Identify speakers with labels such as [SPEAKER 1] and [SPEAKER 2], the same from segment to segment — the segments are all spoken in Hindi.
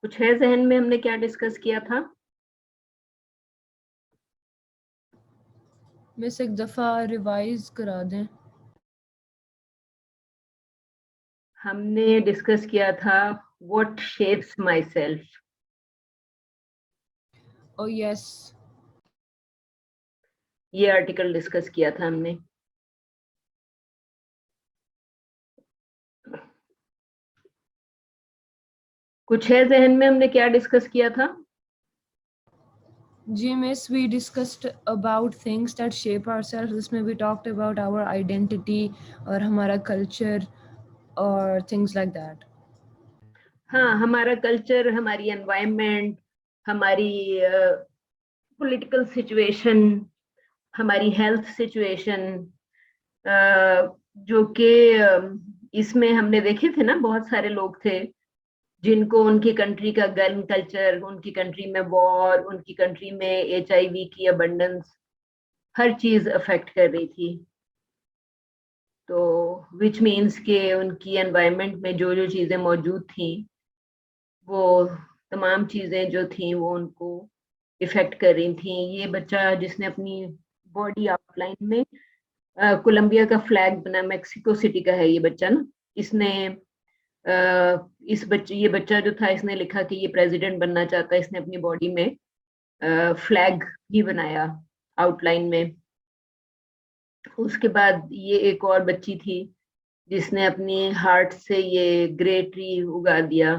[SPEAKER 1] कुछ है जहन में हमने क्या डिस्कस किया था?
[SPEAKER 2] मिस एक दफा रिवाइज करा दें।
[SPEAKER 1] हमने डिस्कस किया था what shapes my self.
[SPEAKER 2] O yes.
[SPEAKER 1] ये आर्टिकल डिस्कस किया था हमने। कुछ है जहन में हमने क्या डिस्कस किया था?
[SPEAKER 2] जी miss, we discussed about things that shape ourselves. इसमें we talked about our identity और हमारा कल्चर और थिंग्स लाइक दैट।
[SPEAKER 1] हाँ, हमारा कल्चर, हमारी एनवायरनमेंट, हमारी पॉलिटिकल सिचुएशन, हमारी हेल्थ सिचुएशन, जो कि इसमें हमने देखे थे ना, बहुत सारे लोग थे जिनको उनकी कंट्री का गन कल्चर, उनकी कंट्री में वॉर, उनकी कंट्री में HIV की अबंडेंस, हर चीज अफेक्ट कर रही थी। तो विच मीन्स के उनकी एनवायरनमेंट में जो जो चीजें मौजूद थी, वो तमाम चीजें जो थी वो उनको इफेक्ट कर रही थी। ये बच्चा जिसने अपनी बॉडी आउटलाइन में कोलंबिया का फ्लैग बना, मेक्सिको सिटी का है ये बच्चा ना, इसने ये बच्चा जो था, इसने लिखा कि ये प्रेसिडेंट बनना चाहता है। इसने अपनी बॉडी में फ्लैग भी बनाया आउटलाइन में। उसके बाद ये एक और बच्ची थी जिसने अपनी हार्ट से ये ग्रे ट्री उगा दिया,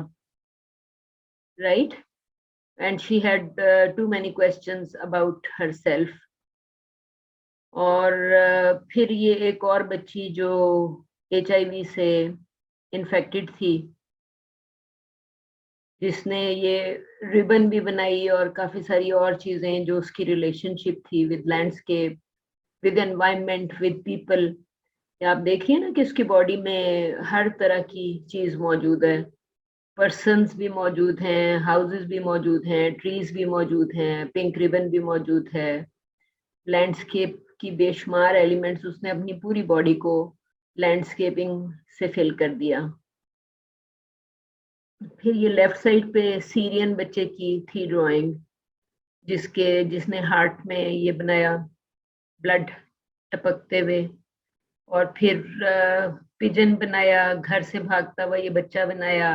[SPEAKER 1] right? And she had too many questions about herself. और फिर ये एक और बच्ची जो HIV से इन्फेक्टेड थी, जिसने ये रिबन भी बनाई और काफी सारी और चीजें जो उसकी रिलेशनशिप थी with landscape, with environment, with people. आप देखिए ना कि उसकी बॉडी में हर तरह की चीज मौजूद है। पर्सन्स भी मौजूद हैं, हाउसेस भी मौजूद हैं, ट्रीज भी मौजूद हैं, पिंक रिबन भी मौजूद है, लैंडस्केप की बेशुमार एलिमेंट्स। उसने अपनी पूरी बॉडी को लैंडस्केपिंग से फिल कर दिया। फिर ये लेफ्ट साइड पे सीरियन बच्चे की थी ड्राइंग, जिसने हार्ट में ये बनाया, ब्लड टपकते हुए। और फिर पिजन बनाया, घर से भागता हुआ ये बच्चा बनाया,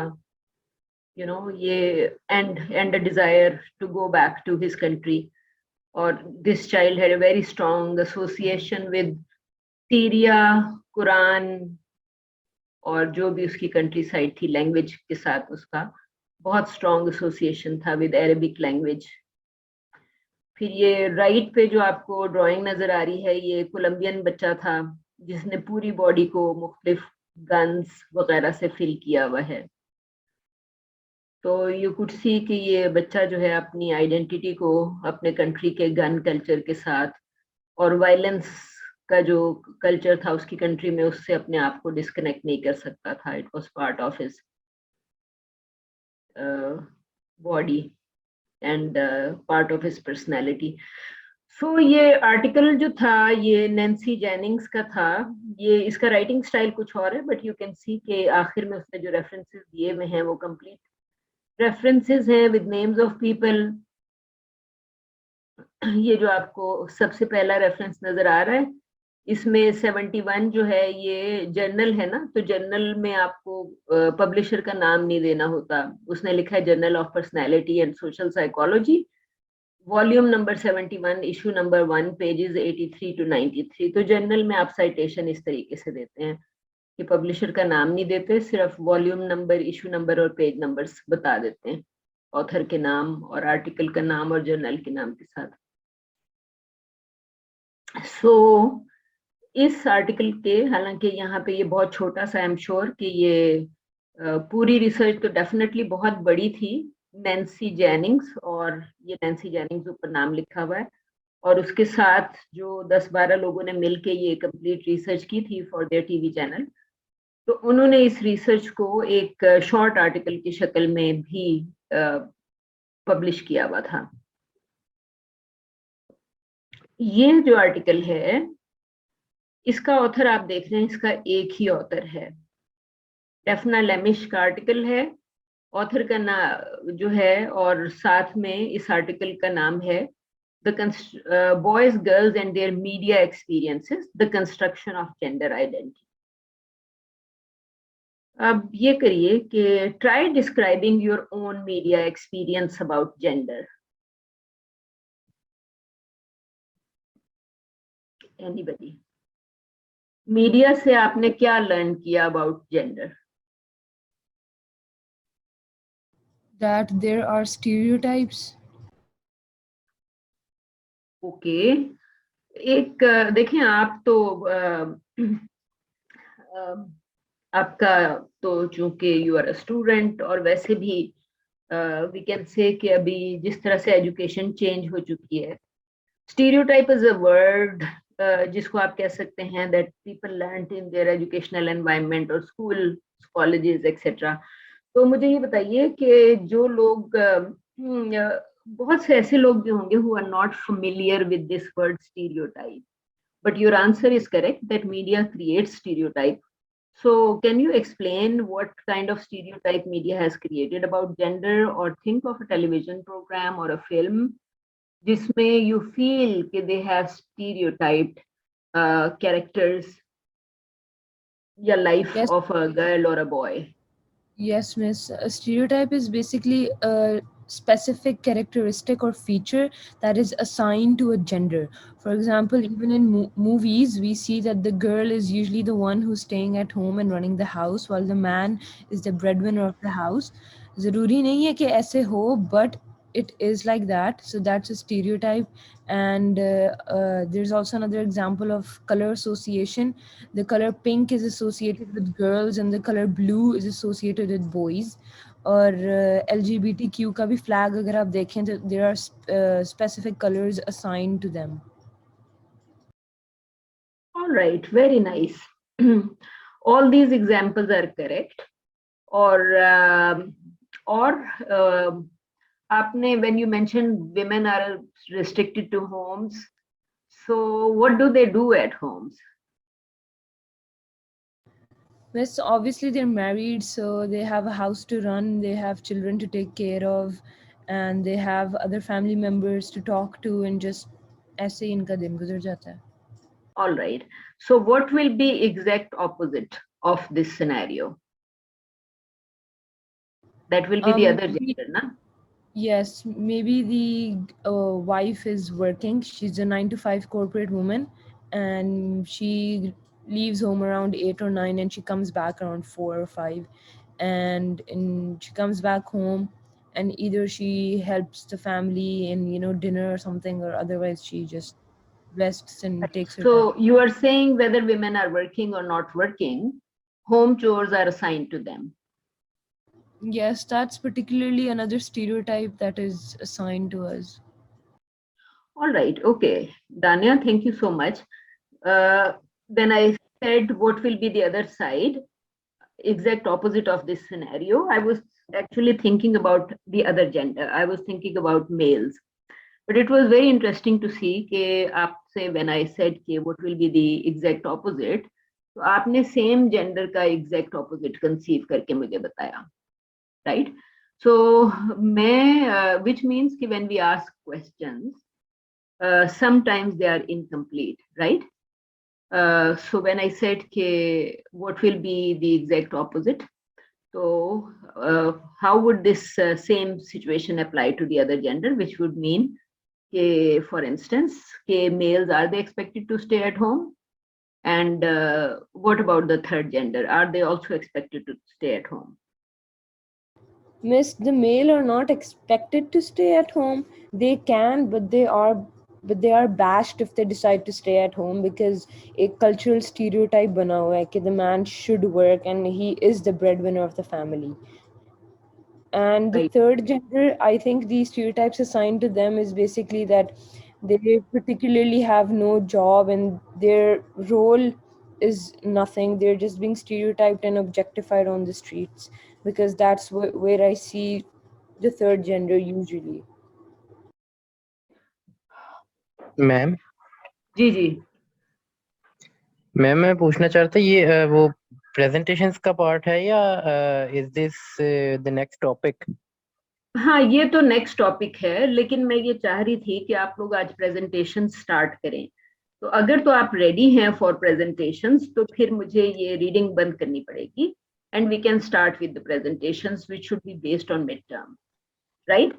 [SPEAKER 1] ये and a desire to go back to his country. और this child had a very strong association with Syria, Quran, और जो भी उसकी कंट्री साइड थी लैंग्वेज के साथ उसका बहुत स्ट्रॉन्ग एसोसिएशन था विद अरेबिक लैंग्वेज। फिर ये राइट पे जो आपको ड्राइंग नजर आ रही है, ये कोलंबियन बच्चा था जिसने पूरी बॉडी को मुख्तलिफ गन्स वगैरह से फिल किया हुआ है। तो यू कुड सी कि ये बच्चा जो है अपनी आइडेंटिटी को अपने कंट्री के गन कल्चर के साथ और वायलेंस का जो कल्चर था उसकी कंट्री में, उससे अपने आप को डिस्कनेक्ट नहीं कर सकता था। It was part of his body and part of his personality. So ये आर्टिकल जो था ये नैन्सी जेनिंग्स का था। ये इसका राइटिंग स्टाइल कुछ और है, बट यू कैन सी के आखिर में उसने जो रेफरेंसेस दिए हुए हैं वो कंप्लीट रेफरेंसेस हैं विद नेम्स ऑफ पीपल। ये जो आपको सबसे पहला रेफरेंस नजर आ रहा है, इसमें 71 जो है ये जर्नल है ना, तो जर्नल में आपको पब्लिशर का नाम नहीं देना होता। उसने लिखा है journal of personality and social psychology, volume number 71, issue number 1, pages 83 to 93। तो जर्नल में आप साइटेशन इस तरीके से देते हैं कि पब्लिशर का नाम नहीं देते, सिर्फ वॉल्यूम नंबर, इशू नंबर और पेज नंबर्स बता देते हैं, ऑथर के नाम और आर्टिकल का नाम और जर्नल के नाम के साथ। सो इस आर्टिकल के, हालांकि यहाँ पे ये बहुत छोटा सा, आई एम श्योर कि ये पूरी रिसर्च तो डेफिनेटली बहुत बड़ी थी, नैन्सी जेनिंग्स, और ये नैन्सी जेनिंग्स ऊपर नाम लिखा हुआ है, और उसके साथ जो 10-12 लोगों ने मिलके ये कंप्लीट रिसर्च की थी फॉर देयर टीवी चैनल। तो उन्होंने इस रिसर्च को एक शॉर्ट आर्टिकल की शक्ल में भी पब्लिश किया हुआ था। ये जो आर्टिकल है इसका ऑथर आप देख रहे हैं, इसका एक ही ऑथर है, डेफना लेमिश का आर्टिकल है। ऑथर का नाम जो है और साथ में इस आर्टिकल का नाम है the boys girls and their media experiences, the construction of gender identity. अब ये करिए कि try describing your own media experience about gender. Anybody, media से आपने क्या लर्न किया about gender?
[SPEAKER 2] That there are stereotypes.
[SPEAKER 1] Okay, एक देखें आप तो आपका तो चूंकि यू आर अ स्टूडेंट और वैसे भी वी कैन से कि अभी जिस तरह से एजुकेशन चेंज हो चुकी है, स्टीरियोटाइप इज अ वर्ड जिसको आप कह सकते हैं that people learn in their educational environment और स्कूल, कॉलेजेस एक्सेट्रा। तो मुझे ये बताइए कि जो लोग बहुत से ऐसे लोग भी होंगे who are not familiar with this word stereotype, but your answer is correct that media creates stereotype. So can you explain what kind of stereotype media has created about gender, or think of a television program or a film जिसमें you feel कि they have stereotyped characters या life
[SPEAKER 2] Yes.
[SPEAKER 1] of a girl or a boy?
[SPEAKER 2] Yes, miss. A stereotype is basically a specific characteristic or feature that is assigned to a gender. For example, even in movies, we see that the girl is usually the one who's staying at home and running the house, while the man is the breadwinner of the house. ज़रूरी नहीं है कि ऐसे हो, but it is like that. So that's a stereotype. And there's also another example of color association. The color pink is associated with girls and the color blue is associated with boys. और LGBTQ का भी flag अगर आप देखें तो there are specific colors assigned to them.
[SPEAKER 1] All right, very nice. All these examples are correct. और आपने, when you mentioned women are restricted to homes, so what do they do at homes?
[SPEAKER 2] Yes, obviously they're married, so they have a house to run, they have children to take care of, and they have other family members to talk to, and just ऐसे ही इनका दिन गुजर जाता है.
[SPEAKER 1] All right, so what will be exact opposite of this scenario? That will be the other gender, na?
[SPEAKER 2] Yes, maybe the wife is working. She's a 9 to 5 corporate woman, and she leaves home around 8 or 9, and she comes back around 4 or 5, and she comes back home, and either she helps the family in dinner or something, or otherwise she just rests and takes her time.
[SPEAKER 1] So you are saying whether women are working or not working, home chores are assigned to them.
[SPEAKER 2] Yes, that's particularly another stereotype that is assigned to us.
[SPEAKER 1] All right, okay. Dania, thank you so much. When I said what will be the other side, exact opposite of this scenario, I was actually thinking about the other gender. I was thinking about males. But it was very interesting to see कि आपसे when I said कि what will be the exact opposite, तो आपने same gender का exact opposite conceive करके मुझे बताया, right? So मैं which means कि when we ask questions, sometimes they are incomplete, right? So when I said ke, what will be the exact opposite, so how would this same situation apply to the other gender, which would mean ke, for instance, ke males, are they expected to stay at home? And what about the third gender? Are they also expected to stay at home?
[SPEAKER 2] Miss, the male are not expected to stay at home. They can, but they are bashed if they decide to stay at home, because a cultural stereotype बना हुआ है कि the man should work and he is the breadwinner of the family. And the
[SPEAKER 1] Right.
[SPEAKER 2] third gender, I think the stereotypes assigned to them is basically that they particularly have no job and their role is nothing. They're just being stereotyped and objectified on the streets, because that's where I see the third gender usually.
[SPEAKER 3] Ma'am
[SPEAKER 1] जी जी
[SPEAKER 3] मैम मैं पूछना चाह रहा था ये वो प्रेजेंटेशंस का पार्ट है या is this the next topic?
[SPEAKER 1] हाँ, ये तो नेक्स्ट टॉपिक है, लेकिन मैं ये चाह रही थी कि आप लोग आज प्रेजेंटेशन स्टार्ट करें। तो अगर तो आप रेडी हैं फॉर प्रेजेंटेशंस, तो फिर मुझे ये रीडिंग बंद करनी पड़ेगी and we can start with the presentations which should be based on mid term, right?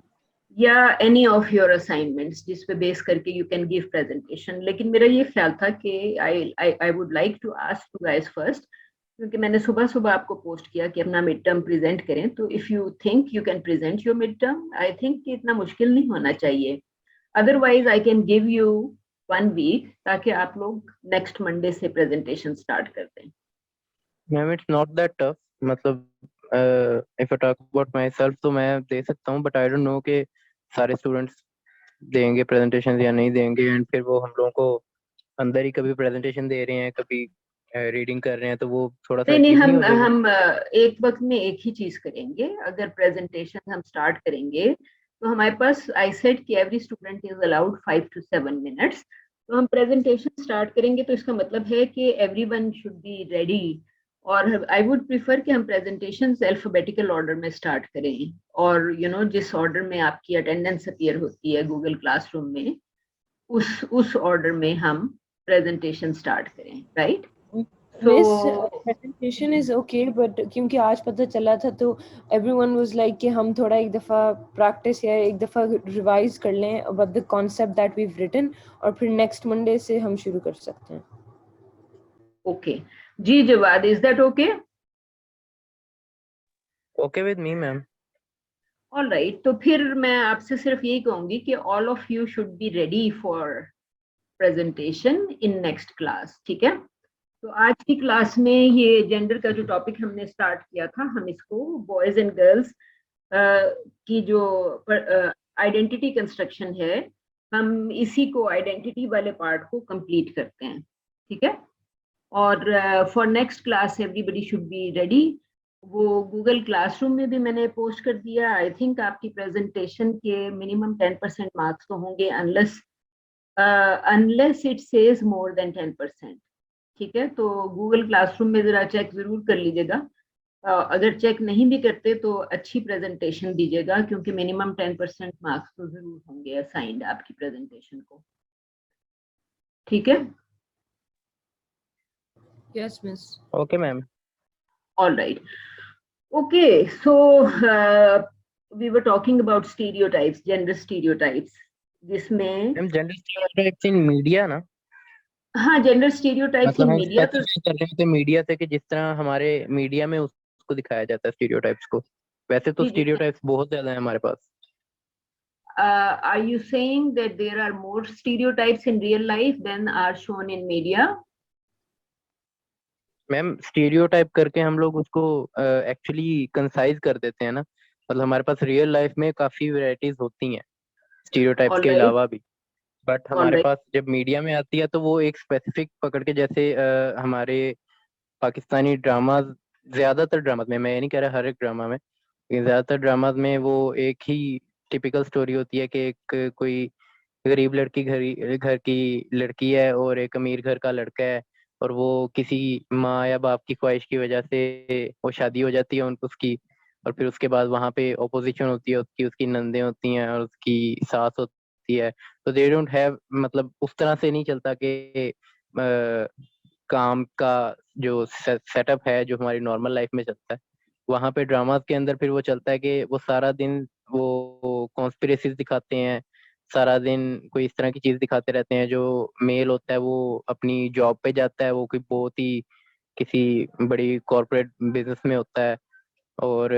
[SPEAKER 1] या एनी ऑफ योर असाइनमेंट्स जिस पे बेस करके यू कैन गिव प्रेजेंटेशन। लेकिन मेरा ये ख्याल था कि I would like to ask you guys first, क्योंकि मैंने सुबह सुबह आपको पोस्ट किया कि अपना मिड टर्म प्रेजेंट करें। तो if you think you can present your mid term, I think कि इतना मुश्किल नहीं होना चाहिए। Otherwise I can give you 1 week ताकि आप लोग नेक्स्ट मंडे से प्रेजेंटेशन स्टार्ट कर दें।
[SPEAKER 3] Ma'am it's not that tough, मतलब if I talk about myself तो मैं दे सकता हूँ, बट आई डोंट नो कि सारे स्टूडेंट्स देंगे प्रेजेंटेशन या नहीं देंगे। एंड फिर वो हम लोगों को अंदर ही कभी प्रेजेंटेशन दे रहे हैं, कभी रीडिंग कर रहे हैं, तो वो थोड़ा सा
[SPEAKER 1] नहीं नहीं,
[SPEAKER 3] अजीब नहीं हो जाएगा?
[SPEAKER 1] हम एक वक्त में एक ही चीज करेंगे। अगर प्रेजेंटेशन हम स्टार्ट करेंगे तो हमारे पास, आई सेड कि every student is allowed 5 to 7 minutes. तो हम प्रेजेंटेशन स्टार्ट करेंगे तो इसका मतलब है कि एवरीवन शुड बी रेडी। और आई वुड प्रिफर कि हम प्रेजेंटेशन अल्फाबेटिकल ऑर्डर में स्टार्ट करें, और जिस ऑर्डर में आपकी अटेंडेंस अपीयर होती है गूगल क्लासरूम में, उस ऑर्डर में हम प्रेजेंटेशन स्टार्ट करें, right?
[SPEAKER 2] Miss, presentation is okay, but क्योंकि आज पता चला था तो एवरीवन वाज लाइक कि हम थोड़ा एक दफ़ा प्रैक्टिस या एक दफ़ा रिवाइज कर लें about the concept that we have written, और फिर नेक्स्ट मंडे से हम शुरू कर सकते हैं।
[SPEAKER 1] ओके जी Jawad, is that okay?
[SPEAKER 3] Okay with me ma'am.
[SPEAKER 1] All right, तो फिर मैं आपसे सिर्फ यही कहूंगी कि all of you should be ready for presentation in next class, ठीक है? तो आज की क्लास में ये जेंडर का जो टॉपिक हमने स्टार्ट किया था, हम इसको बॉयज एंड गर्ल्स की जो आइडेंटिटी कंस्ट्रक्शन है, हम इसी को आइडेंटिटी वाले पार्ट को कंप्लीट करते हैं, ठीक है? और for next class everybody should be ready. वो गूगल क्लासरूम में भी मैंने पोस्ट कर दिया। आई थिंक आपकी प्रेजेंटेशन के मिनिमम 10% मार्क्स तो होंगे, unless it says more than 10%, ठीक है? तो गूगल क्लासरूम में जरा चेक जरूर कर लीजिएगा। अगर चेक नहीं भी करते तो अच्छी प्रेजेंटेशन दीजिएगा, क्योंकि मिनिमम 10% मार्क्स तो जरूर होंगे असाइंड आपकी प्रेजेंटेशन को, ठीक है?
[SPEAKER 2] Yes, miss.
[SPEAKER 3] Okay ma'am.
[SPEAKER 1] All right. Okay, so we were talking about stereotypes, gender stereotypes, जिसमें
[SPEAKER 3] मैम जेंडर स्टीरियोटाइप्स इन मीडिया ना,
[SPEAKER 1] हाँ, जेंडर स्टीरियोटाइप्स
[SPEAKER 3] मतलब
[SPEAKER 1] इन
[SPEAKER 3] हम
[SPEAKER 1] मीडिया। तो
[SPEAKER 3] स्पेसिफाई कर रहे थे मीडिया से कि जिस तरह हमारे मीडिया में उसको दिखाया जाता है स्टीरियोटाइप्स को, वैसे तो
[SPEAKER 1] जी जी,
[SPEAKER 3] स्टीरियोटाइप्स बहुत ज्यादा है हमारे पास।
[SPEAKER 1] are you saying that there are more stereotypes in real life than are shown in media?
[SPEAKER 3] Ma'am stereotype करके हम लोग उसको एक्चुअली कंसाइज कर देते हैं ना, मतलब हमारे पास रियल लाइफ में काफी वैरायटीज होती हैं स्टीरियोटाइप्स
[SPEAKER 1] All
[SPEAKER 3] के
[SPEAKER 1] right,
[SPEAKER 3] अलावा भी। बट
[SPEAKER 1] all
[SPEAKER 3] हमारे
[SPEAKER 1] right.
[SPEAKER 3] पास जब मीडिया में आती है तो वो एक स्पेसिफिक पकड़ के, जैसे हमारे पाकिस्तानी ड्रामा, ज्यादातर ड्रामा में, मैं ये नहीं कह रहा हर एक ड्रामा में, लेकिन ज्यादातर ड्रामा में वो एक ही टिपिकल स्टोरी होती है कि एक कोई गरीब लड़की घर घर की लड़की है और एक अमीर घर का लड़का है, और वो किसी माँ या बाप की ख्वाहिश की वजह से वो शादी हो जाती है उसकी। और फिर उसके बाद वहाँ पे ओपोजिशन होती है उसकी, उसकी नंदे होती हैं और उसकी सास होती है। तो दे डोंट हैव, मतलब उस तरह से नहीं चलता कि काम का जो सेटअप है जो हमारी नॉर्मल लाइफ में चलता है, वहाँ पे ड्रामास के अंदर फिर वो चलता है कि वो सारा दिन वो कॉन्स्पिरेसीज दिखाते हैं, सारा दिन कोई इस तरह की चीज दिखाते रहते हैं। जो मेल होता है वो अपनी जॉब पे जाता है, वो कोई बहुत ही किसी बड़ी कॉर्पोरेट बिजनेस में होता है, और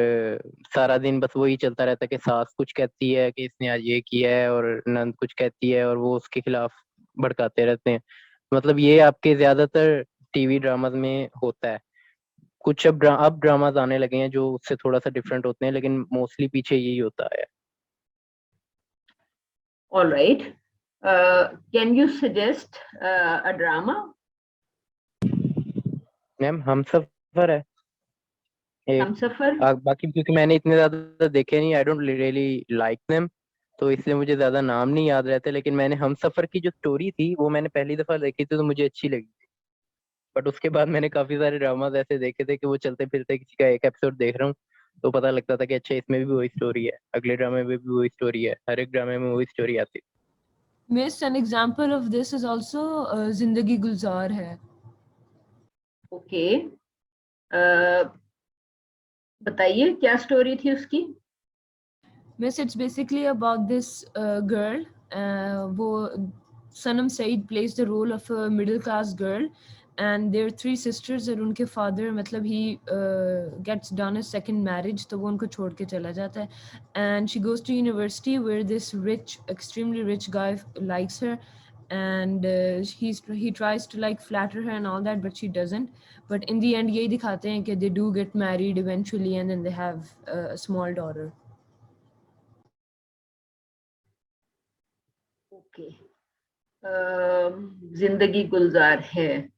[SPEAKER 3] सारा दिन बस वही चलता रहता है कि सास कुछ कहती है कि इसने आज ये किया है, और नंद कुछ कहती है और वो उसके खिलाफ भड़काते रहते हैं। मतलब ये आपके ज्यादातर टीवी ड्रामाज में होता है। कुछ अब ड्रामाज आने लगे हैं जो उससे थोड़ा सा डिफरेंट होते हैं, लेकिन मोस्टली पीछे यही होता है।
[SPEAKER 1] All right. Can you suggest a drama?
[SPEAKER 3] Ma'am हम सफर है एक।
[SPEAKER 1] हमसफर?
[SPEAKER 3] बाकी क्योंकि मैंने इतने ज्यादा देखे नहीं, I don't really like them, तो इसलिए मुझे ज्यादा नाम नहीं याद रहते। लेकिन मैंने हम सफर की जो स्टोरी थी वो मैंने पहली दफा देखी थी तो मुझे अच्छी लगी। बट उसके बाद मैंने काफी सारे ड्रामाज ऐसे देखे थे कि वो चलते फिरते किसी का एक एपिसोड देख रहा हूँ तो पता लगता था कि अच्छा इसमें भी वही स्टोरी है, अगले ड्रामे में भी वही स्टोरी है, हर एक ड्रामे में वही स्टोरी आती
[SPEAKER 2] Miss, an example of this is also Zindagi Gulzar hai.
[SPEAKER 1] Okay, बताइए क्या स्टोरी थी उसकी?
[SPEAKER 2] Miss, it's basically about this girl. वो Sanam Saeed plays the role of a middle class girl, and there are 3 sisters. और उनके father मतलब he gets done a second marriage, तो वो उनको छोड़ के चला जाता है. And she goes to university where this rich, extremely rich guy likes her, and he tries to like flatter her and all that, but she doesn't. But in the end, यही दिखाते हैं कि they do get married eventually, and then they have a small daughter.
[SPEAKER 1] Okay, जिंदगी गुलजार है.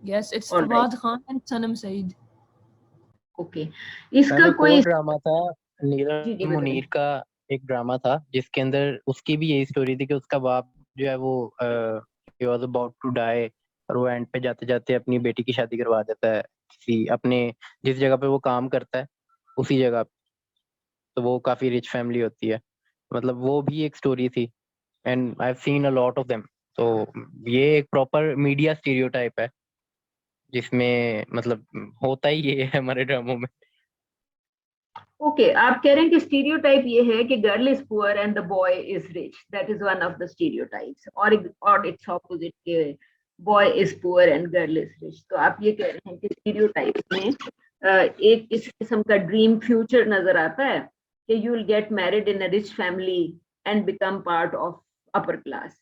[SPEAKER 2] Yes, it's
[SPEAKER 1] All right.
[SPEAKER 2] Fawad Khan and Sanam Saeed.
[SPEAKER 1] Okay,
[SPEAKER 3] है।
[SPEAKER 1] इसका
[SPEAKER 3] एक
[SPEAKER 1] कोई
[SPEAKER 3] और ड्रामा था
[SPEAKER 1] जी
[SPEAKER 3] नीरज
[SPEAKER 1] जी बताइए.
[SPEAKER 3] मुनीर का, एक ड्रामा था जिसके अंदर उसकी भी यही स्टोरी थी कि उसका बाप जो है वो ही वाज अबाउट टू डाई और वो एंड पे जाते जाते अपनी बेटी की शादी करवा देता है किसी अपने जिस जगह पे वो काम करता है उसी जगह पे। तो वो काफी रिच फैमिली होती है, मतलब वो भी एक स्टोरी थी and I have seen a lot of them. तो ये एक प्रॉपर मीडिया स्टीरियोटाइप है जिसमें मतलब होता ही ये है हमारे ड्रामों में।
[SPEAKER 1] ओके, आप कह रहे हैं कि स्टीरियोटाइप ये है कि girl is poor and the boy is rich, that is one of the stereotypes, और इट्स ऑपोजिट के boy is poor and girl is rich. तो आप ये कह रहे हैं कि स्टीरियोटाइप्स में एक इस किस्म का ड्रीम फ्यूचर नजर आता है कि you will get married in a rich family and become part of upper class.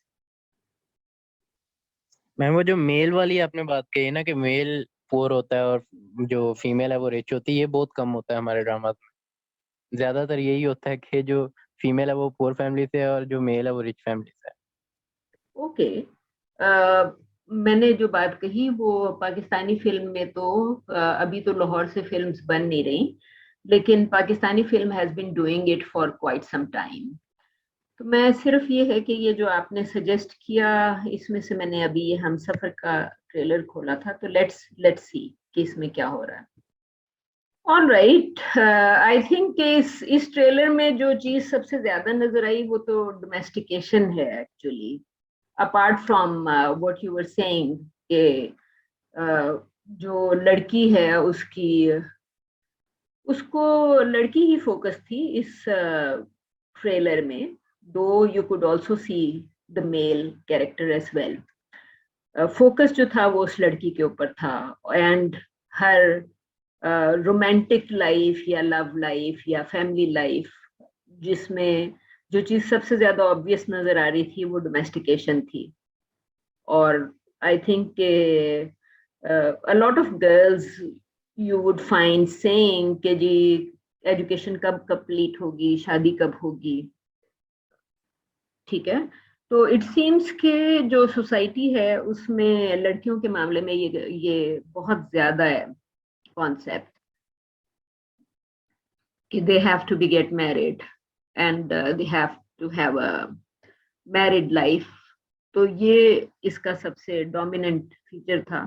[SPEAKER 3] Ma'am वो जो मेल वाली आपने बात कही ना कि मेल पुअर होता है और जो फीमेल है वो रिच होती है, ये बहुत कम होता है हमारे ड्रामा में। ज्यादातर यही होता है कि जो फीमेल है वो पुअर फैमिली से है और जो मेल है वो रिच फैमिली से है।
[SPEAKER 1] ओके, मैंने जो बात कही वो पाकिस्तानी फिल्म में तो अभी तो लाहौर से फिल्म्स बन नहीं रही, लेकिन Pakistani film has been doing it for quite some time. तो मैं सिर्फ ये है कि ये जो आपने सजेस्ट किया इसमें से मैंने अभी ये हमसफर का ट्रेलर खोला था, तो लेट्स सी कि इसमें क्या हो रहा है. ऑल राइट, आई थिंक इस ट्रेलर में जो चीज सबसे ज्यादा नजर आई वो तो डोमेस्टिकेशन है actually. Apart from what you were saying कि जो लड़की है उसको लड़की ही फोकस थी इस ट्रेलर में, दो you could also see the male character as well. Focus जो था वो उस लड़की के ऊपर था एंड हर रोमांटिक लाइफ या लव लाइफ या फैमिली लाइफ, जिसमें जो चीज सबसे ज्यादा ऑब्वियस नजर आ रही थी वो डोमेस्टिकेशन थी. और I think a lot of girls you would find saying कि जी एजुकेशन कब कंप्लीट होगी, शादी कब होगी. ठीक है, तो इट सीम्स के जो सोसाइटी है उसमें लड़कियों के मामले में ये बहुत ज्यादा है कॉन्सेप्ट कि they have to be get married and they have to have a married life. तो ये इसका सबसे डोमिनेंट फीचर था.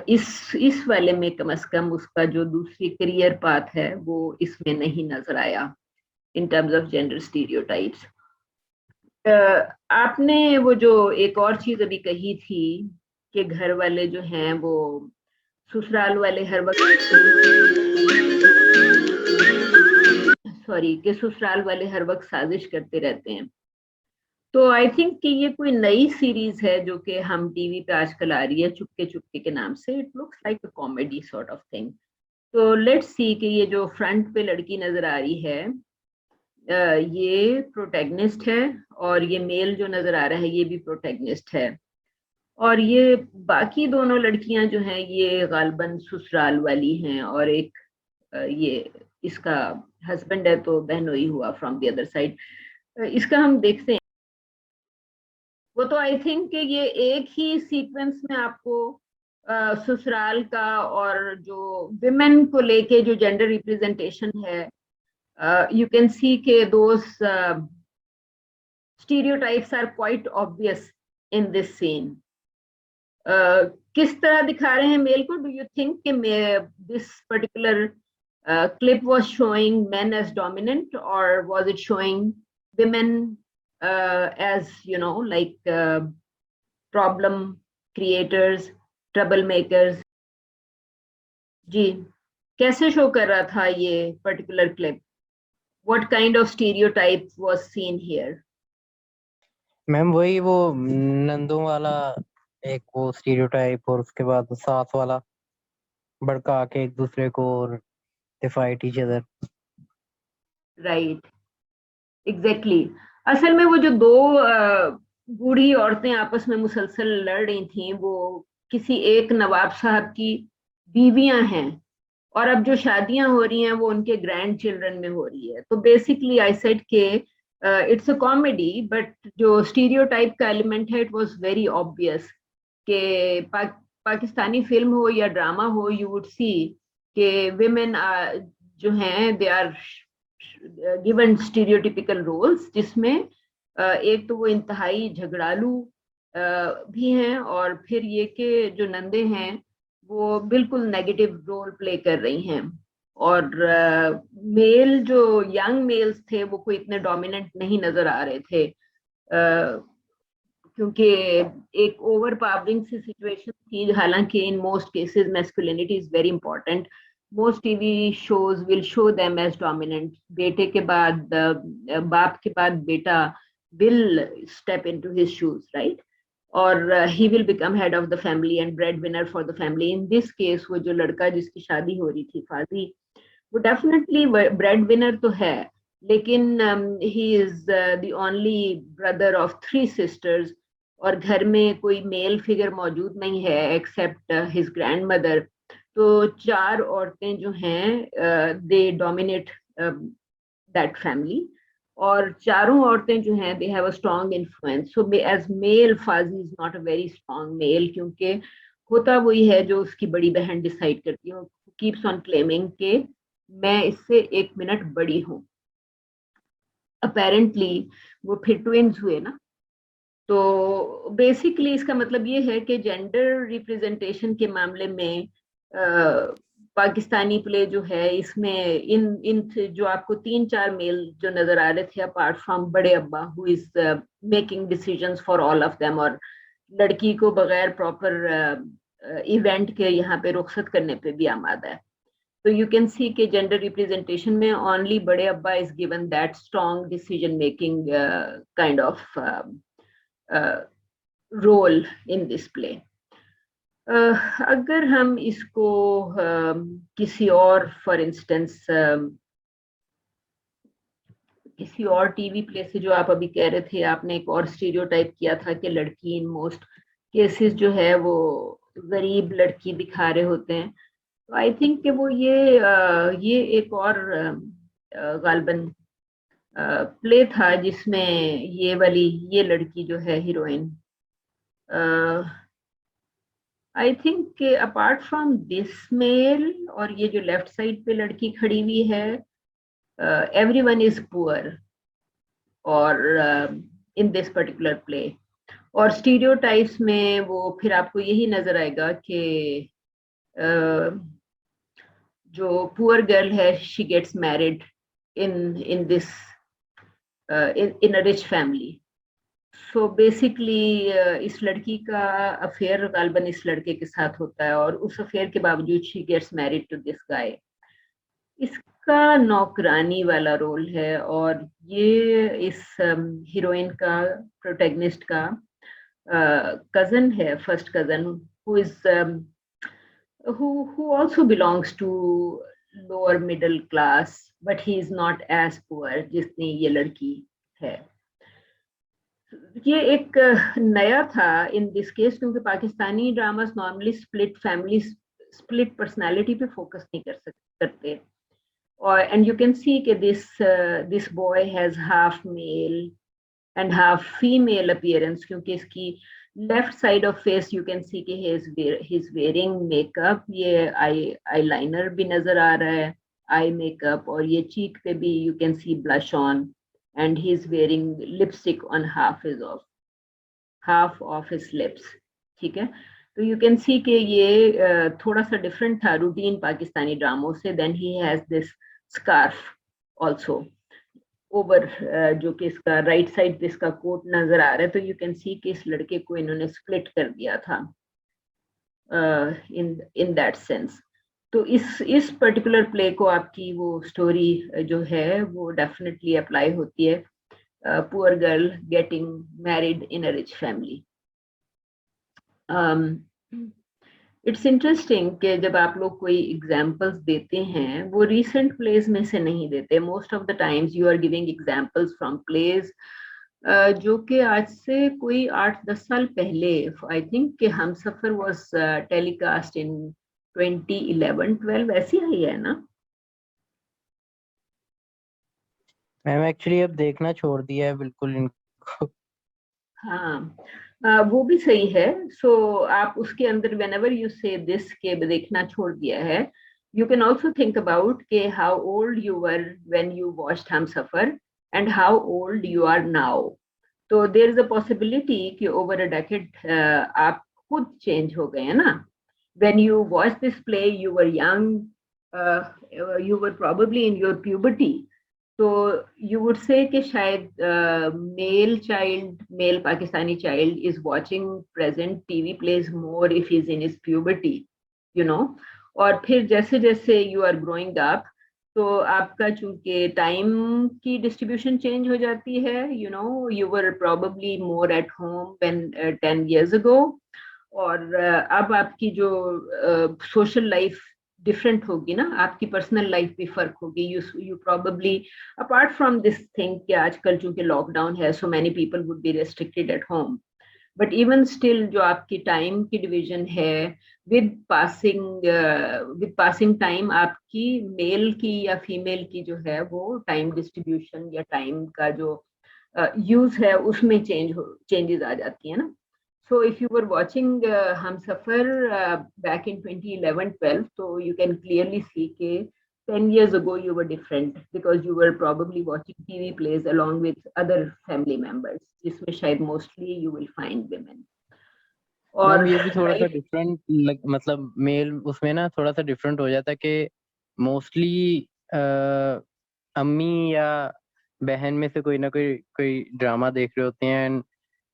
[SPEAKER 1] इस वाले में कम से कम उसका जो दूसरी करियर पाथ है वो इसमें नहीं नजर आया in terms of gender stereotypes. आपने वो जो एक और चीज अभी कही थी कि घर वाले जो हैं वो ससुराल वाले हर वक्त ससुराल वाले हर वक्त साजिश करते रहते हैं. तो आई थिंक कि ये कोई नई सीरीज है जो कि हम टीवी पे आजकल आ रही है चुपके चुपके के नाम से. It looks like a comedy sort of thing. तो लेट्स सी कि ये जो फ्रंट पे लड़की नजर आ रही है ये प्रोटैगनिस्ट है और ये मेल जो नजर आ रहा है ये भी प्रोटैगनिस्ट है. और ये बाकी दोनों लड़कियां जो हैं ये गालबन ससुराल वाली हैं और एक ये इसका हस्बैंड है तो बहनोई हुआ फ्रॉम द अदर साइड. इसका हम देखते हैं वो तो आई थिंक कि ये एक ही सीक्वेंस में आपको ससुराल का और जो विमेन को लेके जो जेंडर रिप्रेजेंटेशन है you can see ke those stereotypes are quite obvious in this scene. किस तरह दिखा रहे हैं मेल को? डू यू थिंक कि this particular clip was showing men as dominant, or was it showing women as, you know, like problem creators, troublemakers? जी, कैसे शो कर रहा था ये particular clip? What kind of stereotype was seen here?
[SPEAKER 3] Ma'am वही वो नंदों वाला एक वो स्टीरियोटाइप, और उसके बाद सास वाला भड़का के एक दूसरे को, और they fight each other.
[SPEAKER 1] Right, exactly. असल में वो जो दो बूढ़ी औरतें आपस में मुसलसल लड़ रही थीं, वो किसी एक नवाब साहब की बीवियां हैं, और अब जो शादियां हो रही हैं वो उनके ग्रैंड चिल्ड्रन में हो रही है। तो बेसिकली आई सेड के इट्स अ कॉमेडी, बट जो स्टीरियोटाइप का एलिमेंट है, इट वाज वेरी ऑब्वियस कि पाकिस्तानी फिल्म हो या ड्रामा हो, यू वुड सी कि विमेन जो हैं they are given stereotypical roles, जिसमें एक तो वो इंतहाई झगड़ालू भी हैं, और फिर ये कि जो नंदे हैं वो बिल्कुल नेगेटिव रोल प्ले कर रही हैं। और मेल जो यंग मेल्स थे वो कोई इतने डोमिनेंट नहीं नजर आ रहे थे, क्योंकि एक ओवर पावरिंग सी सिचुएशन थी। हालांकि in most cases masculinity is very important. Most TV shows will show them as dominant. बेटे के बाद बाप के बाद बेटा will step into his shoes, right, और he will become head of the family and breadwinner for the family. In this case वो जो लड़का जिसकी शादी हो रही थी, फाजी, वो डेफिनेटली ब्रेड विनर तो है, लेकिन he is the only brother of 3 sisters, और घर में कोई मेल फिगर मौजूद नहीं है एक्सेप्ट हिज ग्रैंड मदर। तो 4 औरतें जो हैं दे डोमिनेट दैट फैमिली, और चारों औरतें जो हैं they have a strong influence. So as male फाजी is not a very strong male, क्योंकि होता वही है जो उसकी बड़ी बहन डिसाइड करती है, कीप्स ऑन क्लेमिंग के मैं इससे 1 मिनट बड़ी हूँ। अपेरेंटली वो फिर ट्विंस हुए ना। तो बेसिकली इसका मतलब ये है कि जेंडर रिप्रेजेंटेशन के मामले में पाकिस्तानी प्ले जो है, इसमें इन जो आपको 3-4 मेल जो नजर आ रहे थे, अपार्ट फ्रॉम बड़े अब्बा who is making decisions for all of them, और लड़की को बगैर प्रॉपर इवेंट के यहाँ पे रुखसत करने पे भी आमादा है। तो यू कैन सी कि जेंडर रिप्रेजेंटेशन में ओनली बड़े अब्बा is given that strong decision making kind of role in this play. अगर हम इसको किसी और, फॉर इंस्टेंस किसी और टीवी प्ले से, जो आप अभी कह रहे थे, आपने एक और स्टीरियोटाइप किया था कि लड़की इन मोस्ट केसेस जो है वो गरीब लड़की दिखा रहे होते हैं। तो आई थिंक कि वो ये एक और गालबन प्ले था जिसमें ये लड़की जो है heroine, I think apart from this male और ये जो लेफ्ट साइड पे लड़की खड़ी हुई है, एवरीवन इज पुअर और इन दिस पर्टिकुलर प्ले। और स्टीरियोटाइप्स में वो फिर आपको यही नजर आएगा कि जो पुअर गर्ल है, she gets married in this in a rich family. So basically इस लड़की का अफेयर गालबन इस लड़के के साथ होता है, और उस अफेयर के बावजूद she gets married to this guy. इसका नौकरानी वाला रोल है, और ये इस हीरोइन का, प्रोटैगनिस्ट का कजन है, first cousin, who is who also belongs to lower middle class, but he is not as poor जितनी ये लड़की है। ये एक नया था इन दिस केस, क्योंकि Pakistani dramas normally split family, split personality पे फोकस नहीं करते। और एंड यू कैन सी कि this boy has half male and have female appearance, क्योंकि इसकी left side of face you can see कि he is wearing makeup, ये eyeliner भी नजर आ रहा है, आई मेकअप, और ये चीक पे भी you can C blush on, and he is wearing lipstick on half of his lips, ठीक है। तो यू कैन सी कि ये थोड़ा सा डिफरेंट था रूटीन पाकिस्तानी ड्रामों से. Then he has this scarf also over, जो कि इसका राइट साइड पे इसका कोट नजर आ रहा है. तो यू कैन सी कि इस लड़के को इन्होंने स्प्लिट कर दिया था इन दैट सेंस. तो इस पर्टिकुलर प्ले को आपकी वो स्टोरी जो है वो डेफिनेटली अप्लाई होती है. Poor girl getting married in a rich family. It's interesting कि जब आप लोग कोई एग्जाम्पल्स देते हैं वो रीसेंट प्लेज में से नहीं देते. Most of the times you are giving examples from plays जो कि आज से कोई 8-10 साल पहले, आई थिंक कि हमसफर वाज टेलीकास्ट इन 2011-12 ऐसी ही है ना.
[SPEAKER 3] मैम एक्चुअली अब देखना छोड़ दिया है बिल्कुल इनको.
[SPEAKER 1] हाँ, वो भी सही है. सो आप उसके अंदर whenever you say this के देखना छोड़ दिया है, you can also think about के how old you were when you watched Humsafar and how old you are now. तो there is a possibility कि over a decade आप खुद change हो गए हैं ना. When you watched this play, you were young, you were probably in your puberty. तो यू वुड से कि शायद male Pakistani child is watching present TV plays more if is in his puberty, you know. और फिर जैसे जैसे यू आर ग्रोइंग अप तो आपका चूंकि टाइम की डिस्ट्रीब्यूशन चेंज हो जाती है, you no, you were probably more at home when 10 years ago. और अब आपकी जो सोशल लाइफ डिफरेंट होगी ना, आपकी पर्सनल लाइफ भी फर्क होगी. You probably apart from this thing कि आजकल चूंकि लॉकडाउन है so many people would be restricted at home, but even still जो आपकी टाइम की डिवीजन है विद पासिंग टाइम आपकी मेल की या फीमेल की जो है वो टाइम डिस्ट्रीब्यूशन या टाइम का जो यूज है उसमें चेंजेस आ जाती है ना. So if you were watching Humsafar back in 2011-12, so you can clearly see that 10 years ago you were different because you were probably watching TV plays along with other family members, जिसमें शायद mostly you will find women. और
[SPEAKER 3] मैम ये भी थोड़ा सा डिफरेंट मतलब मेल उसमें ना थोड़ा सा डिफरेंट हो जाता है कि मोस्टली अम्मी या बहन में से कोई ना कोई ड्रामा देख रहे होते हैं and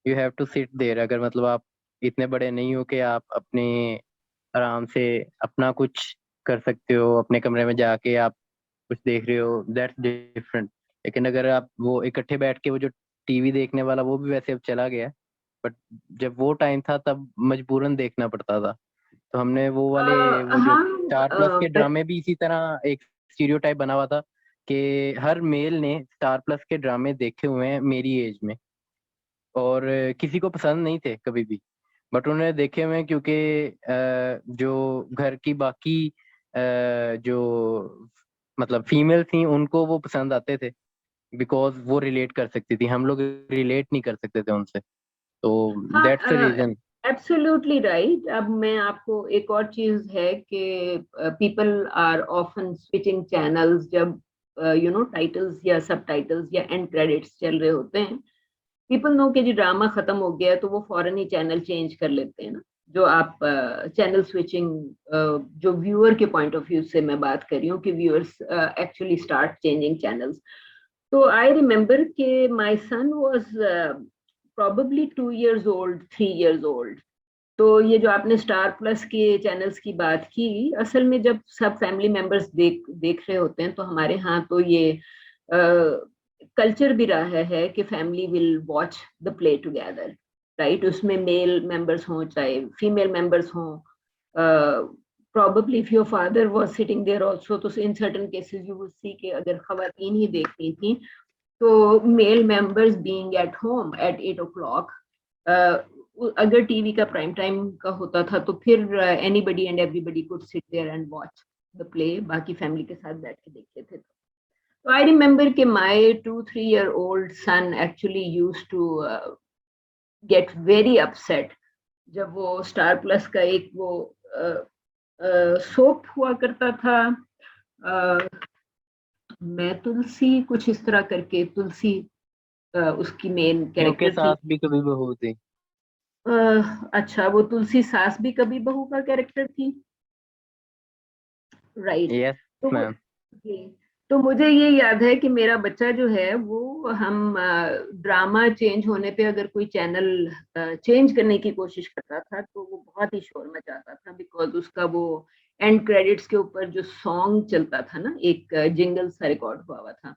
[SPEAKER 3] you have to sit there. अगर मतलब आप इतने बड़े नहीं हो कि आप अपने आराम से अपना कुछ कर सकते हो, अपने कमरे में जाके आप कुछ देख रहे हो, दैट्स डिफरेंट. लेकिन अगर आप वो इकट्ठे बैठ के वो जो टीवी देखने वाला वो भी वैसे अब चला गया, बट जब वो टाइम था तब मजबूरन देखना पड़ता था. तो हमने वो वाले वो जो स्टार प्लस के ड्रामे भी इसी तरह एक स्टीरियोटाइप बना हुआ था कि हर मेल ने स्टार प्लस के ड्रामे देखे हुए हैं मेरी एज में, और किसी को पसंद नहीं थे कभी भी, बट उन्होंने देखे हुए हैं क्योंकि जो घर की बाकी जो मतलब फीमेल थी उनको वो पसंद आते थे बिकॉज वो रिलेट कर सकती थी. हम लोग रिलेट नहीं कर सकते थे उनसे, तो that's the reason.
[SPEAKER 1] Absolutely right. अब मैं आपको एक और चीज है कि people are often switching channels जब यू नो टाइटल्स या सब टाइटल्स या एंड क्रेडिट्स चल रहे होते हैं. पीपल नो कि जी ड्रामा खत्म हो गया तो वो फौरन ही चैनल चेंज कर लेते हैं ना. जो आप चैनल स्विचिंग जो व्यूअर के पॉइंट ऑफ व्यू से मैं बात कर रही हूँ कि viewers actually start changing channels. तो आई रिमेम्बर कि my son was probably 2 years old, 3 years old. तो ये जो आपने स्टार प्लस के चैनल्स की बात की, असल में जब सब फैमिली मेंबर्स देख रहे होते हैं तो हमारे यहाँ तो ये कल्चर भी रहा है कि family will watch the play together, right. उसमें मेल मेंबर्स हों चाहे फीमेल मेंबर्स हों. probably if your father was sitting there also, तो in certain cases you will see कि अगर खवातीन ही देख रही थी तो male members being at home at 8 o'clock, अगर टीवी का प्राइम टाइम का होता था तो फिर anybody and everybody could sit there and watch the play, बाकी फैमिली के साथ बैठ के देखते थे. तो आई रिमेम्बर कि my 2-3 year old son actually used to get very upset जब वो स्टार प्लस का एक वो सोप हुआ करता था, मैं तुलसी कुछ इस तरह करके, तुलसी उसकी मेन कैरेक्टर थी.
[SPEAKER 3] साथ भी कभी बहू थी.
[SPEAKER 1] अच्छा, वो तुलसी सास भी कभी बहू का कैरेक्टर थी, राइट?
[SPEAKER 3] यस
[SPEAKER 1] तो वो
[SPEAKER 3] मैम।
[SPEAKER 1] जी, तो मुझे ये याद है कि मेरा बच्चा जो है वो, हम ड्रामा चेंज होने पे अगर कोई चैनल चेंज करने की कोशिश करता था तो वो बहुत ही शोर मचाता था, बिकॉज उसका वो एंड क्रेडिट्स के ऊपर जो सॉन्ग चलता था ना, एक जिंगल सा रिकॉर्ड हुआ था,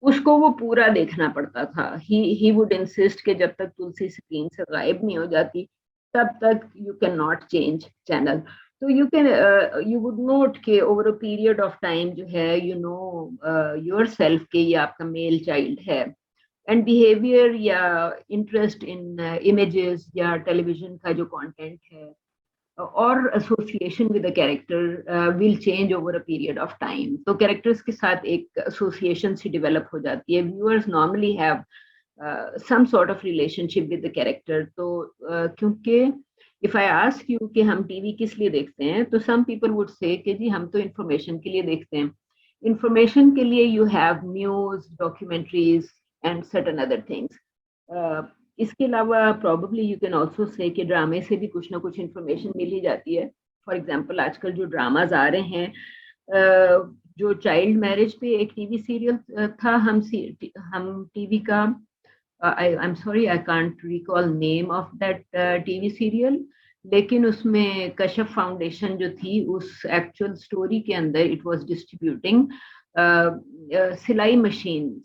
[SPEAKER 1] उसको वो पूरा देखना पड़ता था। ही वुड इंसिस्ट कि जब तक तुलसी स्क्रीन से गायब नहीं हो जाती तब तक you can not change channel. तो यू वुड नोट के over a period of time जो है, यू नो योर सेल्फ के ये आपका मेल चाइल्ड है, एंड बिहेवियर या इंटरेस्ट इन इमेजेस या टेलीविजन का जो कंटेंट है और association with the character will change over a period of time. तो कैरेक्टर्स के साथ एक एसोसिएशन सी डेवलप हो जाती है। Viewers normally have some sort of relationship with the character. तो क्योंकि इफ आई आस्क यू कि हम टीवी किस लिए देखते हैं, तो सम पीपल वुड से कि जी हम तो इंफॉर्मेशन के लिए देखते हैं। इंफॉर्मेशन के लिए you have news, documentaries and certain other things. इसके अलावा probably you can also say कि ड्रामे से भी कुछ ना कुछ इंफॉर्मेशन मिल ही जाती है। फॉर एग्जाम्पल आजकल जो ड्रामाज आ रहे हैं, जो चाइल्ड मैरिज पे एक टीवी सीरियल था, हम टीवी का, I am sorry I can't recall name of that TV serial, लेकिन उसमें कश्यप फाउंडेशन जो थी उस एक्चुअल स्टोरी के अंदर इट वाज डिस्ट्रीब्यूटिंग सिलाई machine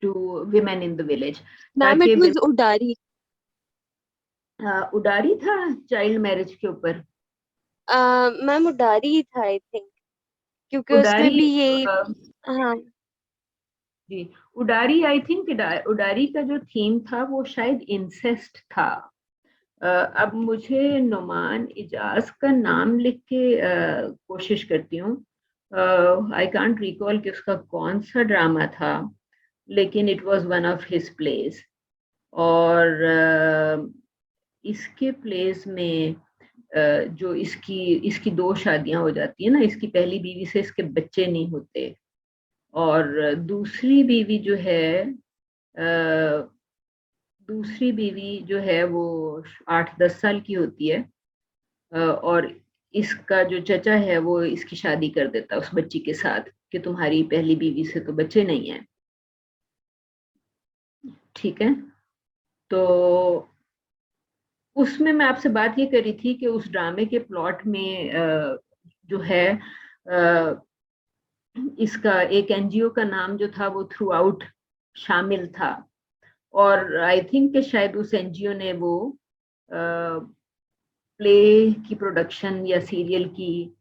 [SPEAKER 1] to women in the village,
[SPEAKER 4] ma'am
[SPEAKER 1] ताकि
[SPEAKER 4] इट वाज उडारी।
[SPEAKER 1] उडारी था चाइल्ड मैरिज के ऊपर।
[SPEAKER 4] मैम उडारी ही था आई थिंक, क्योंकि उसमें
[SPEAKER 1] उडारी
[SPEAKER 4] भी यही।
[SPEAKER 1] अ,
[SPEAKER 4] हाँ
[SPEAKER 1] जी, उडारी आई थिंक, उडारी का जो थीम था वो शायद इंसेस्ट था। अब मुझे नुमान इजाज का नाम लिख के कोशिश करती हूँ। आई कांट रिकॉल कि उसका कौन सा ड्रामा था, लेकिन it was one of his place. और इसके प्लेस में जो इसकी इसकी दो शादियां हो जाती है ना, इसकी पहली बीवी से इसके बच्चे नहीं होते, और दूसरी बीवी जो है, दूसरी बीवी जो है वो 8-10 साल की होती है, और इसका जो चचा है वो इसकी शादी कर देता है उस बच्ची के साथ कि तुम्हारी पहली बीवी से तो बच्चे नहीं हैं। ठीक है, तो उसमें मैं आपसे बात ये करी थी कि उस ड्रामे के प्लॉट में जो है, इसका एक एनजीओ का नाम जो था वो थ्रू आउट शामिल था, और आई थिंक कि शायद उस एनजीओ ने वो प्ले की प्रोडक्शन या सीरियल की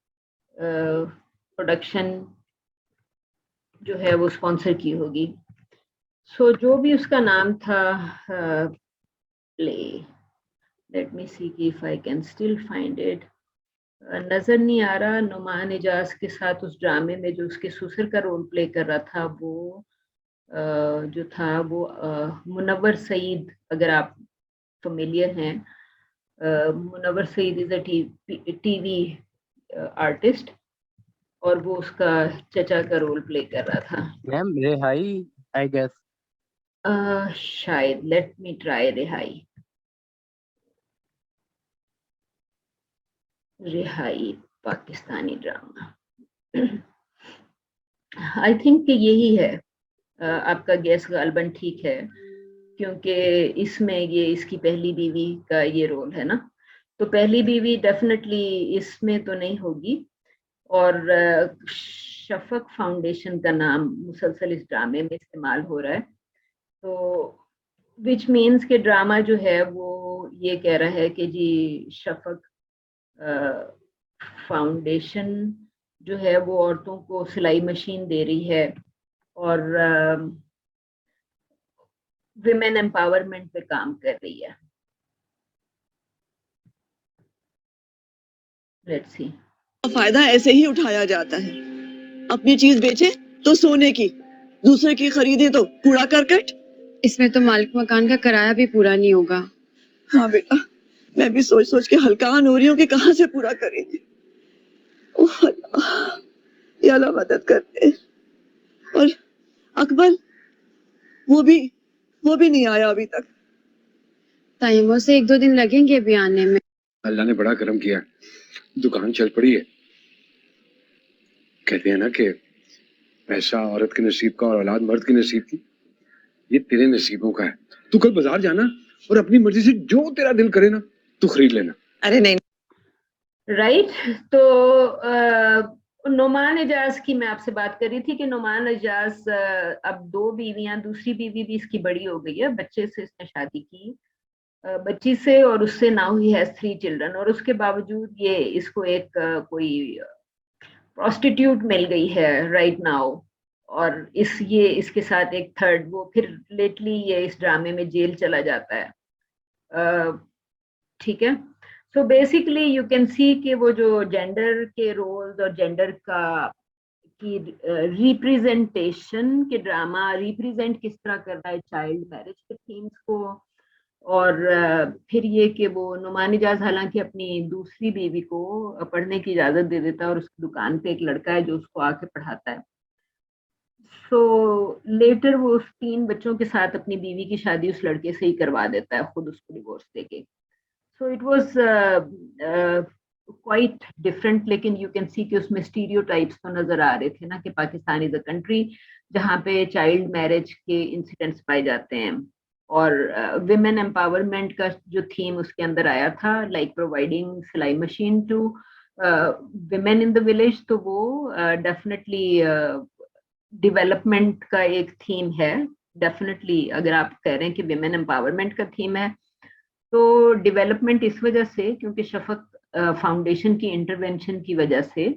[SPEAKER 1] प्रोडक्शन जो है वो स्पॉन्सर की होगी। सो जो भी उसका नाम था, play, let me see if I can still find it. नजर नहीं आ रहा। नुमान इजाज के साथ उस ड्रामे में जो उसके ससुर का रोल प्ले कर रहा था वो जो था वो मुनव्वर सईद, अगर आप फेमिलियर हैं। Munawar Saeed is a TV artist, और वो उसका चचा का रोल प्ले कर रहा था।
[SPEAKER 3] मैम रिहाई आई गेस।
[SPEAKER 1] शायद, लेट मी ट्राई रिहाई। रिहाई पाकिस्तानी ड्रामा, आई थिंक कि यही है। आपका गैस गालबन ठीक है, क्योंकि इसमें ये इसकी पहली बीवी का ये रोल है ना, तो पहली बीवी डेफिनेटली इसमें तो नहीं होगी। और शफक फाउंडेशन का नाम मुसलसल इस ड्रामे में इस्तेमाल हो रहा है, तो विच मीन्स के ड्रामा जो है वो ये कह रहा है कि जी शफक फाउंडेशन जो है वो औरतों को सिलाई मशीन दे रही है और विमेन एम्पावरमेंट पे काम कर रही है। Let's see.
[SPEAKER 5] फायदा ऐसे ही उठाया जाता है। अपनी चीज बेचे तो सोने की, दूसरे की खरीदे तो कूड़ा करकट।
[SPEAKER 6] इसमें तो मालिक मकान का किराया भी पूरा नहीं होगा।
[SPEAKER 5] हाँ बेटा, मैं भी सोच सोच के हल्कान हो रही हूँ कि कहाँ से पूरा करेंगे। ओह अल्लाह, या अल्लाह मदद करते। और अकबर, वो भी नहीं आया अभी तक।
[SPEAKER 6] ताइमो से 1-2 दिन लगेंगे अभी आने में।
[SPEAKER 7] अल्लाह ने बड़ा करम किया, दुकान चल पड़ी है। कहते हैं ना कि पैसा औरत के नसीब का और औलाद मर्द के नसीब की। ये तेरे नसीबों का है। तू कल बाजार जाना और अपनी मर्जी से जो तेरा दिल करे ना तू खरीद लेना।
[SPEAKER 5] अरे नहीं,
[SPEAKER 1] राइट। तो नुमान एजाज की मैं आपसे बात कर रही थी कि नुमान एजाज अब 2 बीवियां, दूसरी बीवी भी इसकी बड़ी हो गई है, बच्चे से इसने शादी की, बच्ची से, और उससे नाउ ही हैज 3 चिल्ड्रन, और उसके बावजूद ये इसको एक कोई प्रोस्टिट्यूट मिल गई है राइट नाउ, और ये इसके साथ एक थर्ड, वो फिर लेटली ये इस ड्रामे में जेल चला जाता है। ठीक है। So basically you can see कि वो जो जेंडर के रोल्स और जेंडर का की रिप्रेजेंटेशन के ड्रामा रिप्रेजेंट किस तरह कर रहा है चाइल्ड मैरिज के थीम्स को, और फिर ये कि वो नुमान एजाज हालांकि अपनी दूसरी बीवी को पढ़ने की इजाजत दे देता है, और उसकी दुकान पे एक लड़का है जो उसको आके पढ़ाता है। सो लेटर वो उस 3 बच्चों के साथ अपनी बीवी की शादी उस लड़के से ही करवा देता है, खुद उसको डिवोर्स देके। So it was quite different, लेकिन यू कैन सी कि उसमें स्टीरियोटाइप्स तो नजर आ रहे थे ना कि पाकिस्तान इज अ कंट्री जहाँ पे चाइल्ड मैरिज के इंसिडेंट्स पाए जाते हैं, और विमेन एम्पावरमेंट का जो थीम उसके अंदर आया था, लाइक प्रोवाइडिंग सिलाई machine to women in the village, तो वो डेफिनेटली डेवलपमेंट का एक थीम है। डेफिनेटली अगर आप कह रहे हैं कि विमेन एम्पावरमेंट का थीम है, तो डेवलपमेंट इस वजह से क्योंकि शफक फाउंडेशन की इंटरवेंशन की वजह से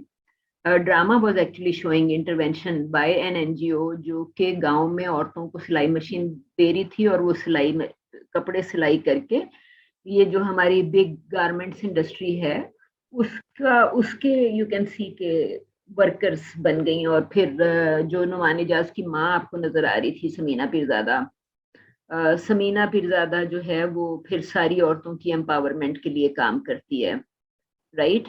[SPEAKER 1] drama was actually showing intervention bye an NGO जो कि गांव में औरतों को सिलाई मशीन दे रही थी, और वो सिलाई में कपड़े सिलाई करके ये जो हमारी बिग गारमेंट्स इंडस्ट्री है उसके यू कैन सी के वर्कर्स बन गई। और फिर जो नुमान एजाज की माँ आपको नजर आ रही थी समीना पीरजादा, समीना पीरजादा जो है वो फिर सारी औरतों की एम्पावरमेंट के लिए काम करती है, राइट।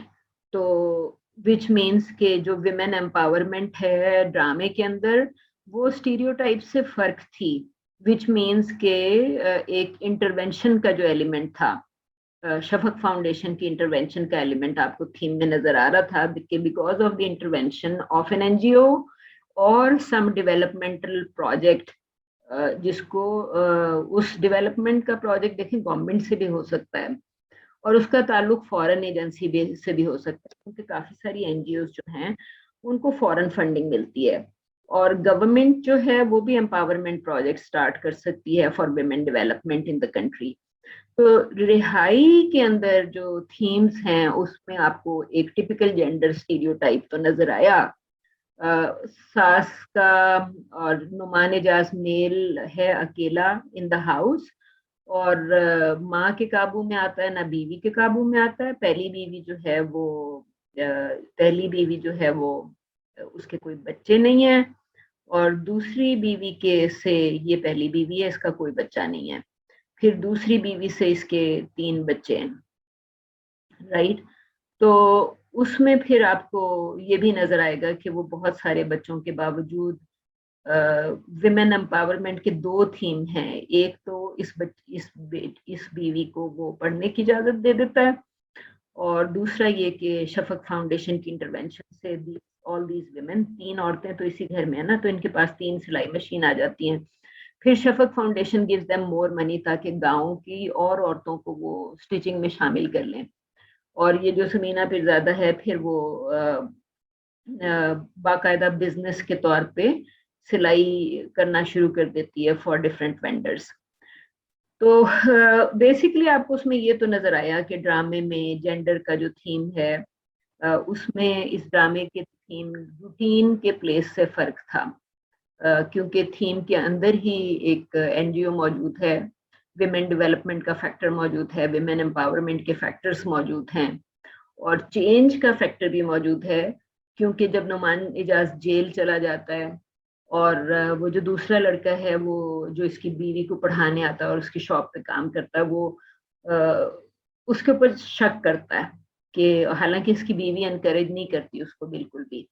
[SPEAKER 1] तो विच मीन्स के जो विमेन एम्पावरमेंट है ड्रामे के अंदर वो स्टीरियोटाइप से फर्क थी, विच मीन्स के एक इंटरवेंशन का जो एलिमेंट था, शफक फाउंडेशन की इंटरवेंशन का एलिमेंट आपको थीम में नजर आ रहा था कि because of the intervention of an NGO और सम डेवलपमेंटल प्रोजेक्ट, जिसको उस डेवलपमेंट का प्रोजेक्ट देखें गवर्नमेंट से भी हो सकता है और उसका ताल्लुक फॉरेन एजेंसी से भी हो सकता है, क्योंकि काफी सारी एनजीओ जो हैं उनको फॉरेन फंडिंग मिलती है, और गवर्नमेंट जो है वो भी एम्पावरमेंट प्रोजेक्ट स्टार्ट कर सकती है for women development in the country. तो रिहाई के अंदर जो थीम्स हैं उसमें आपको एक टिपिकल जेंडर स्टीरियोटाइप तो नजर आया, सास का, और नुमान एजाज मेल है अकेला इन द हाउस, और माँ के काबू में आता है ना बीवी के काबू में आता है। पहली बीवी जो है वो उसके कोई बच्चे नहीं है, और दूसरी बीवी के से ये पहली बीवी है इसका कोई बच्चा नहीं है, फिर दूसरी बीवी से इसके 3 बच्चे हैं, राइट। तो उसमें फिर आपको ये भी नजर आएगा कि वो बहुत सारे बच्चों के बावजूद विमेन एम्पावरमेंट के 2 थीम हैं, एक तो इस बीवी को वो पढ़ने की इजाजत दे देता है, और दूसरा ये कि शफक फाउंडेशन की इंटरवेंशन से ऑल दीज विमेन, 3 औरतें तो इसी घर में है ना, तो इनके पास 3 सिलाई मशीन आ जाती हैं। फिर Shafaq foundation gives them more money ताकि गांव की और औरतों को वो स्टिचिंग में शामिल कर लें, और ये जो समीना पीरजादा है फिर वो बाकायदा बिजनेस के तौर पे सिलाई करना शुरू कर देती है फॉर डिफरेंट वेंडर्स। तो बेसिकली आपको उसमें ये तो नजर आया कि ड्रामे में जेंडर का जो थीम है उसमें इस ड्रामे के थीम रूटीन के प्लेस से फर्क था, क्योंकि थीम के अंदर ही एक एनजीओ मौजूद है, विमेन डेवलपमेंट का फैक्टर मौजूद है, विमेन एम्पावरमेंट के फैक्टर्स मौजूद हैं, और चेंज का फैक्टर भी मौजूद है, क्योंकि जब नुमान एजाज जेल चला जाता है और वो जो दूसरा लड़का है वो जो इसकी बीवी को पढ़ाने आता है और उसकी शॉप पे काम करता है, वो उसके ऊपर शक करता है कि हालांकि इसकी बीवी एनकरेज नहीं करती उसको बिल्कुल भी,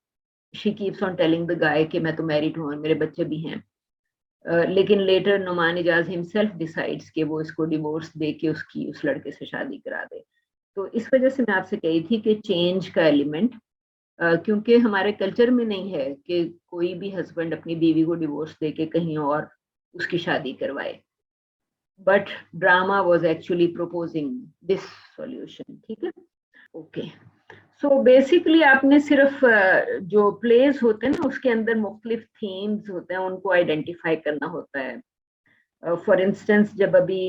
[SPEAKER 1] she keeps on telling the guy कि मैं तो मैरिड हूँ और मेरे बच्चे भी हैं, लेकिन later Noman Ijaz himself decides कि वो इसको डिवोर्स दे के उसकी उस लड़के से शादी करा दे। तो इस वजह से मैं आपसे कही थी कि चेंज का एलिमेंट, क्योंकि हमारे कल्चर में नहीं है कि कोई भी हस्बैंड अपनी बीवी को डिवोर्स दे के कहीं और उसकी शादी करवाए, but drama was actually proposing this solution. ठीक है, ओके। सो बेसिकली आपने सिर्फ जो प्लेस होते हैं ना उसके अंदर मुख्तलिफ थीम्स होते हैं, उनको आइडेंटिफाई करना होता है। फॉर इंस्टेंस जब अभी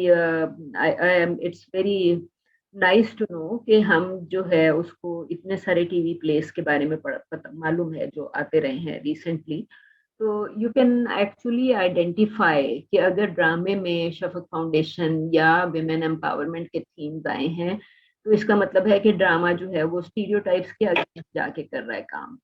[SPEAKER 1] it's very nice to know कि हम जो है उसको इतने सारे टीवी प्लेस के बारे में पता मालूम है जो आते रहे हैं रिसेंटली, तो यू कैन एक्चुअली आइडेंटिफाई कि अगर ड्रामे में शफक फाउंडेशन या विमेन एम्पावरमेंट के थीम्स आए हैं तो इसका मतलब है कि ड्रामा जो है वो स्टीरियोटाइप्स के अगेंस्ट जाके कर रहा है काम।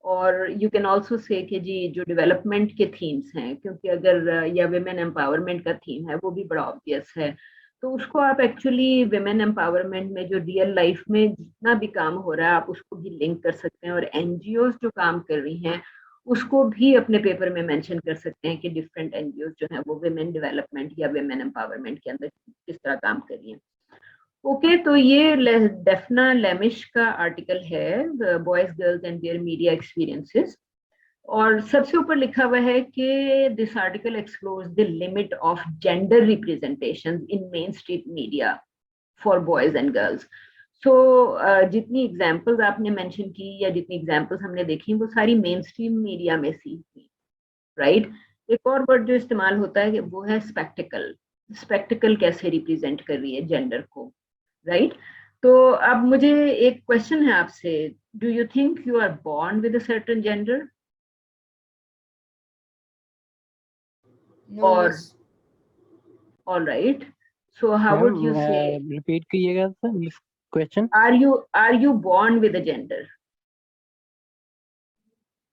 [SPEAKER 1] और यू कैन ऑल्सो से कि जी जो डेवलपमेंट के थीम्स हैं, क्योंकि अगर या विमेन एम्पावरमेंट का थीम है वो भी बड़ा ऑब्वियस है, तो उसको आप एक्चुअली विमेन एम्पावरमेंट में जो रियल लाइफ में जितना भी काम हो रहा है आप उसको भी लिंक कर सकते हैं, और एनजीओ जो काम कर रही हैं उसको भी अपने पेपर में मेंशन कर सकते हैं कि डिफरेंट एनजीओ जो है वो विमेन डेवलपमेंट या विमेन एम्पावरमेंट के अंदर किस तरह काम कर रही हैं। ओके, तो ये डेफना लेमिश का आर्टिकल है, boys girls and their media experiences, और सबसे ऊपर लिखा हुआ है कि this article explores the limit of gender representation in mainstream media for boys and girls. So जितनी एग्जाम्पल्स आपने मेंशन की या जितनी एग्जाम्पल्स हमने देखी वो सारी मेन स्ट्रीम मीडिया में सी थी, राइट। एक और वर्ड जो इस्तेमाल होता है वो है स्पेक्टिकल। स्पेक्टिकल कैसे रिप्रेजेंट कर रही है जेंडर को, राइट। तो अब मुझे एक क्वेश्चन है आपसे, do you think you are born with a certain gender
[SPEAKER 2] No,
[SPEAKER 1] और
[SPEAKER 2] miss.
[SPEAKER 1] All right, so how
[SPEAKER 3] ma'am
[SPEAKER 1] would you say
[SPEAKER 3] repeat कीजिएगा सर इस question.
[SPEAKER 1] Are you born with a gender?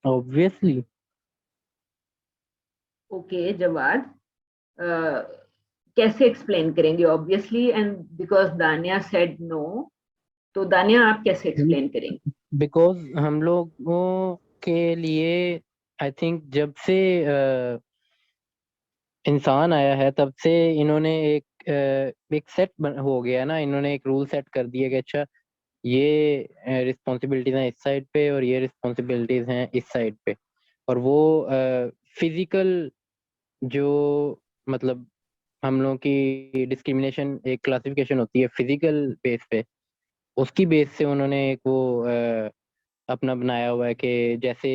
[SPEAKER 3] Obviously.
[SPEAKER 1] Okay, Jawad कैसे एक्सप्लेन करेंगे obviously, and because Dania said no, तो दानिया आप कैसे एक्सप्लेन करेंगे?
[SPEAKER 3] बिकॉज हम लोगों के लिए आई थिंक जब से इंसान आया है तब से इन्होंने एक सेट हो गया ना, इन्होंने एक रूल सेट कर दिया कि अच्छा ये रिस्पॉन्सिबिलिटीज हैं इस साइड पे और ये रिस्पॉन्सिबिलिटीज हैं इस साइड पे। और वो फिजिकल जो मतलब हम लोगों की डिस्क्रिमिनेशन एक क्लासिफिकेशन होती है फिजिकल बेस पे, उसकी बेस से उन्होंने एक वो अपना बनाया हुआ है कि जैसे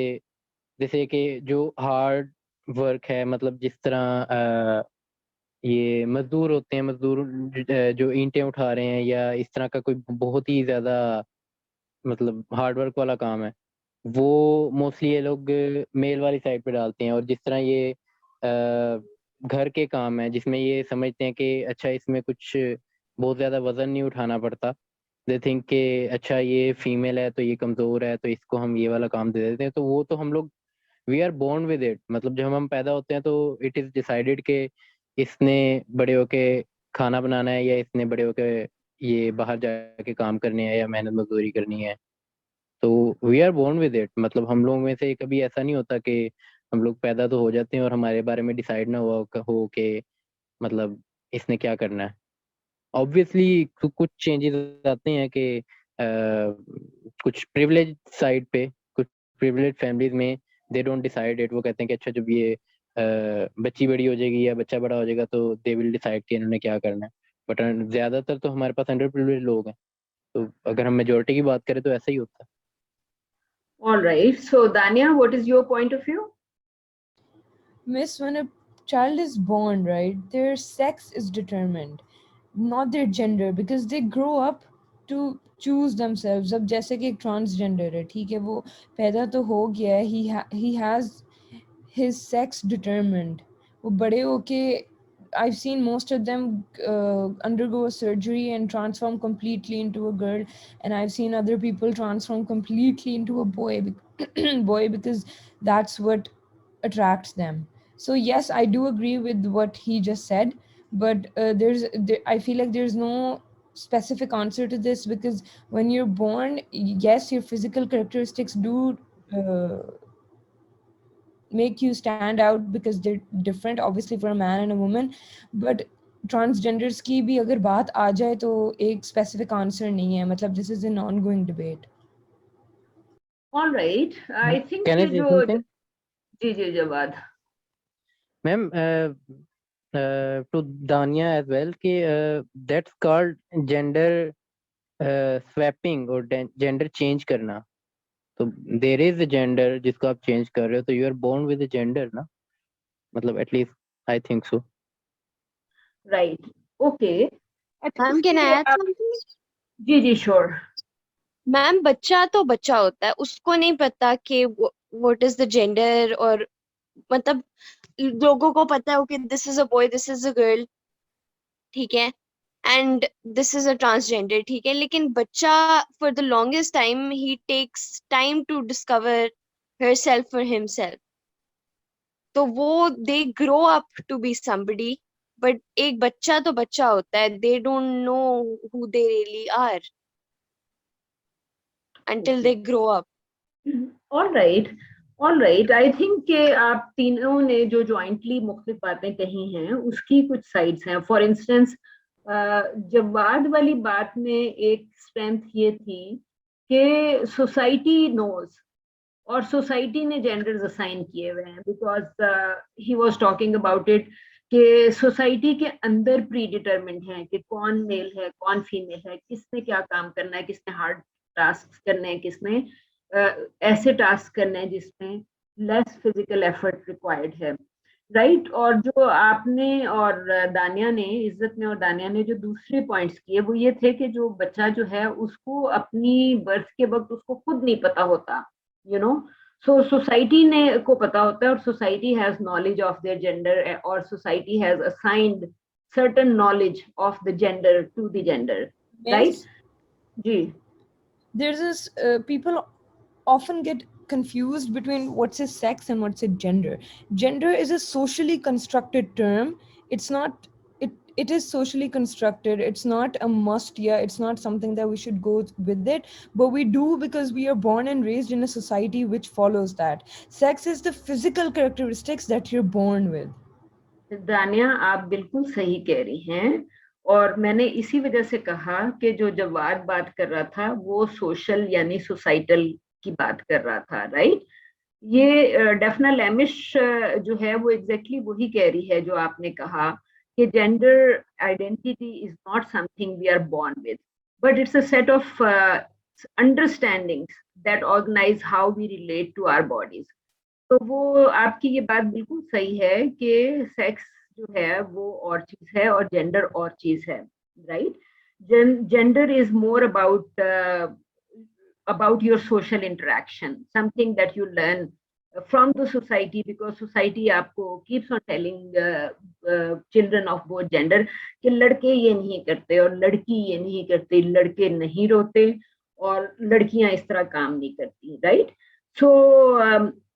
[SPEAKER 3] जैसे कि जो हार्ड वर्क है, मतलब जिस तरह ये मजदूर होते हैं, मजदूर जो ईंटें उठा रहे हैं या इस तरह का कोई बहुत ही ज्यादा मतलब हार्ड वर्क वाला काम है, वो मोस्टली ये लोग मेल वाली साइड पे डालते हैं। और जिस तरह ये घर के काम है जिसमें ये समझते हैं कि अच्छा इसमें कुछ बहुत ज्यादा वजन नहीं उठाना पड़ता, दे थिंक कि अच्छा ये फीमेल है तो ये कमजोर है तो इसको हम ये वाला काम दे देते हैं, तो वो तो हम लोग we are born with it. मतलब जब हम पैदा होते हैं तो इट इज डिसाइडेड कि इसने बड़े होके खाना बनाना है या इसने बड़े होके ये बाहर जाके काम करने हैं या मेहनत मजदूरी करनी है, तो we are born with it. मतलब हम लोग में से कभी ऐसा नहीं होता कि हम लोग पैदा तो हो जाते हैं और हमारे बारे में डिसाइड ना हुआ हो कि मतलब इसने क्या करना है। ऑब्वियसली कुछ चेंजेस आते हैं कि कुछ प्रिविलेज साइड पे, कुछ प्रिविलेज फैमिलीज में दे डोंट डिसाइड इट। वो कहते हैं कि अच्छा जब ये बच्ची बड़ी हो जाएगी या बच्चा बड़ा हो जाएगा तो दे विल डिसाइड कि इन्होंने क्या करना है। बट ज्यादातर तो हमारे पास अंडर प्रिविलेज लोग हैं, तो अगर हम मेजोरिटी की बात करें तो ऐसा ही होता है।
[SPEAKER 1] All right, so Dania, what is your point of view?
[SPEAKER 2] Miss, when a child is born, right, their sex is determined, not their gender, because they grow up to choose themselves. अब जैसे कि एक transgender है, ठीक है, वो पैदा तो हो गया है, he has his sex determined. वो बड़े होके I've seen most of them undergo a surgery and transform completely into a girl, and I've seen other people transform completely into a boy, boy, because that's what attracts them. So yes, I do agree with what he just said, but I feel like there's no specific answer to this, because when you're born, yes, your physical characteristics do make you stand out because they're different, obviously, for a man and a woman. But transgenders की भी अगर बात आ जाए तो एक specific answer नहीं है, मतलब this is an ongoing debate.
[SPEAKER 1] All right, I think
[SPEAKER 3] Can I
[SPEAKER 1] कि
[SPEAKER 3] say
[SPEAKER 1] जो
[SPEAKER 3] something?
[SPEAKER 1] Ji Jawad
[SPEAKER 3] Ma'am, to Dania as well कि that's called gender swapping or gender change करना. तो there is a gender जिसको आप change कर रहे हो, तो you are born with a gender ना, मतलब at least I think so.
[SPEAKER 1] right, okay.
[SPEAKER 4] Ma'am can I add
[SPEAKER 1] आप-
[SPEAKER 4] समथिंग?
[SPEAKER 1] जी sure.
[SPEAKER 4] मैम बच्चा तो बच्चा होता है, उसको नहीं पता कि व्हाट इज द जेंडर, और मतलब लोगों को पता है okay this is a boy, this is a girl, ठीक है, and this is a transgender, ठीक है, लेकिन बच्चा for the longest time he takes time to discover herself for himself. तो वो they grow up to be somebody, but एक बच्चा तो बच्चा होता है, they don't know who they really are until they grow up.
[SPEAKER 1] All right, I think कि आप तीनों ने जो जॉइंटली मुख्तलिफ बातें कही हैं उसकी कुछ साइड्स हैं. फॉर इंस्टेंस जवाद वाली बात में एक स्ट्रेंथ ये थी कि सोसाइटी नोज और सोसाइटी ने जेंडर्स असाइन किए हुए हैं, because he was talking about it कि सोसाइटी के अंदर प्री डिटरमिन्ड है कि कौन मेल है कौन फीमेल है, किसने क्या काम करना है, किसने हार्ड टास्क करने हैं, किसने ऐसे टास्क करने हैं जिसमें लेस फिजिकल एफर्ट रिक्वायर्ड है, राइट. और जो आपने और दानिया ने, इज्जत ने और दानिया ने जो दूसरे पॉइंट्स किए वो ये थे कि जो बच्चा जो है उसको अपनी बर्थ के वक्त उसको खुद नहीं पता होता, यू नो, सो सोसाइटी ने को पता होता है और society has knowledge of their gender और society has assigned certain knowledge of the gender to the gender, right?
[SPEAKER 2] Yes.
[SPEAKER 1] जी.
[SPEAKER 2] There's this people often get confused between what's a sex and what's a gender. Gender is a socially constructed term. It's not, it is socially constructed. It's not a must. Yeah, it's not something that we should go with it, but we do because we are born and raised in a society which follows that. Sex is the physical characteristics that you're born with.
[SPEAKER 1] दानिया आप बिल्कुल सही कह रही हैं, और मैंने इसी वजह से कहा कि जो जवाद बात कर रहा था वो सोशल यानी सोसाइटल की बात कर रहा था, राइट. ये डेफना लेमिश जो है वो एग्जैक्टली वही कह रही है जो आपने कहा कि gender identity is not something we are born with, but it's a set of understandings that organise how we relate to our bodies. तो वो आपकी ये बात बिल्कुल सही है कि सेक्स जो है वो और चीज है और जेंडर और चीज है, right. Gender is more about your social interaction, something that you learn from the society, because society आपको keeps on telling children of both gender कि लड़के ये नहीं करते और लड़की ये नहीं करती, लड़के नहीं रोते और लड़कियां इस तरह काम नहीं करती, राइट. सो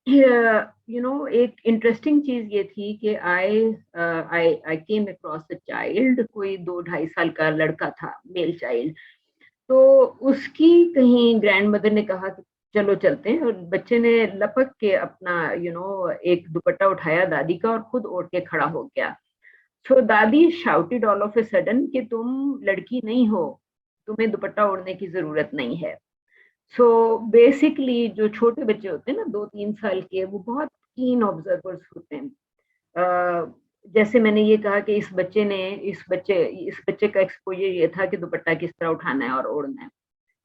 [SPEAKER 1] you know, एक इंटरेस्टिंग चीज ये थी कि I came across a child, कोई 2-2.5 साल का लड़का था, मेल चाइल्ड. तो उसकी कहीं ग्रैंड मदर ने कहा कि चलो चलते हैं, और बच्चे ने लपक के अपना एक दुपट्टा उठाया दादी का और खुद ओढ़ के खड़ा हो गया. सो दादी shouted all of a sudden कि तुम लड़की नहीं हो, तुम्हें दुपट्टा ओढ़ने की जरूरत नहीं है. सो बेसिकली जो छोटे बच्चे होते हैं ना 2-3 साल के, वो बहुत कीन ऑब्जर्वर्स होते हैं. जैसे मैंने ये कहा कि इस बच्चे का एक्सपोजर ये था कि दुपट्टा किस तरह उठाना है और ओढ़ना है,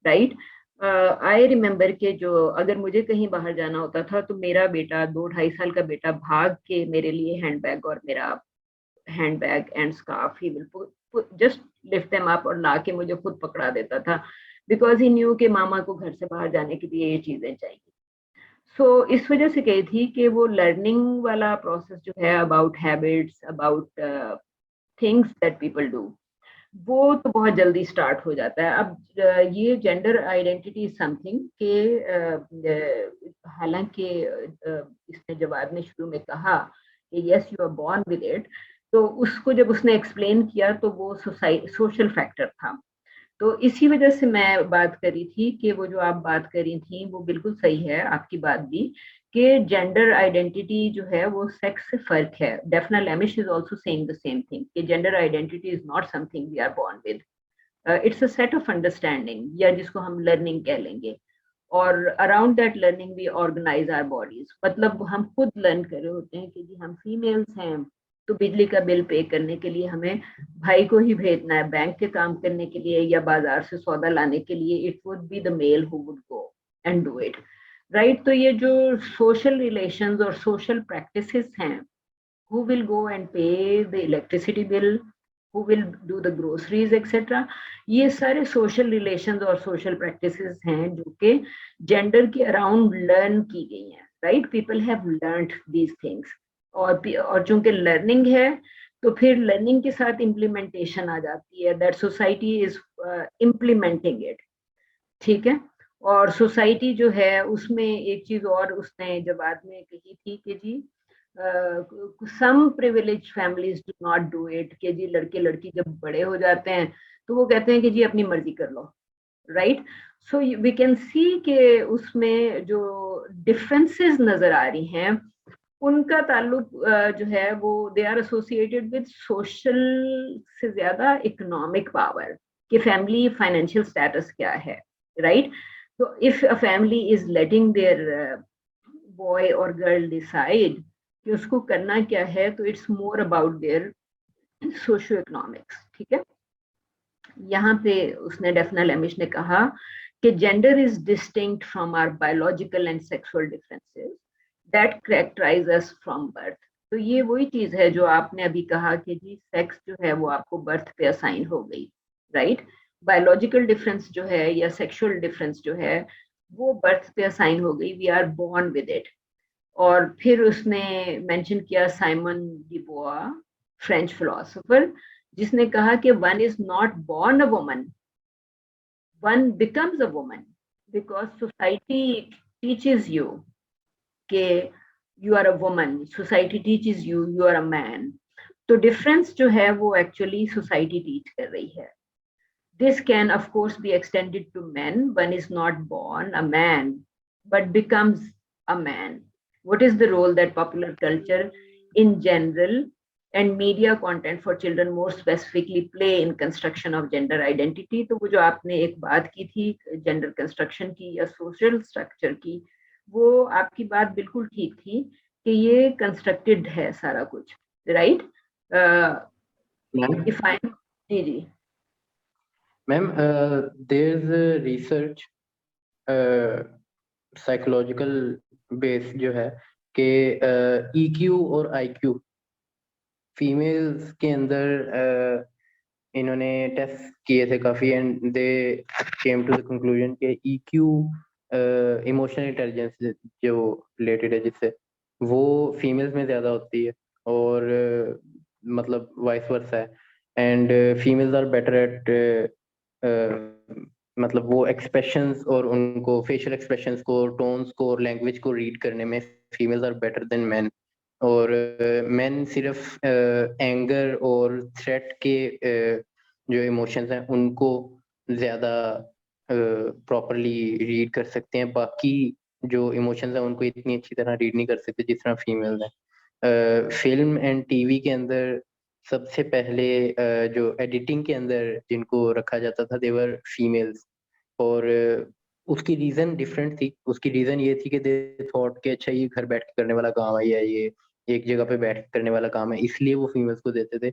[SPEAKER 1] राइट. आई रिमेम्बर के जो अगर मुझे कहीं बाहर जाना होता था तो मेरा बेटा 2-2.5 साल का बेटा भाग के मेरे लिए हैंडबैग और मेरा handbag and scarf he will just lift them up और ला के मुझे खुद पकड़ा देता था, बिकॉज ही न्यू कि मामा को घर से बाहर जाने के लिए ये चीजें चाहिए. सो इस वजह से कही थी कि वो लर्निंग वाला प्रोसेस जो है about habits, about things that people do, वो तो बहुत जल्दी स्टार्ट हो जाता है. अब ये जेंडर आइडेंटिटी समथिंग के हालांकि इसने जवाब ने शुरू में कहा कि yes you are born with it, तो उसको जब उसने एक्सप्लेन किया तो वो सोशल फैक्टर था. तो इसी वजह से मैं बात करी थी कि वो जो आप बात करी थी वो बिल्कुल सही है आपकी बात भी, कि जेंडर आइडेंटिटी जो है वो सेक्स से फर्क है. Dafna Lemish is also saying the same thing कि gender identity is not something we are born with. It's a set of understanding या जिसको हम लर्निंग कह लेंगे. और around that learning we organise our bodies. मतलब हम खुद लर्न कर रहे होते हैं कि जी हम फीमेल्स हैं तो बिजली का बिल पे करने के लिए हमें भाई को ही भेजना है, बैंक के काम करने के लिए या बाजार से सौदा लाने के लिए it would be the mail who would go and do it, right. तो ये जो सोशल रिलेशंस और सोशल प्रैक्टिसेस हैं, who will go and pay the electricity bill, who will do the groceries etc. ये सारे social relations और social practices हैं जो कि gender के around learn की गई हैं, right? People have learned these things. और चूंकि learning है तो फिर learning के साथ implementation आ जाती है, that society is implementing it. ठीक है. और सोसाइटी जो है उसमें एक चीज और उसने जब बाद में कही थी कि जी some privilege families do not do it, कि जी लड़के लड़की जब बड़े हो जाते हैं तो वो कहते हैं कि जी अपनी मर्जी कर लो, right. So we can see कि उसमें जो डिफरेंसेस नजर आ रही हैं उनका ताल्लुक जो है वो they are associated with social से ज्यादा इकोनॉमिक पावर, कि फैमिली फाइनेंशियल स्टेटस क्या है, right. So if a family is letting their boy or girl decide कि उसको करना क्या है, तो it's more about their socio-economics. ठीक है. यहाँ पे उसने डेफना लेमिश ने कहा कि gender is distinct from our biological and sexual differences that characterize us from birth. तो ये वही चीज है जो आपने अभी कहा कि जी सेक्स जो है वो आपको बर्थ पे असाइन हो गई, राइट. बायोलॉजिकल डिफरेंस जो है या सेक्सुअल डिफरेंस जो है वो बर्थ पे असाइन हो गई, we are born with it. और फिर उसने मेंशन किया साइमन डिबोआ, फ्रेंच फिलोसोफर, जिसने कहा कि one is not born a woman, one becomes a woman because society teaches you कि you are a woman, society teaches you you are a man. तो डिफरेंस जो है वो एक्चुअली सोसाइटी टीच कर रही है. This can of course be extended to men. One is not born a man but becomes a man. What is the role that popular culture in general and media content for children more specifically play in construction of gender identity? तो वो जो आपने एक बात की थी gender construction की या social structure की, वो आपकी बात बिल्कुल ठीक थी कि ये constructed है सारा कुछ, right? If I जी
[SPEAKER 3] ma'am there's a research psychological base जो है कि EQ और IQ फीमेल्स के अंदर इन्होंने टेस्ट किए थे काफी and they came to the conclusion कि EQ इमोशनल इंटेलिजेंस जो रिलेटेड है जिससे वो फीमेल्स में ज्यादा होती है और मतलब वाइस वर्सा है. And females are better at मतलब वो एक्सप्रेशंस और उनको फेशियल एक्सप्रेशंस को, टोन्स को और लैंग्वेज को रीड करने में females are better than man. और मैन सिर्फ एंगर और थ्रेट के जो इमोशंस हैं उनको ज्यादा प्रॉपरली रीड कर सकते हैं, बाकी जो इमोशंस हैं उनको इतनी अच्छी तरह रीड नहीं कर सकते जिस तरह फीमेल्स हैं. फिल्म एंड टीवी के अंदर सबसे पहले जो एडिटिंग के अंदर जिनको रखा जाता था देवर फीमेल्स, और उसकी रीजन डिफरेंट थी. उसकी रीजन ये थी कि दे थॉट कि अच्छा ये घर बैठ के करने वाला काम है या ये एक जगह पे बैठ के करने वाला काम है, इसलिए वो फीमेल्स को देते थे.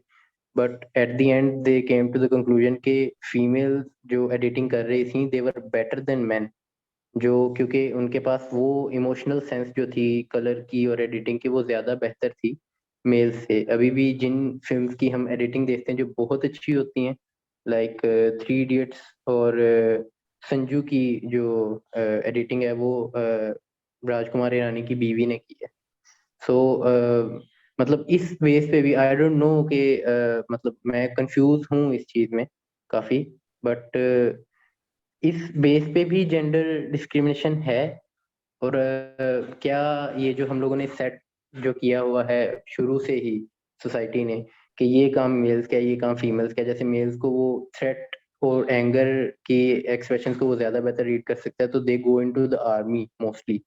[SPEAKER 3] But at the end they came to the conclusion कि फीमेल्स जो एडिटिंग कर रही थी they were better than man, जो क्योंकि उनके पास वो इमोशनल सेंस जो थी कलर की और एडिटिंग की वो ज्यादा बेहतर थी मेल से. अभी भी जिन फिल्म्स की हम एडिटिंग देखते हैं जो बहुत अच्छी होती हैं लाइक 3 इडियट्स और संजू की जो एडिटिंग है वो राजकुमार ईरानी की बीवी ने की है. सो मतलब इस बेस पे भी आई डोंट नो कि मतलब मैं कंफ्यूज हूँ इस चीज में काफी, बट इस बेस पे भी जेंडर डिस्क्रिमिनेशन है. और क्या ये जो हम लोगों ने सेट जो किया हुआ है शुरू से ही सोसाइटी ने कि ये काम मेल्स का ये काम फीमेल्स का, जैसे मेल्स को वो थ्रेट और एंगर की एक्सप्रेशन को वो ज्यादा बेहतर रीड कर सकता है तो they go into the army mostly,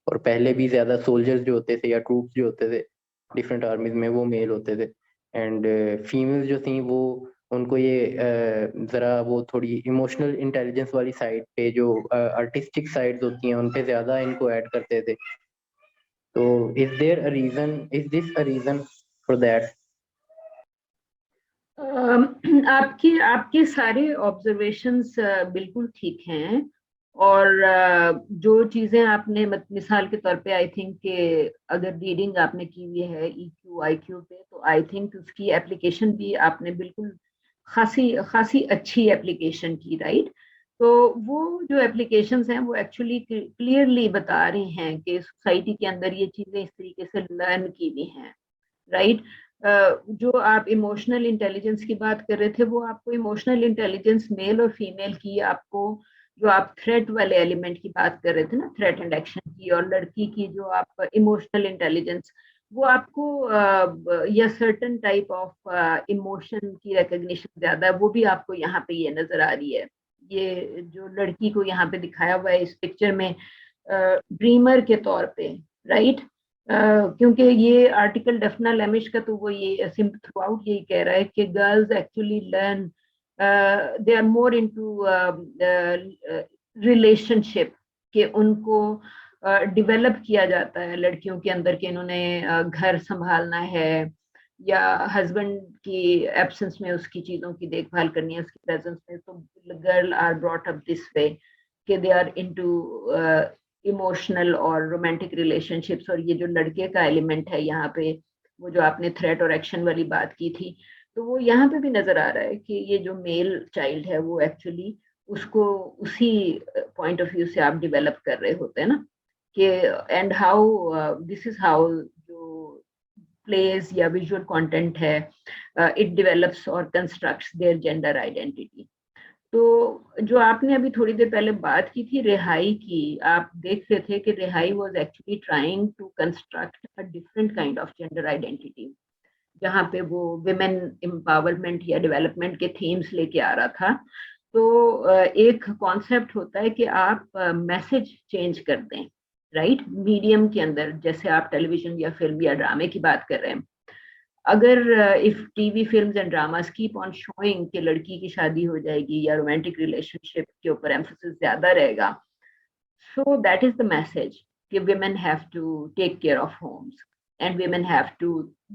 [SPEAKER 3] और पहले भी ज्यादा सोल्जर्स जो होते थे या ट्रूप्स जो होते थे डिफरेंट आर्मीज में वो मेल होते थे, एंड फीमेल्स जो थी वो उनको ये जरा वो थोड़ी इमोशनल इंटेलिजेंस वाली साइड पे जो आर्टिस्टिक साइड्स होती हैं उन पे ज्यादा इनको ऐड करते थे। तो is this a reason for that?
[SPEAKER 1] आपके आपके सारे ऑब्जर्वेशंस बिल्कुल ठीक हैं, और जो चीजें आपने मिसाल के तौर पे आई थिंक कि अगर रीडिंग आपने की हुई है EQ IQ पे, तो आई थिंक उसकी एप्लीकेशन भी आपने बिल्कुल खासी खासी अच्छी एप्लीकेशन की, राइट? तो वो जो एप्लीकेशंस हैं वो एक्चुअली क्लियरली बता रही हैं कि सोसाइटी के अंदर ये चीजें इस तरीके से लर्न की हुई हैं, राइट? जो आप इमोशनल इंटेलिजेंस की बात कर रहे थे, वो आपको इमोशनल इंटेलिजेंस मेल और फीमेल की, आपको जो आप थ्रेट वाले एलिमेंट की बात कर रहे थे ना, थ्रेट एंड एक्शन की, और लड़की की जो आप इमोशनल इंटेलिजेंस, वो आपको या सर्टन टाइप ऑफ इमोशन की रिकग्निशन ज्यादा है, वो भी आपको यहाँ पे ये नजर आ रही है। ये जो लड़की को यहाँ पे दिखाया हुआ है इस पिक्चर में ड्रीमर के तौर पे, राइट? क्योंकि ये आर्टिकल डफना लेमिश का तो वो ये थ्रू आउट यही कह रहा है कि girls actually learn, they are more into relationship, कि उनको डेवलप किया जाता है लड़कियों के अंदर कि इन्होंने घर संभालना है, या हस्बैंड की एब्सेंस में उसकी चीजों की देखभाल करनी है उसकी प्रेजेंस में। तो girl are brought up this way कि दे आर इनटू इमोशनल और रोमांटिक रिलेशनशिप्स। और ये जो लड़के का एलिमेंट है यहाँ पे, वो जो आपने थ्रेट और एक्शन वाली बात की थी, तो वो यहाँ पे भी नजर आ रहा है कि ये जो मेल चाइल्ड है वो एक्चुअली उसको उसी पॉइंट ऑफ व्यू से आप डेवलप कर रहे होते हैं ना, कि and how this is how जो प्लेस या विजुअल कंटेंट है, इट डेवलप्स और कंस्ट्रक्ट्स देयर जेंडर आइडेंटिटी। तो जो आपने अभी थोड़ी देर पहले बात की थी रिहाई की, आप देख रहे थे कि Rihai was actually trying to construct a different kind of gender identity, जहाँ पे वो विमेन एम्पावरमेंट या डेवलपमेंट के थीम्स लेके आ रहा था। तो एक कॉन्सेप्ट होता है कि आप मैसेज चेंज कर दें, राइट? मीडियम के अंदर, जैसे आप टेलीविजन या फिल्म या ड्रामे की बात कर रहे हैं, अगर if TV films and dramas keep on showing कि लड़की की शादी हो जाएगी या रोमांटिक रिलेशनशिप के ऊपर एम्फोसिस ज्यादा रहेगा, so that is the message कि women have to take care of homes and women have to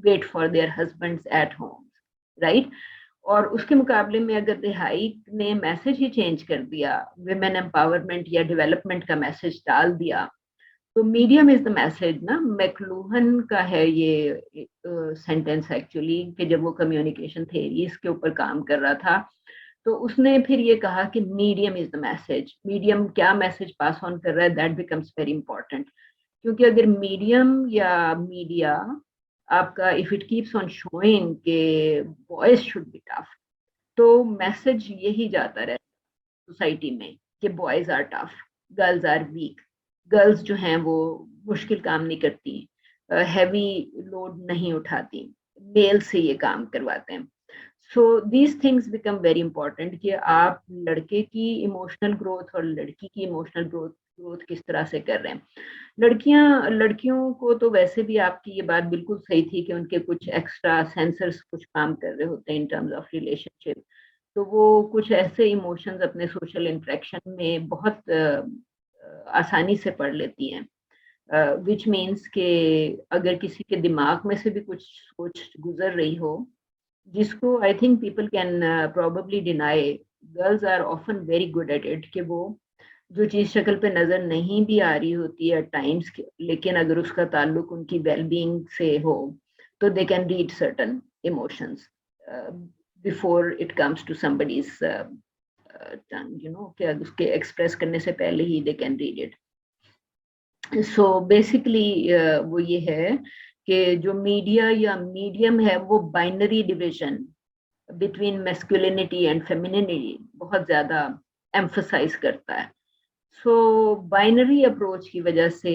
[SPEAKER 1] wait for their husbands at homes, right? और उसके मुकाबले में अगर रिहाई ने मैसेज ही चेंज कर दिया, विमेन एम्पावरमेंट या डेवलपमेंट का मैसेज डाल दिया, तो मीडियम इज द मैसेज ना। मैकलूहन का है ये सेंटेंस एक्चुअली, कि जब वो कम्युनिकेशन थेरीज के ऊपर काम कर रहा था, तो उसने फिर ये कहा कि medium is the message. Medium क्या मैसेज पास ऑन कर रहा है, दैट बिकम्स वेरी इंपॉर्टेंट। क्योंकि अगर मीडियम या मीडिया आपका if it keeps on showing के बॉयज शुड बी टफ, तो मैसेज यही जाता रहता सोसाइटी में कि boys are tough, girls are weak. Girls जो हैं वो मुश्किल काम नहीं करती, हैवी लोड नहीं उठाती, मेल से ये काम करवाते हैं। So these things become very important कि आप लड़के की इमोशनल ग्रोथ और लड़की की इमोशनल ग्रोथ किस तरह से कर रहे हैं। लड़कियों को तो वैसे भी आपकी ये बात बिल्कुल सही थी कि उनके कुछ एक्स्ट्रा सेंसर्स कुछ काम कर रहे होते हैं इन टर्म्स ऑफ रिलेशनशिप, तो वो कुछ ऐसे इमोशंस अपने सोशल इंटरेक्शन में बहुत आसानी से पढ़ लेती हैं, विच मीन्स कि अगर किसी के दिमाग में से भी कुछ सोच गुजर रही हो, जिसको I think people can probably deny, girls are often very good at it, कि वो जो चीज शक्ल पे नजर नहीं भी आ रही होती है टाइम्स, लेकिन अगर उसका ताल्लुक उनकी वेलबींग से हो, तो they can read certain emotions before it comes to somebody's tongue, you know, कि उसके एक्सप्रेस करने से पहले ही they can read it. So basically वो ये है कि जो मीडिया या मीडियम है वो binary division between masculinity and femininity बहुत ज्यादा एम्फसाइज करता है। सो बाइनरी अप्रोच की वजह से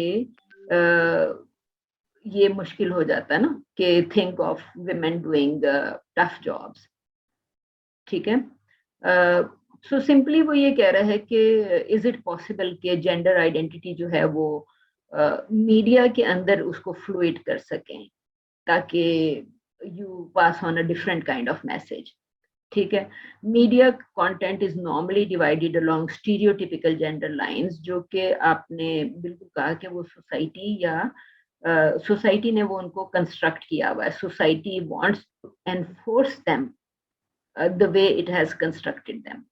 [SPEAKER 1] ये मुश्किल हो जाता है ना कि think of women doing tough jobs, ठीक है? सो सिंपली वो ये कह रहा है कि इज इट पॉसिबल कि जेंडर आइडेंटिटी जो है वो मीडिया के अंदर उसको फ्लूइड कर सकें, ताकि you pass on a different kind of message. ठीक है, media content is normally divided along stereotypical gender lines, जो कि आपने बिल्कुल कहा कि वो सोसाइटी या सोसाइटी ने वो उनको कंस्ट्रक्ट किया हुआ है। Society wants to enforce them the way it has constructed them.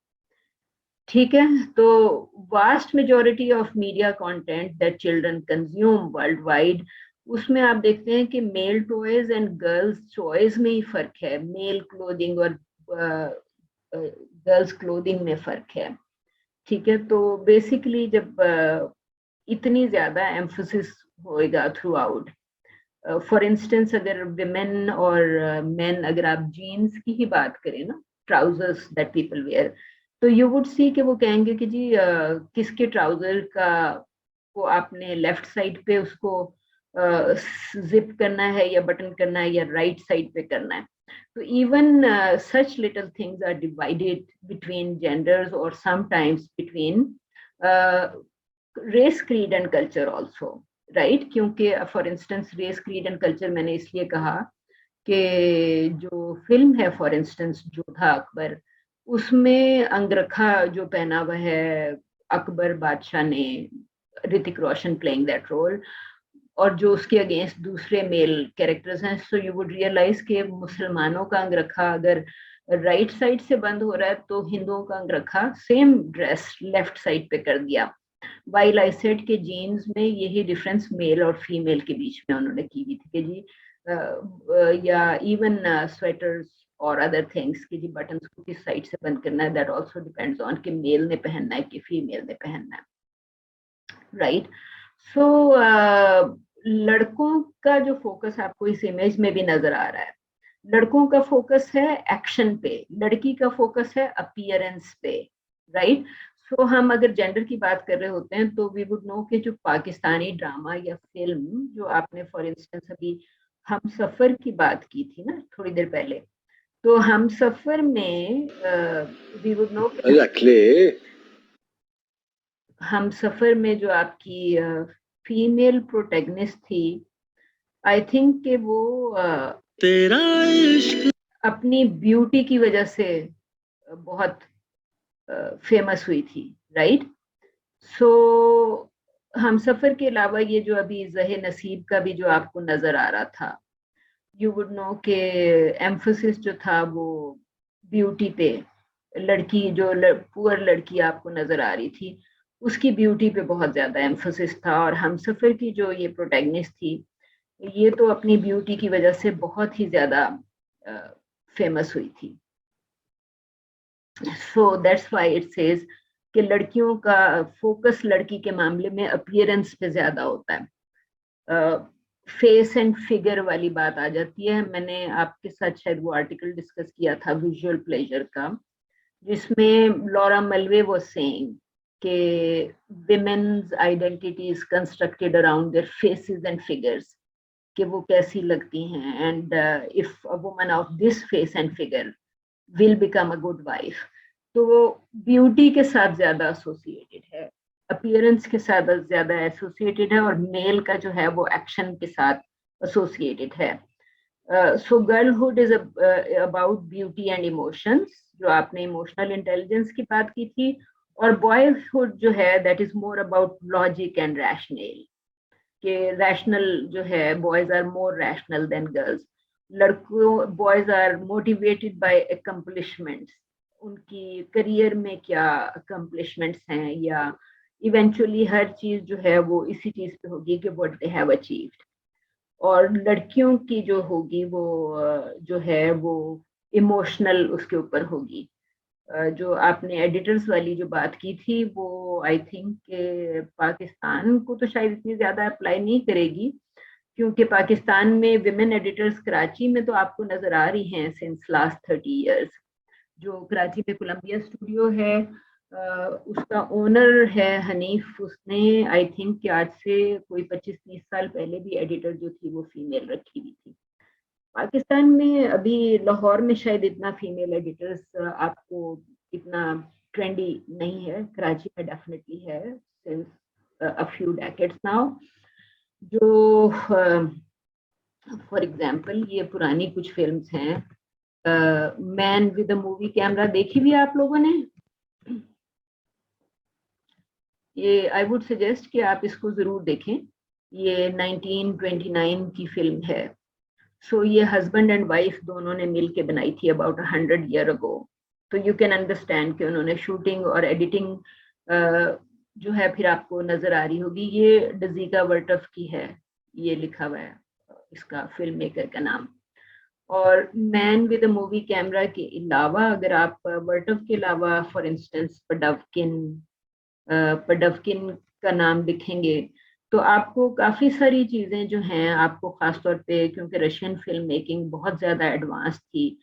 [SPEAKER 1] ठीक है, तो vast majority of media content that children consume world wide, उसमें आप देखते हैं कि male toys and girls toys में ही फर्क है, मेल क्लोथिंग और गर्ल्स क्लोथिंग में फर्क है। ठीक है, तो बेसिकली जब इतनी ज्यादा एम्फोसिस होएगा थ्रू आउट, फॉर इंस्टेंस अगर विमेन और मेन, अगर आप जीन्स की ही बात करें ना, ट्राउजर्स दैट पीपल वेयर, तो यू वुड सी कि वो कहेंगे कि जी किसके ट्राउजर का को आपने लेफ्ट साइड पे उसको जिप करना है या बटन करना है या राइट साइड पे करना है। तो even such little things are divided between genders or sometimes between race, creed and culture also, right? क्योंकि for instance race, creed and culture मैंने इसलिए कहा कि जो फिल्म है फॉर इंस्टेंस जोधा अकबर, उसमें अंगरखा जो पहना हुआ है अकबर बादशाह ने, Hrithik Roshan playing that role, और जो उसके अगेंस्ट दूसरे मेल कैरेक्टर्स हैं, सो यू वुड रियलाइज कि मुसलमानों का अंगरखा अगर राइट साइड से बंद हो रहा है तो हिंदुओं का अंगरखा सेम ड्रेस लेफ्ट साइड पे कर दिया। वाइल आई सेड के जीन्स में यही डिफरेंस मेल और फीमेल के बीच में उन्होंने की हुई थी कि जी या इवन स्वेटर्स और अदर थिंग्स कि जी बटन्स को किस साइड से बंद करना है, दैट आल्सो डिपेंड्स ऑन कि मेल ने पहनना है कि फीमेल ने पहनना है, राइट? सो लड़कों का जो फोकस आपको इस इमेज में भी नजर आ रहा है, लड़कों का फोकस है एक्शन पे, लड़की का फोकस है अपीयरेंस पे, राइट? सो हम अगर जेंडर की बात कर रहे होते हैं तो वी वुड नो कि जो पाकिस्तानी ड्रामा या फिल्म, जो आपने फॉर इंस्टेंस अभी हम सफर की बात की थी ना थोड़ी देर पहले, तो हम सफर में वी वुड नो हम सफर में जो आपकी फीमेल प्रोटैगनिस्ट थी, आई थिंक कि वो तेरा इश्क अपनी ब्यूटी की वजह से बहुत फेमस हुई थी, राइट? सो हम सफर के अलावा ये जो अभी ज़हे नसीब का भी जो आपको नजर आ रहा था, यू वुड नो के एम्फोसिस जो था वो ब्यूटी पे, लड़की जो पुअर लड़की आपको नजर आ रही थी उसकी ब्यूटी पे बहुत ज्यादा एम्फोसिस था, और हम सफर की जो ये प्रोटैगनिस्ट थी ये तो अपनी ब्यूटी की वजह से बहुत ही ज्यादा फेमस हुई थी। So that's why it says कि लड़कियों का फोकस लड़की के मामले में अपीयरेंस पे ज्यादा होता है, फेस एंड फिगर वाली बात आ जाती है। मैंने आपके साथ शायद वो आर्टिकल डिस्कस किया था विजुअल प्लेजर का, जिसमें लॉरा मलवे वाज सेइंग कि women's identity is constructed around their faces and figures, कि वो कैसी लगती हैं, and if a woman of this face and figure will become a good wife, तो वो ब्यूटी के साथ ज्यादा एसोसिएटेड है, अपीयरेंस के साथ ज्यादा एसोसिएटेड है, और मेल का जो है वो एक्शन के साथ एसोसिएटेड है। So girlhood is about beauty and emotions, जो आपने इमोशनल इंटेलिजेंस की बात की थी, और बॉयहुड जो है that is more about logic and rational, कि रैशनल जो है boys are more rational than girls, लड़कों boys are motivated by accomplishments, उनकी करियर में क्या अकम्पलिशमेंट्स हैं, या इवेंचुअली हर चीज जो है वो इसी चीज पे होगी कि व्हाट दे हैव अचीव्ड, और लड़कियों की जो होगी वो जो है वो इमोशनल उसके ऊपर होगी। जो आपने एडिटर्स वाली जो बात की थी वो आई थिंक पाकिस्तान को तो शायद इतनी ज्यादा अप्लाई नहीं करेगी, क्योंकि पाकिस्तान में विमेन एडिटर्स कराची में तो आपको नजर आ रही हैं सिंस लास्ट 30 इयर्स। जो कराची में कोलंबिया स्टूडियो है उसका ओनर है हनीफ, उसने आई थिंक कि आज से कोई 25-30 साल पहले भी एडिटर जो थी वो फीमेल रखी हुई थी। पाकिस्तान में अभी लाहौर में शायद इतना फीमेल एडिटर्स आपको इतना ट्रेंडी नहीं है, कराची में डेफिनेटली है since a few decades now, जो फॉर एग्जांपल ये पुरानी कुछ फिल्म्स हैं, man with a movie camera देखी भी आप लोगों ने? ये आई वुड सजेस्ट कि आप इसको जरूर देखें। ये 1929 की फिल्म है। सो ये हस्बैंड एंड वाइफ दोनों ने मिल के बनाई थी अबाउट 100 ईयर अगो। तो यू कैन अंडरस्टैंड कि उन्होंने शूटिंग और एडिटिंग जो है फिर आपको नजर आ रही होगी। ये डजीका वर्टफ की है, ये लिखा हुआ है इसका फिल्म मेकर का नाम। और man with a movie camera के अलावा अगर आप वर्टफ के अलावा फॉर इंस्टेंस पडवकिन का नाम लिखेंगे तो आपको काफी सारी चीजें जो हैं आपको खासतौर पे, क्योंकि रशियन फिल्म मेकिंग बहुत ज्यादा एडवांस थी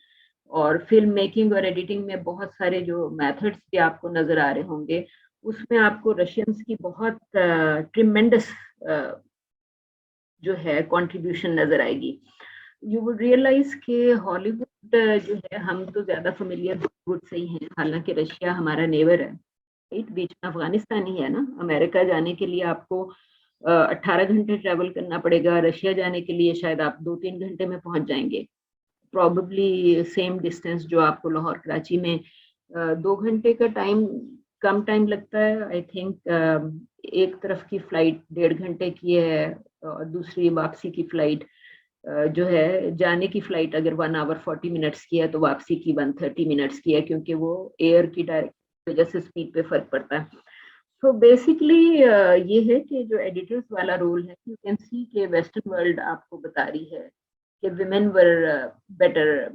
[SPEAKER 1] और फिल्म मेकिंग और एडिटिंग में बहुत सारे जो मेथड्स भी आपको नजर आ रहे होंगे, उसमें आपको रशियंस की बहुत ट्रिमेंडस जो है कंट्रीब्यूशन नजर आएगी। यू वुड रियलाइज कि हॉलीवुड जो है, हम तो ज्यादा फेमिलियर हॉलीवुड से ही हैं, हालांकि रशिया हमारा नेबर है, बीच में अफगानिस्तान ही है ना। अमेरिका जाने के लिए आपको 18 घंटे ट्रेवल करना पड़ेगा, रशिया जाने के लिए शायद आप 2-3 घंटे में पहुंच जाएंगे, प्रॉबली सेम डिस्टेंस जो आपको लाहौर कराची में 2 घंटे का टाइम, कम टाइम लगता है आई थिंक। एक तरफ की फ्लाइट 1.5 घंटे की है और दूसरी वापसी की फ्लाइट जो है, जाने की फ्लाइट अगर 1 आवर 40 मिनट्स की है तो वापसी की 130 मिनट्स की है, क्योंकि वो एयर की डायरेक्ट वजह से स्पीड पे फर्क पड़ता है। तो बेसिकली ये है कि जो एडिटर्स वाला रोल है, यू कैन सी कि वेस्टर्न वर्ल्ड आपको बता रही है कि विमेन वर बेटर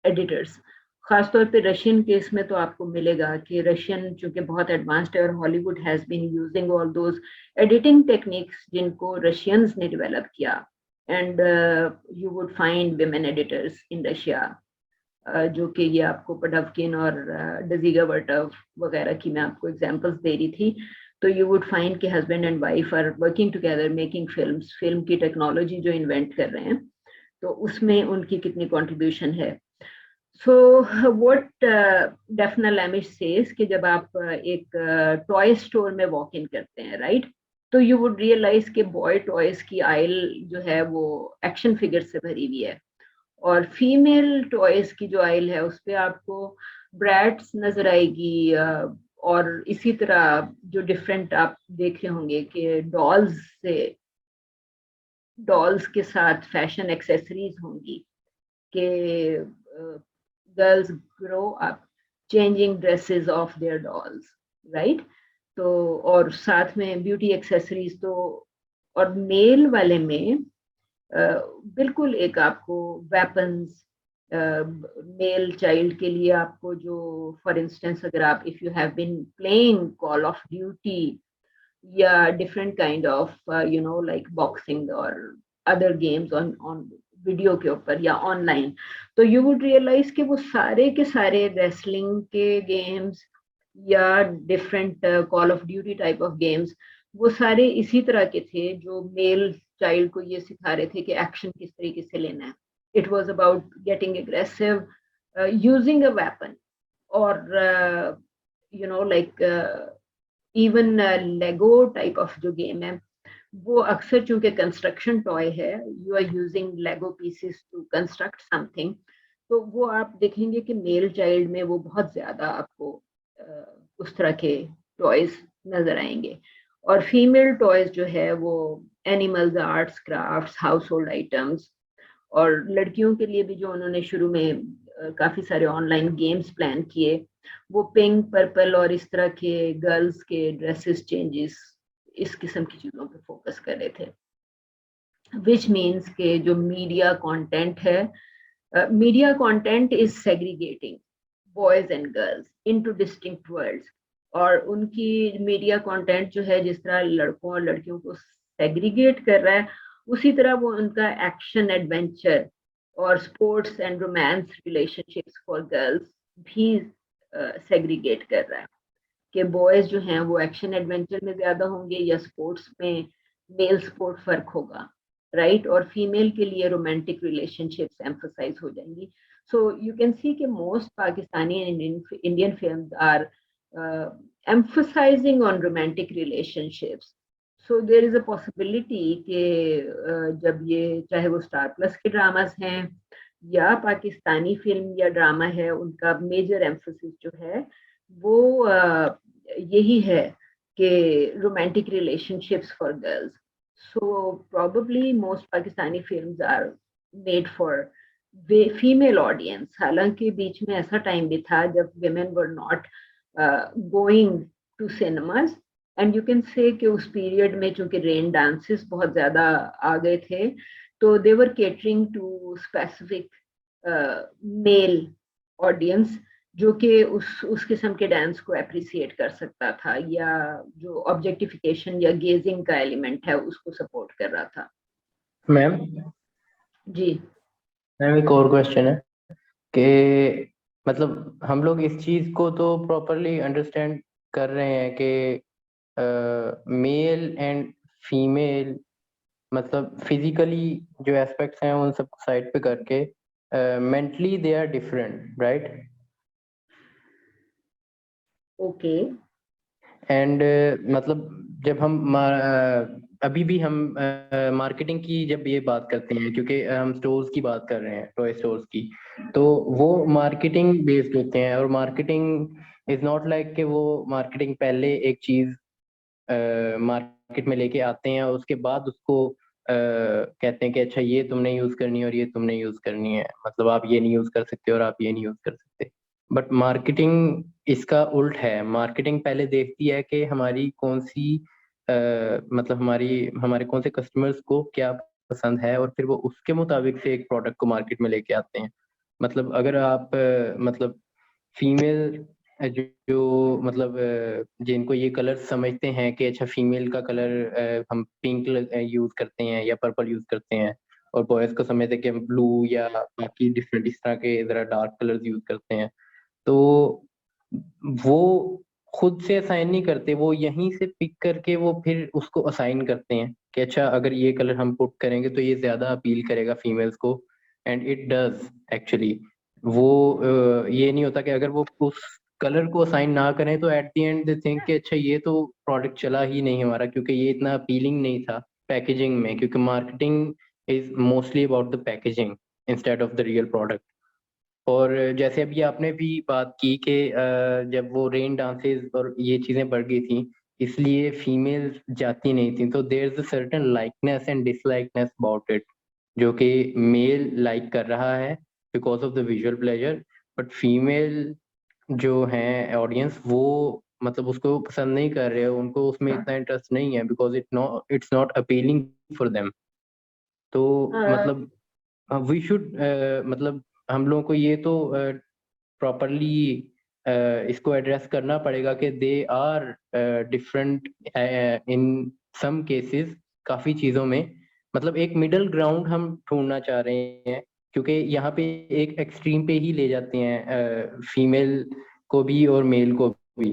[SPEAKER 1] एडिटर्स। खासतौर पे रशियन केस में तो आपको मिलेगा कि रशियन चूंकि बहुत एडवांस्ड है और Hollywood has been using all those editing techniques जिनको रशियंस ने डेवलप किया, and you would find women editors in Russia, जो कि ये आपको पडवकिन और डजीगा वर्टव वगैरह की मैं आपको एग्जांपल्स दे रही थी। तो यू वुड फाइंड कि husband and wife are working together making films, film की टेक्नोलॉजी जो इन्वेंट कर रहे हैं तो उसमें उनकी कितनी कंट्रीब्यूशन है। सो व्हाट डेफना लैमिश सेज कि जब आप एक टॉय स्टोर में वॉक इन करते हैं, राइट, तो यू वुड रियलाइज कि बॉय टॉयज की आइल जो है वो एक्शन फिगर से भरी हुई है और फीमेल टॉयज की जो आइल है उस पर आपको ब्रैट्स नजर आएगी। और इसी तरह जो डिफरेंट आप देख रहे होंगे कि डॉल्स के साथ फैशन एक्सेसरीज होंगी कि girls grow up changing dresses of their dolls, right. तो और साथ में ब्यूटी एक्सेसरीज, तो और मेल वाले में बिल्कुल एक आपको वेपन्स, मेल चाइल्ड के लिए आपको जो फॉर इंस्टेंस अगर आप if you have been playing Call of Duty या different kind of you know like boxing और अदर गेम्स ऑन वीडियो के ऊपर या ऑनलाइन, तो यू वुड रियलाइज कि वो सारे के सारे रेसलिंग के गेम्स या different call of duty type of games, वो सारे इसी तरह के थे जो मेल चाइल्ड को ये सिखा रहे थे कि एक्शन किस तरीके से लेना है। It was about getting aggressive using a weapon और you know like even Lego type of जो गेम है वो अक्सर चूंकि कंस्ट्रक्शन टॉय है, you are using Lego pieces to construct something, तो वो आप देखेंगे कि मेल चाइल्ड में वो बहुत ज्यादा आपको उस तरह के टॉयज नजर आएंगे। और फीमेल टॉयज जो है वो animals, arts, crafts, house hold items, और लड़कियों के लिए भी जो उन्होंने शुरू में काफी सारे ऑनलाइन गेम्स प्लान किए, वो पिंक, पर्पल और इस तरह के गर्ल्स के ड्रेसेस चेंजेस, इस किस्म की चीजों पे फोकस कर रहे थे। विच मीन्स के जो मीडिया कंटेंट है, media content is segregating boys and girls into distinct worlds, और उनकी मीडिया कंटेंट जो है जिस तरह लड़कों और लड़कियों को सेग्रीगेट कर रहा है, उसी तरह वो उनका एक्शन, एडवेंचर और sports and romance relationships for girls भी सेग्रीगेट कर रहा है कि बॉयज जो हैं वो एक्शन एडवेंचर में ज्यादा होंगे या स्पोर्ट्स में मेल स्पोर्ट फर्क होगा, राइट, और फीमेल के लिए रोमांटिक रिलेशनशिप्स एम्फसाइज हो जाएंगी। सो यू कैन सी कि most Pakistani and Indian films are emphasizing on romantic relationships. So there is a possibility कि जब ये चाहे वो स्टार प्लस के ड्रामास हैं या पाकिस्तानी फिल्म या ड्रामा है, उनका मेजर एम्फोसिस जो है वो यही है कि romantic relationships for girls. So probably most Pakistani films are made for female audience. हालांकि बीच में ऐसा टाइम भी था जब women were not going to cinemas, and you can say कि उस पीरियड में चूंकि रेन डांसेस बहुत ज्यादा आ गए थे, तो they were catering to specific male audience जो कि उस किस्म के डांस को अप्रिसिएट कर सकता था, या जो ऑब्जेक्टिफिकेशन या गेजिंग का एलिमेंट है उसको सपोर्ट कर रहा था.
[SPEAKER 3] मैम
[SPEAKER 1] जी
[SPEAKER 3] मैम एक और क्वेश्चन है कि मतलब हम लोग इस चीज को तो प्रॉपरली अंडरस्टैंड कर रहे हैं कि मेल एंड फीमेल मतलब फिजिकली जो एस्पेक्ट्स हैं उन सब साइड पे करके mentally they are different, right?
[SPEAKER 1] Okay.
[SPEAKER 3] And मतलब जब हम अभी भी हम मार्केटिंग की जब ये बात करते हैं, क्योंकि हम स्टोर्स की बात कर रहे हैं, टॉय स्टोर्स की, तो वो मार्केटिंग बेस्ड होते हैं. और मार्केटिंग इज नॉट लाइक कि वो मार्केटिंग पहले एक चीज मार्केट में लेके आते हैं और उसके बाद उसको कहते हैं कि अच्छा ये तुमने यूज करनी है और ये तुमने यूज करनी है, मतलब आप ये नहीं यूज कर सकते और आप ये नहीं यूज कर सकते. बट मार्केटिंग इसका उल्ट है. मार्केटिंग पहले देखती है कि हमारी कौन सी मतलब हमारे कौन से कस्टमर्स को क्या पसंद है, और फिर वो उसके मुताबिक से एक प्रोडक्ट को मार्केट में लेके आते हैं. मतलब अगर आप मतलब फीमेल जो मतलब जिनको ये कलर समझते हैं कि अच्छा फीमेल का कलर हम पिंक यूज करते हैं या पर्पल यूज करते हैं, और बॉयज को समझते हैं कि हम ब्लू या बाकी डिफरेंट इस तरह के जरा डार्क कलर्स यूज करते हैं, तो वो खुद से असाइन नहीं करते, वो यहीं से पिक करके वो फिर उसको असाइन करते हैं कि अच्छा अगर ये कलर हम पुट करेंगे तो ये ज्यादा अपील करेगा फीमेल्स को. And it does actually. वो ये नहीं होता कि अगर वो उस कलर को असाइन ना करें तो eight the end they think कि अच्छा ये तो प्रोडक्ट चला ही नहीं हमारा, क्योंकि ये इतना अपीलिंग नहीं था पैकेजिंग में, क्योंकि marketing is mostly about the packaging instead of the real product. और जैसे अभी आपने भी बात की कि जब वो रेन डांसेस और ये चीजें बढ़ गई थी इसलिए फीमेल जाती नहीं थी, तो there is a certain likeness and dislikeness about it, जो कि मेल लाइक कर रहा है because of the visual pleasure, but female जो है ऑडियंस वो मतलब उसको पसंद नहीं कर रहे, उनको उसमें इतना इंटरेस्ट नहीं है because it's not appealing for them. तो मतलब वी शुड मतलब हम लोगों को ये तो प्रॉपरली इसको एड्रेस करना पड़ेगा कि they are different in some cases, काफी चीजों में. मतलब एक मिडल ग्राउंड हम ढूंढना चाह रहे हैं, क्योंकि यहाँ पे एक एक्सट्रीम पे ही ले जाते हैं फीमेल को भी और मेल को भी.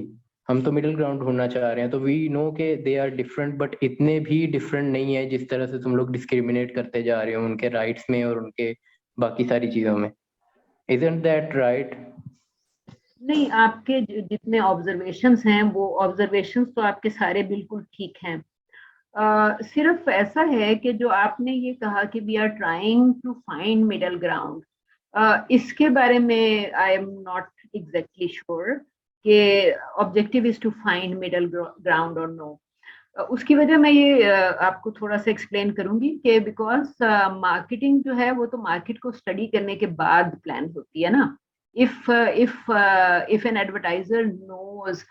[SPEAKER 3] हम तो मिडिल ग्राउंड ढूंढना चाह रहे हैं. तो वी नो के दे आर डिफरेंट, बट इतने भी डिफरेंट नहीं है जिस तरह से तुम लोग डिस्क्रिमिनेट करते जा रहे हो उनके राइट्स में और उनके बाकी सारी चीजों में. Isn't that right?
[SPEAKER 1] नहीं, आपके जितने ऑब्जर्वेशंस हैं वो ऑब्जर्वेशंस तो आपके सारे बिल्कुल ठीक हैं. सिर्फ ऐसा है कि जो आपने ये कहा कि we are trying to find middle ground, इसके बारे में I am not exactly sure कि objective is to find middle ground और नो. उसकी वजह मैं ये आपको थोड़ा सा एक्सप्लेन करूंगी कि बिकॉज मार्केटिंग जो है वो तो मार्केट को स्टडी करने के बाद प्लान होती है ना. if an advertiser knows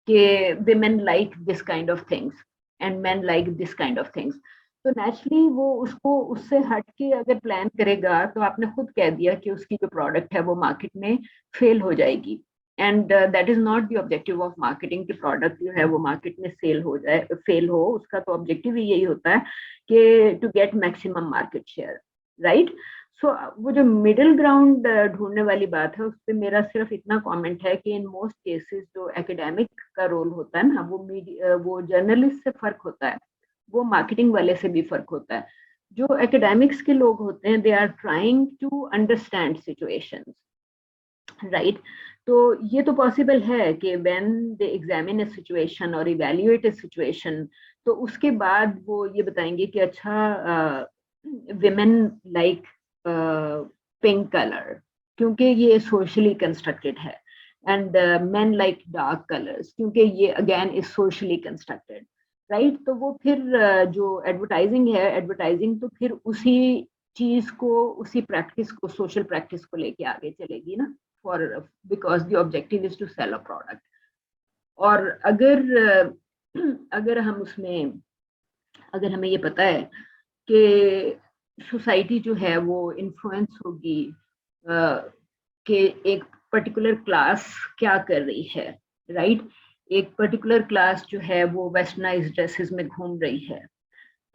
[SPEAKER 1] कि women like this kind of things and men like this kind of things, तो नेचुरली वो उसको उससे हट के अगर प्लान करेगा, तो आपने खुद कह दिया कि उसकी जो प्रोडक्ट है वो मार्केट में फेल हो जाएगी. And that is not the objective of marketing कि प्रोडक्ट जो है वो मार्केट में सेल हो जाए, फेल हो. उसका तो ऑब्जेक्टिव ही यही होता है कि to get maximum market share, right. So वो जो मिडिल ग्राउंड ढूंढने वाली बात है उस पर मेरा सिर्फ इतना कमेंट है कि इन मोस्ट केसेस जो एकेडमिक का रोल होता है ना, वो जर्नलिस्ट से फर्क होता है, वो मार्केटिंग वाले से भी फर्क होता है. जो एकेडमिक्स के लोग होते हैं they are trying to understand situations, right. तो ये तो पॉसिबल है कि when they examine a situation और इवैल्यूएट अ सिचुएशन, तो उसके बाद वो ये बताएंगे कि अच्छा विमेन लाइक पिंक कलर क्योंकि ये सोशली कंस्ट्रक्टेड है, and main like dark colours क्योंकि ये again is socially constructed, right. तो वो फिर जो एडवर्टाइजिंग है, एडवर्टाइजिंग तो फिर उसी चीज को, उसी प्रैक्टिस को, सोशल प्रैक्टिस को लेके आगे चलेगी ना, for because the objective is to sell a product. और अगर हम उसमें, अगर हमें ये पता है कि सोसाइटी जो है वो इन्फ्लुएंस होगी कि एक पर्टिकुलर क्लास क्या कर रही है, राइट। एक पर्टिकुलर क्लास जो है वो वेस्टर्नाइज्ड ड्रेसेस में घूम रही है,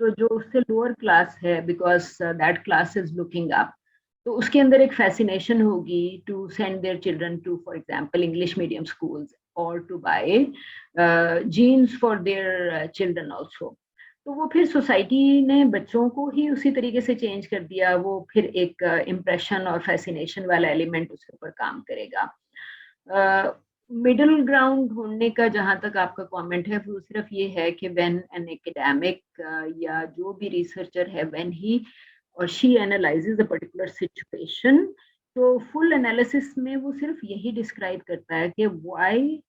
[SPEAKER 1] तो जो उससे लोअर क्लास है, because that class is looking up, तो उसके अंदर एक फैसिनेशन होगी to send their children to, for example, English medium schools और to buy jeans for their children also. तो वो फिर सोसाइटी ने बच्चों को ही उसी तरीके से चेंज कर दिया, वो फिर एक इम्प्रेशन और फैसिनेशन वाला एलिमेंट उसके ऊपर काम करेगा। मिडिल ग्राउंड ढूंढने का जहां तक आपका कमेंट है, वो सिर्फ ये है कि व्हेन एन एकेडमिक या जो भी रिसर्चर है, व्हेन ही और she analyses a particular situation, तो फुल एनालिसिस में वो सिर्फ यही डिस्क्राइब करता है कि why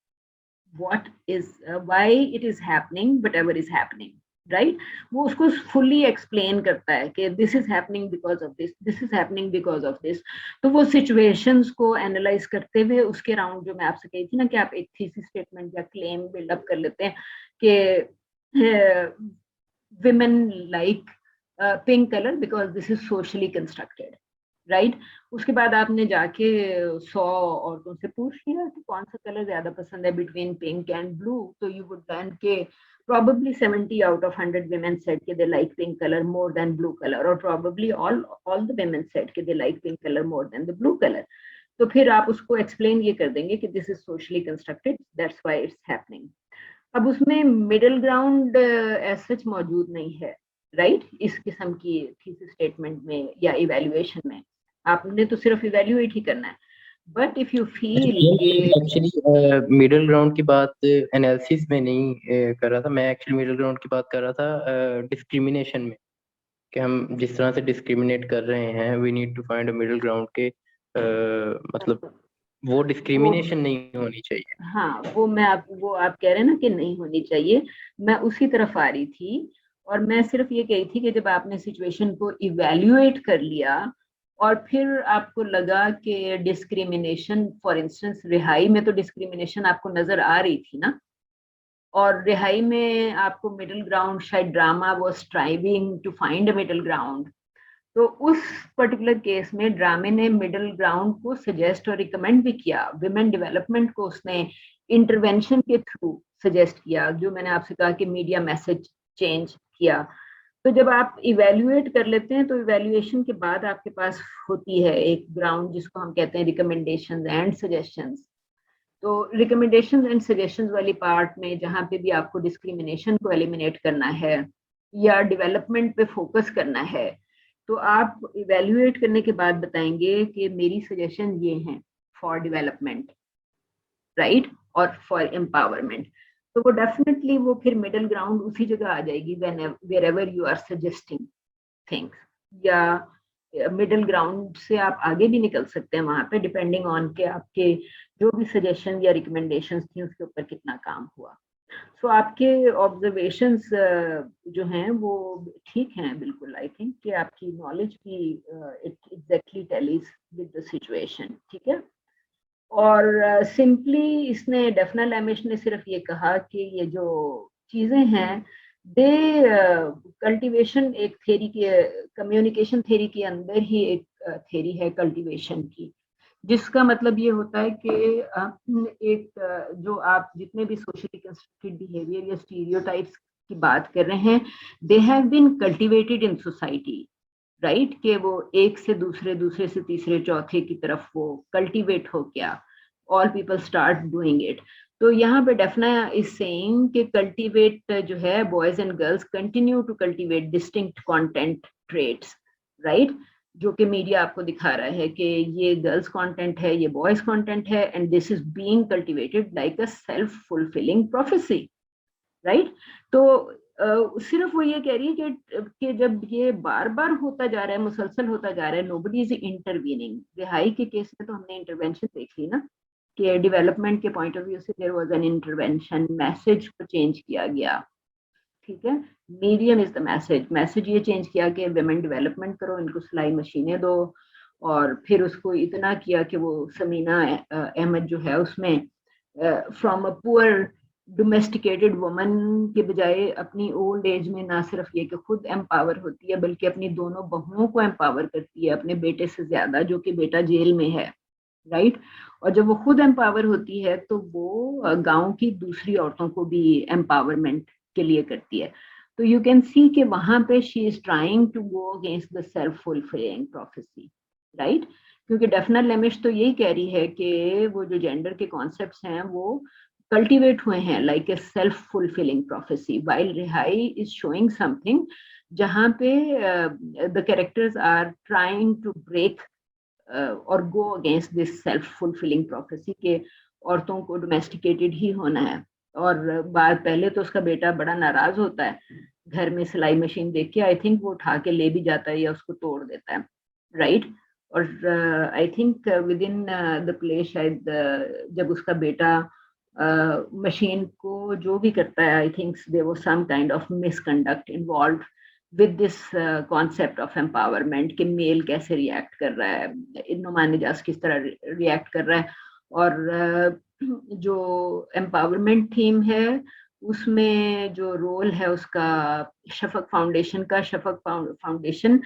[SPEAKER 1] it is happening whatever is happening, right. वो उसको फुल्ली एक्सप्लेन करता है कि this is happening because of this, this is happening because of this. तो वो सिचुएशंस को एनालाइज करते हुए उसके राउंड, जो मैं आपसे कही थी ना कि आप एक थीसिस स्टेटमेंट या क्लेम बिल्डअप कर लेते हैं कि women like pink colour because this is socially constructed, right. उसके बाद आपने जाके 100 औरतों से पूछ लिया कि कौन सा कलर ज्यादा पसंद है बिटवीन पिंक एंड ब्लू, तो यू वुड लर्न के probably 70 out of 100 women said that they like pink color more than blue color, or probably all the women said that they like pink color more than the blue color. तो फिर आप उसको एक्सप्लेन ये कर देंगे कि this is socially constructed, that's why it's happening. अब उसमें मिडिल ग्राउंड एज सच मौजूद नहीं है, राइट, इस किस्म की थीसिस स्टेटमेंट में या इवैल्यूएशन में। आपने तो सिर्फ इवैल्यूएट ही करना है, but if you feel
[SPEAKER 3] actually middle ground की बात एनालिसिस में नहीं कर रहा था मैं, एक्चुअली मिडिल ग्राउंड की बात कर रहा था डिस्क्रिमिनेशन में, कि हम जिस तरह से डिस्क्रिमिनेट कर रहे हैं, we need to find a middle ground के मतलब वो डिस्क्रिमिनेशन नहीं होनी चाहिए।
[SPEAKER 1] हाँ, वो आप कह रहे हैं ना कि नहीं होनी चाहिए, मैं उसी तरफ आ रही थी। और मैं सिर्फ ये कही थी कि जब आपने सिचुएशन को इवैल्यूएट कर लिया और फिर आपको लगा कि डिस्क्रिमिनेशन, फॉर इंस्टेंस रिहाई में तो डिस्क्रिमिनेशन आपको नजर आ रही थी ना, और रिहाई में आपको मिडिल ग्राउंड, शायद drama was striving to find a middle ground, तो उस पर्टिकुलर केस में ड्रामे ने मिडिल ग्राउंड को सजेस्ट और रिकमेंड भी किया, विमेन डेवलपमेंट को उसने इंटरवेंशन के थ्रू सजेस्ट किया, जो मैंने आपसे कहा कि मीडिया मैसेज चेंज किया। तो जब आप इवैल्यूएट कर लेते हैं, तो इवैल्यूएशन के बाद आपके पास होती है एक ग्राउंड जिसको हम कहते हैं रिकमेंडेशंस एंड सजेशंस। तो रिकमेंडेशंस एंड सजेशंस वाली पार्ट में जहाँ पे भी आपको डिस्क्रिमिनेशन को एलिमिनेट करना है या डेवलपमेंट पे फोकस करना है, तो आप इवैल्यूएट करने के बाद बताएंगे कि मेरी सजेशन ये हैं फॉर डेवलपमेंट, राइट, और फॉर एम्पावरमेंट। तो वो डेफिनेटली वो फिर मिडिल ग्राउंड उसी जगह आ जाएगी wherever you are suggesting things, या मिडिल ग्राउंड से आप आगे भी निकल सकते हैं वहां पे, डिपेंडिंग ऑन के आपके जो भी सजेशन या रिकमेंडेशंस थी उसके ऊपर कितना काम हुआ। सो आपके ऑब्जर्वेशंस जो हैं वो ठीक हैं बिल्कुल, आई थिंक कि आपकी नॉलेज भी it exactly tallies with the situation, ठीक है। और सिंपली इसने डेफना लैमिश ने सिर्फ ये कहा कि ये जो चीजें हैं दे कल्टीवेशन, एक थेरी के, कम्युनिकेशन थेरी के अंदर ही एक थेरी है कल्टीवेशन की, जिसका मतलब ये होता है कि एक जो आप जितने भी सोशली कंस्ट्रक्टेड बिहेवियर या स्टीरियोटाइप्स की बात कर रहे हैं, they have been cultivated in society, right, कि वो एक से दूसरे, दूसरे से तीसरे, चौथे की तरफ वो कल्टीवेट हो गया, all people start doing it. तो यहाँ पे डेफना इज सेइंग कि कल्टीवेट जो है, boys and girls continue to cultivate distinct content traits, right, जो कि मीडिया आपको दिखा रहा है कि ये गर्ल्स कंटेंट है, ये बॉयज कंटेंट है, and this is being cultivated like a self fulfilling prophecy, right. तो सिर्फ वो ये कह रही है कि जब ये बार बार होता जा रहा है, मुसलसल होता जा रहा है, नोबडी इज इंटरवीनिंग। रिहाई के केस में तो हमने इंटरवेंशन देख ली ना, कि डेवलपमेंट के पॉइंट ऑफ व्यू से there was an intervention, message को चेंज किया गया, ठीक है। मीडियम इज द मैसेज ये चेंज किया कि विमेन डेवलपमेंट करो, इनको सिलाई मशीनें दो, और फिर उसको इतना किया कि वो समीना अहमद जो है उसमें from a poor domesticated woman के बजाय अपनी ओल्ड एज में ना सिर्फ ये कि खुद एम्पावर होती है, बल्कि अपनी दोनों बहुओं को एम्पावर करती है, अपने बेटे से ज्यादा, जो कि बेटा जेल में है, राइट। और जब वो खुद एम्पावर होती है तो वो गांव की दूसरी औरतों को भी एम्पावरमेंट के लिए करती है। तो यू कैन सी कि वहां पे she is trying to go against the self fulfilling prophecy, right. क्योंकि डेफना लेमिश तो यही कह रही है कि वो जो जेंडर के कॉन्सेप्ट्स हैं वो कल्टिवेट हुए हैं like a self fulfilling prophecy, while Rihaai is showing something जहां पे the characters are trying to break और go against this self fulfilling prophecy के औरतों को डोमेस्टिकेटेड ही होना है। और बात पहले तो उसका बेटा बड़ा नाराज होता है, घर में सिलाई मशीन देख के आई थिंक वो उठा के ले भी जाता है या उसको तोड़ देता है, राइट। और I think with in the play शायद जब उसका बेटा मशीन को जो भी करता है, I think there was some kind of misconduct involved with this concept of empowerment, कि मेल कैसे रिएक्ट कर रहा है, नुमान निजाज किस तरह रिएक्ट कर रहा है। और जो एम्पावरमेंट थीम है उसमें जो रोल है उसका शफक फाउंडेशन का, शफक फाउंडेशन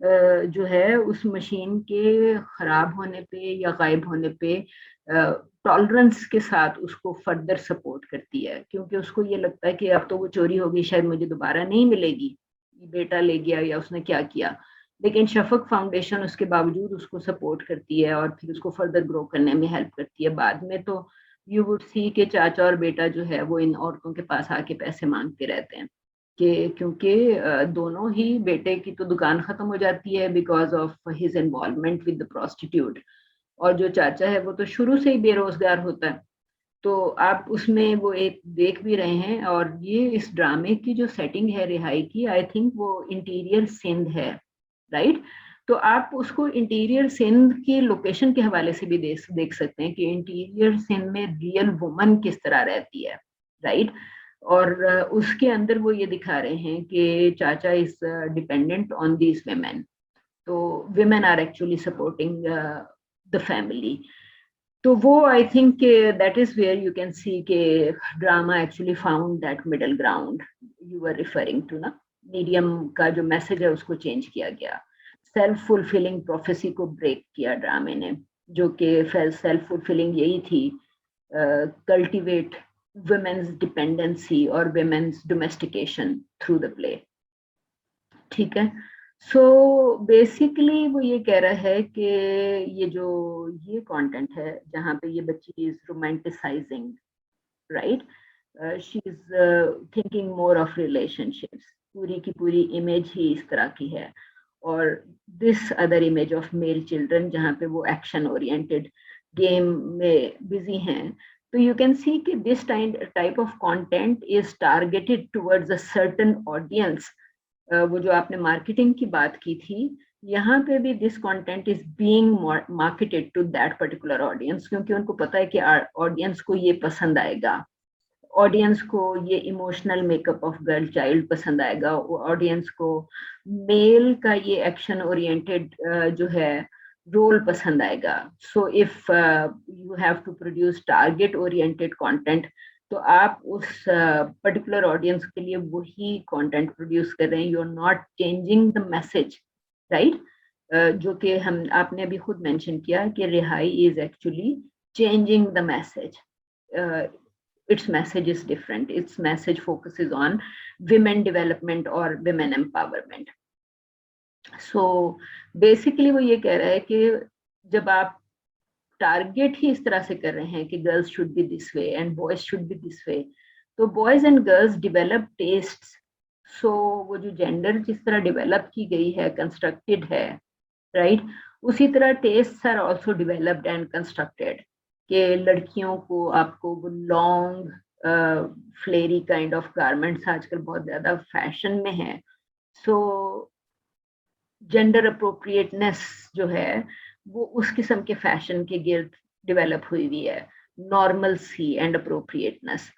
[SPEAKER 1] जो है उस मशीन के खराब होने पे या गायब होने पे टॉलरेंस के साथ उसको फर्दर सपोर्ट करती है, क्योंकि उसको ये लगता है कि अब तो वो चोरी होगी, शायद मुझे दोबारा नहीं मिलेगी, बेटा ले गया या उसने क्या किया। लेकिन शफक फाउंडेशन उसके बावजूद उसको सपोर्ट करती है और फिर उसको फर्दर ग्रो करने में हेल्प करती है। बाद में तो यू वुड सी के चाचा और बेटा जो है वो इन औरतों के पास आके पैसे मांगते रहते हैं, कि क्योंकि दोनों ही, बेटे की तो दुकान खत्म हो जाती है because of his involvement with the prostitute, और जो चाचा है वो तो शुरू से ही बेरोजगार होता है। तो आप उसमें वो एक देख भी रहे हैं। और ये इस ड्रामे की जो सेटिंग है रिहाई की, आई थिंक वो इंटीरियर सिंध है, राइट। तो आप उसको इंटीरियर सिंध की लोकेशन के हवाले से भी देख सकते हैं कि इंटीरियर सिंध में रियल वुमन किस तरह रहती है, राइट। और उसके अंदर वो ये दिखा रहे हैं कि चाचा is dependent on these women, तो women are actually supporting the family. तो वो I think that is where you can see के drama actually found that middle ground you are referring to ना। मीडियम का जो मैसेज है उसको चेंज किया गया, सेल्फ फुलफिलिंग प्रोफेसी को ब्रेक किया ड्रामे ने, जो कि सेल्फ फुलफिलिंग यही थी, cultivate women's dependency or women's domestication through the play, ठीक है। सो बेसिकली वो ये कह रहा है कि ये कंटेंट है जहाँ पे ये बच्ची is romanticising, right, she is thinking more of relationships, पूरी की पूरी इमेज ही इस तरह की है। और this other image of male children जहाँ पे वो एक्शन ओरिएंटेड गेम में बिजी हैं। तो you can see कि this type of content is targeted towards a certain audience. वो जो आपने मार्केटिंग की बात की थी, यहाँ पे भी this content is being marketed to that particular audience, क्योंकि उनको पता है कि ऑडियंस को ये पसंद आएगा, ऑडियंस को ये emotional makeup of girl child पसंद आएगा, ऑडियंस को मेल का ये एक्शन ओरिएंटेड जो है रोल पसंद आएगा। So if you have to produce target oriented content, तो आप उस पर्टिकुलर ऑडियंस के लिए वही कंटेंट प्रोड्यूस कर रहे हैं, you are not changing the message, right. जो कि आपने अभी खुद मेंशन किया कि Rihai is actually changing the message, its message is different, its message focuses on women development or women empowerment. So basically वो ये कह रहा है कि जब आप टारगेट ही इस तरह से कर रहे हैं कि girls should be this way and boys should be this way, तो boys and girls develop tastes. So वो जो जेंडर जिस तरह डिवेलप की गई है, कंस्ट्रक्टेड है, राइट। उसी तरह tests are also developed and constructed, कि लड़कियों को आपको वो long flary kind of garments आजकल बहुत ज्यादा फैशन में है, सो जेंडर अप्रोप्रिएटनेस जो है वो उस किस्म के फैशन के गिर्द डेवलप हुई हुई है, नॉर्मल सी एंड अप्रोप्रिएटनेस।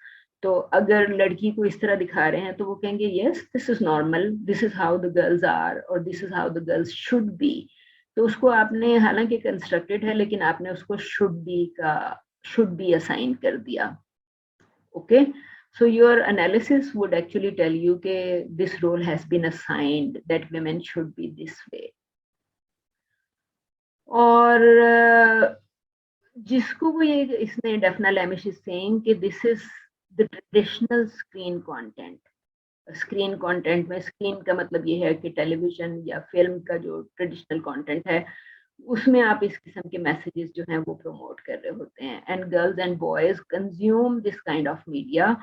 [SPEAKER 1] तो अगर लड़की को इस तरह दिखा रहे हैं तो वो कहेंगे yes this is normal, this is how the girls are और this is how the girls should be. तो उसको आपने हालांकि कंस्ट्रक्टेड है लेकिन आपने उसको शुड बी असाइन कर दिया। Okay, so your analysis would actually tell you that this role has been assigned, that women should be this way. और जिसको वो ये इसने डेफना लैमिश इज सेइंग कि this is the traditional screen content. Screen content में स्क्रीन का मतलब ये है कि टेलीविजन या फिल्म का जो ट्रेडिशनल कंटेंट है उसमें आप इस किस्म के मैसेजेस जो हैं वो प्रमोट कर रहे होते हैं। And girls and boys consume this kind of media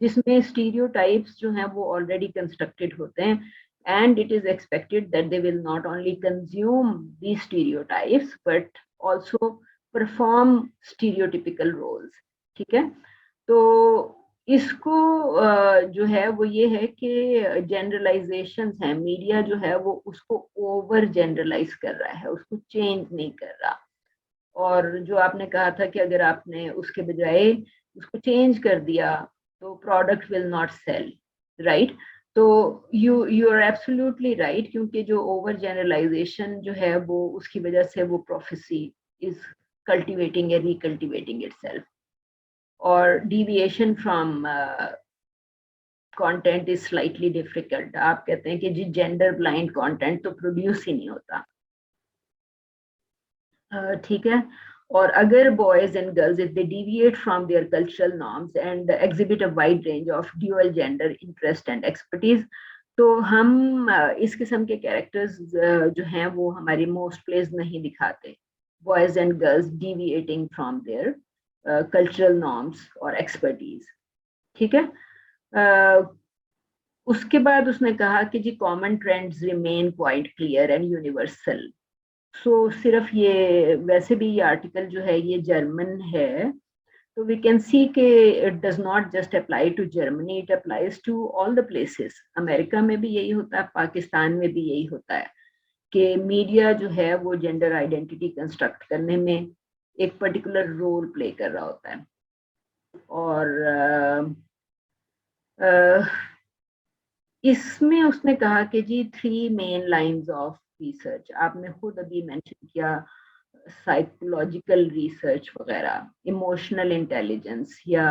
[SPEAKER 1] जिसमें स्टीरियोटाइप्स जो हैं वो ऑलरेडी कंस्ट्रक्टेड होते हैं, and it is expected that they will not only consume these stereotypes but also perform stereotypical roles। ठीक है, तो इसको जो है वो ये है कि जनरलाइजेशंस हैं, मीडिया जो है वो उसको ओवर जनरलाइज कर रहा है, उसको चेंज नहीं कर रहा। और जो आपने कहा था कि अगर आपने उसके बजाय उसको चेंज कर दिया तो product will not sell, right. तो यू आर एब्सोल्युटली राइट, क्योंकि जो ओवर जनरलाइजेशन जो है वो उसकी वजह से वो प्रोफेसी इज कल्टिवेटिंग या रिकल्टिवेटिंग इटसेल्फ, और deviation from content is slightly difficult. आप कहते हैं कि जी जेंडर ब्लाइंड कंटेंट तो प्रोड्यूस ही नहीं होता, ठीक है। और अगर boys and girls if they deviate from their cultural norms and exhibit a wide range of dual gender interest and expertise, तो हम इस किस्म के कैरेक्टर्स जो हैं वो हमारी मोस्ट प्लेस नहीं दिखाते, boys and girls deviating from their cultural norms और एक्सपर्टीज, ठीक है। उसके बाद उसने कहा कि जी common trends remain quite clear and universal. So सिर्फ ये, वैसे भी ये आर्टिकल जो है ये जर्मन है, तो वी कैन सी कि it does not just apply to Germany, it applies to all the places. America में भी यही होता है, पाकिस्तान में भी यही होता है कि मीडिया जो है वो जेंडर आइडेंटिटी कंस्ट्रक्ट करने में एक पर्टिकुलर रोल प्ले कर रहा होता है। और इसमें उसने कहा कि जी 3 मेन लाइंस ऑफ रिसर्च, आपने खुद अभी मेंशन किया, साइकोलॉजिकल रिसर्च वगैरह, इमोशनल इंटेलिजेंस या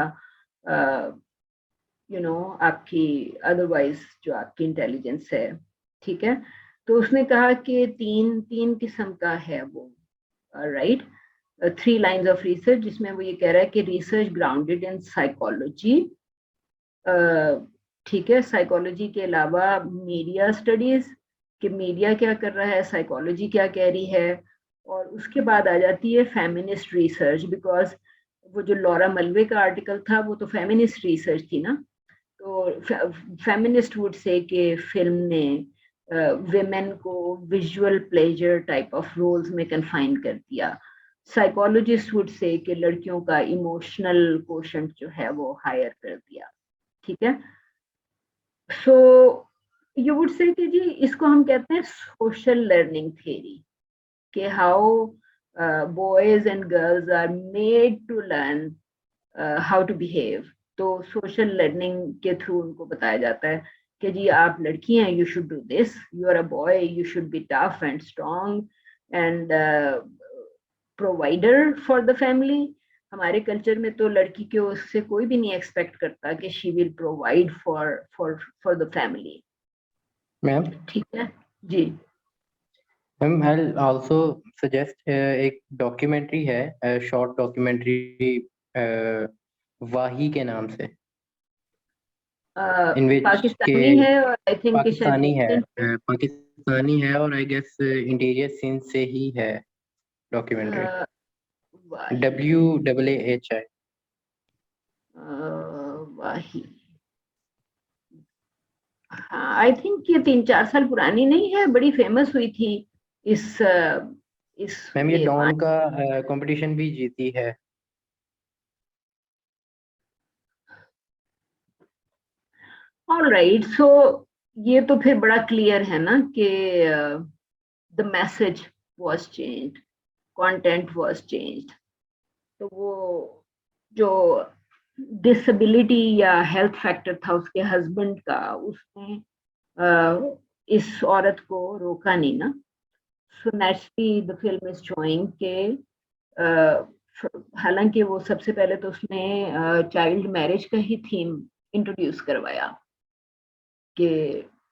[SPEAKER 1] आपकी अदरवाइज जो आपकी इंटेलिजेंस है, ठीक है। तो उसने कहा कि तीन किस्म का है वो, राइट, 3 लाइंस ऑफ रिसर्च, जिसमें वो ये कह रहा है कि रिसर्च ग्राउंडेड इन साइकोलॉजी, ठीक है, साइकोलॉजी के अलावा मीडिया स्टडीज कि मीडिया क्या कर रहा है, साइकोलॉजी क्या कह रही है, और उसके बाद आ जाती है फेमिनिस्ट रिसर्च, बिकॉज वो जो लॉरा मल्वे का आर्टिकल था वो तो फेमिनिस्ट रिसर्च थी ना। तो फेमिनिस्ट वुड से कि फिल्म ने विमेन को visual pleasure type of roles में कन्फाइन कर दिया। साइकोलॉजिस्ट वुड से कि लड़कियों का इमोशनल कोशेंट जो है वो हायर कर दिया, ठीक है। सो यू वुड से कि जी इसको हम कहते हैं सोशल लर्निंग थ्योरी, कि how boys and girls are made to learn how to behave. तो सोशल लर्निंग के थ्रू उनको बताया जाता है कि जी आप लड़की हैं, you should do this, you are a boy, you should be tough and strong and provider for the family. हमारे कल्चर में तो लड़की के उससे कोई भी नहीं एक्सपेक्ट करता कि she will provide for the family,
[SPEAKER 3] ma'am.
[SPEAKER 1] ठीक है जी।
[SPEAKER 3] मैम आई आल्सो सजेस्ट एक डॉक्यूमेंट्री है, शॉर्ट डॉक्यूमेंट्री वाही के नाम से, इन विच
[SPEAKER 1] पाकिस्तानी है और आई थिंक
[SPEAKER 3] पाकिस्तानी है और आई गेस इंटीरियर सीन से ही है डॉक्यूमेंट्री, WAAHI
[SPEAKER 1] वाही। हाँ आई थिंक ये 3-4 साल पुरानी नहीं है, बड़ी फेमस हुई थी। इस
[SPEAKER 3] मैम ये
[SPEAKER 1] ये
[SPEAKER 3] डॉन का कंपटीशन भी जीती है।
[SPEAKER 1] ऑलराइट, सो ये तो फिर बड़ा क्लियर है ना कि the message was changed, content was changed. तो वो जो डिसेबिलिटी या हेल्थ फैक्टर था उसके हस्बैंड का, उसने इस औरत को रोका नहीं ना। So naturally the film is showing के हालांकि वो सबसे पहले तो उसने चाइल्ड मैरिज का ही थीम इंट्रोड्यूस करवाया कि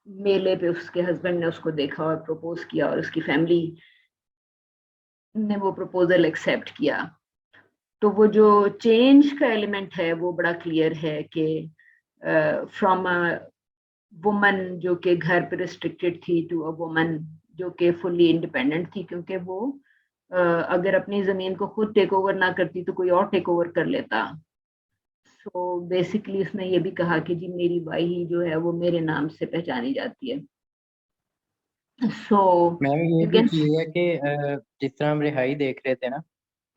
[SPEAKER 1] मेले पे उसके हस्बैंड ने उसको देखा और प्रपोज किया और उसकी फैमिली ने वो प्रपोजल एक्सेप्ट किया। तो वो जो चेंज का एलिमेंट है वो बड़ा क्लियर है कि फ्रॉम अ वुमन जो कि घर पे रिस्ट्रिक्टेड थी टू अ वुमन जो कि फुल्ली इंडिपेंडेंट थी, क्योंकि वो अगर अपनी जमीन को खुद टेक ओवर ना करती तो कोई और टेक ओवर कर लेता। सो बेसिकली उसने ये भी कहा कि जी मेरी बाई जो है वो मेरे नाम से पहचानी जाती है। सो
[SPEAKER 3] मैम ये
[SPEAKER 1] यू
[SPEAKER 3] भी
[SPEAKER 1] कैन
[SPEAKER 3] चीज है कि जिस तरह हम रिहाई देख रहे थे ना,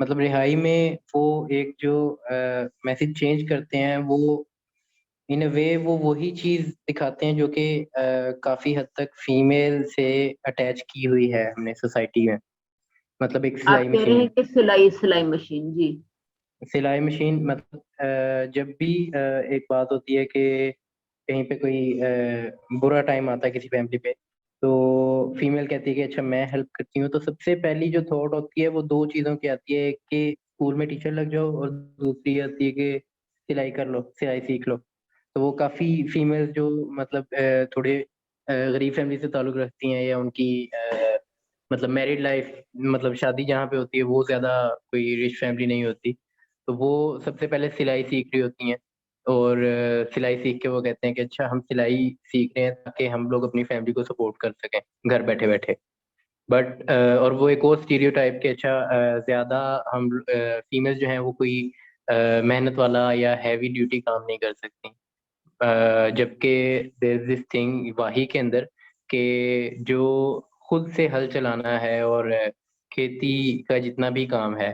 [SPEAKER 3] मतलब रिहाई में वो एक जो मैसेज चेंज करते हैं, वो इन अ वे वो वही चीज दिखाते हैं जो कि काफी हद तक फीमेल से अटैच की हुई है हमने सोसाइटी में। मतलब एक
[SPEAKER 1] आप
[SPEAKER 3] सिलाई
[SPEAKER 1] कह रहे हैं
[SPEAKER 3] मशीन,
[SPEAKER 1] कि सिलाई मशीन जी।
[SPEAKER 3] सिलाई मशीन मतलब जब भी एक बात होती है कि कहीं पे कोई बुरा टाइम आता है किसी फैमिली पे, तो फीमेल कहती है कि अच्छा मैं हेल्प करती हूँ, तो सबसे पहली जो थॉट होती है वो दो चीज़ों की आती है। एक कि स्कूल में टीचर लग जाओ, और दूसरी आती है कि सिलाई कर लो, सिलाई सीख लो। तो वो काफ़ी फीमेल जो मतलब थोड़े गरीब फैमिली से ताल्लुक़ रखती हैं, या उनकी मतलब मैरिड लाइफ, मतलब शादी जहाँ पे होती है वो ज़्यादा कोई रिच फैमिली नहीं होती, तो वो सबसे पहले सिलाई सीख रही होती हैं। और सिलाई सीख के वो कहते हैं कि अच्छा हम सिलाई सीख रहे हैं ताकि हम लोग अपनी फैमिली को सपोर्ट कर सकें घर बैठे बैठे। बट और वो एक और स्टीरियोटाइप के अच्छा ज़्यादा हम फीमेल जो हैं वो कोई मेहनत वाला या हैवी ड्यूटी काम नहीं कर सकती। जबकि देयर इज दिस थिंग वाही के अंदर कि जो खुद से हल चलाना है और खेती का जितना भी काम है,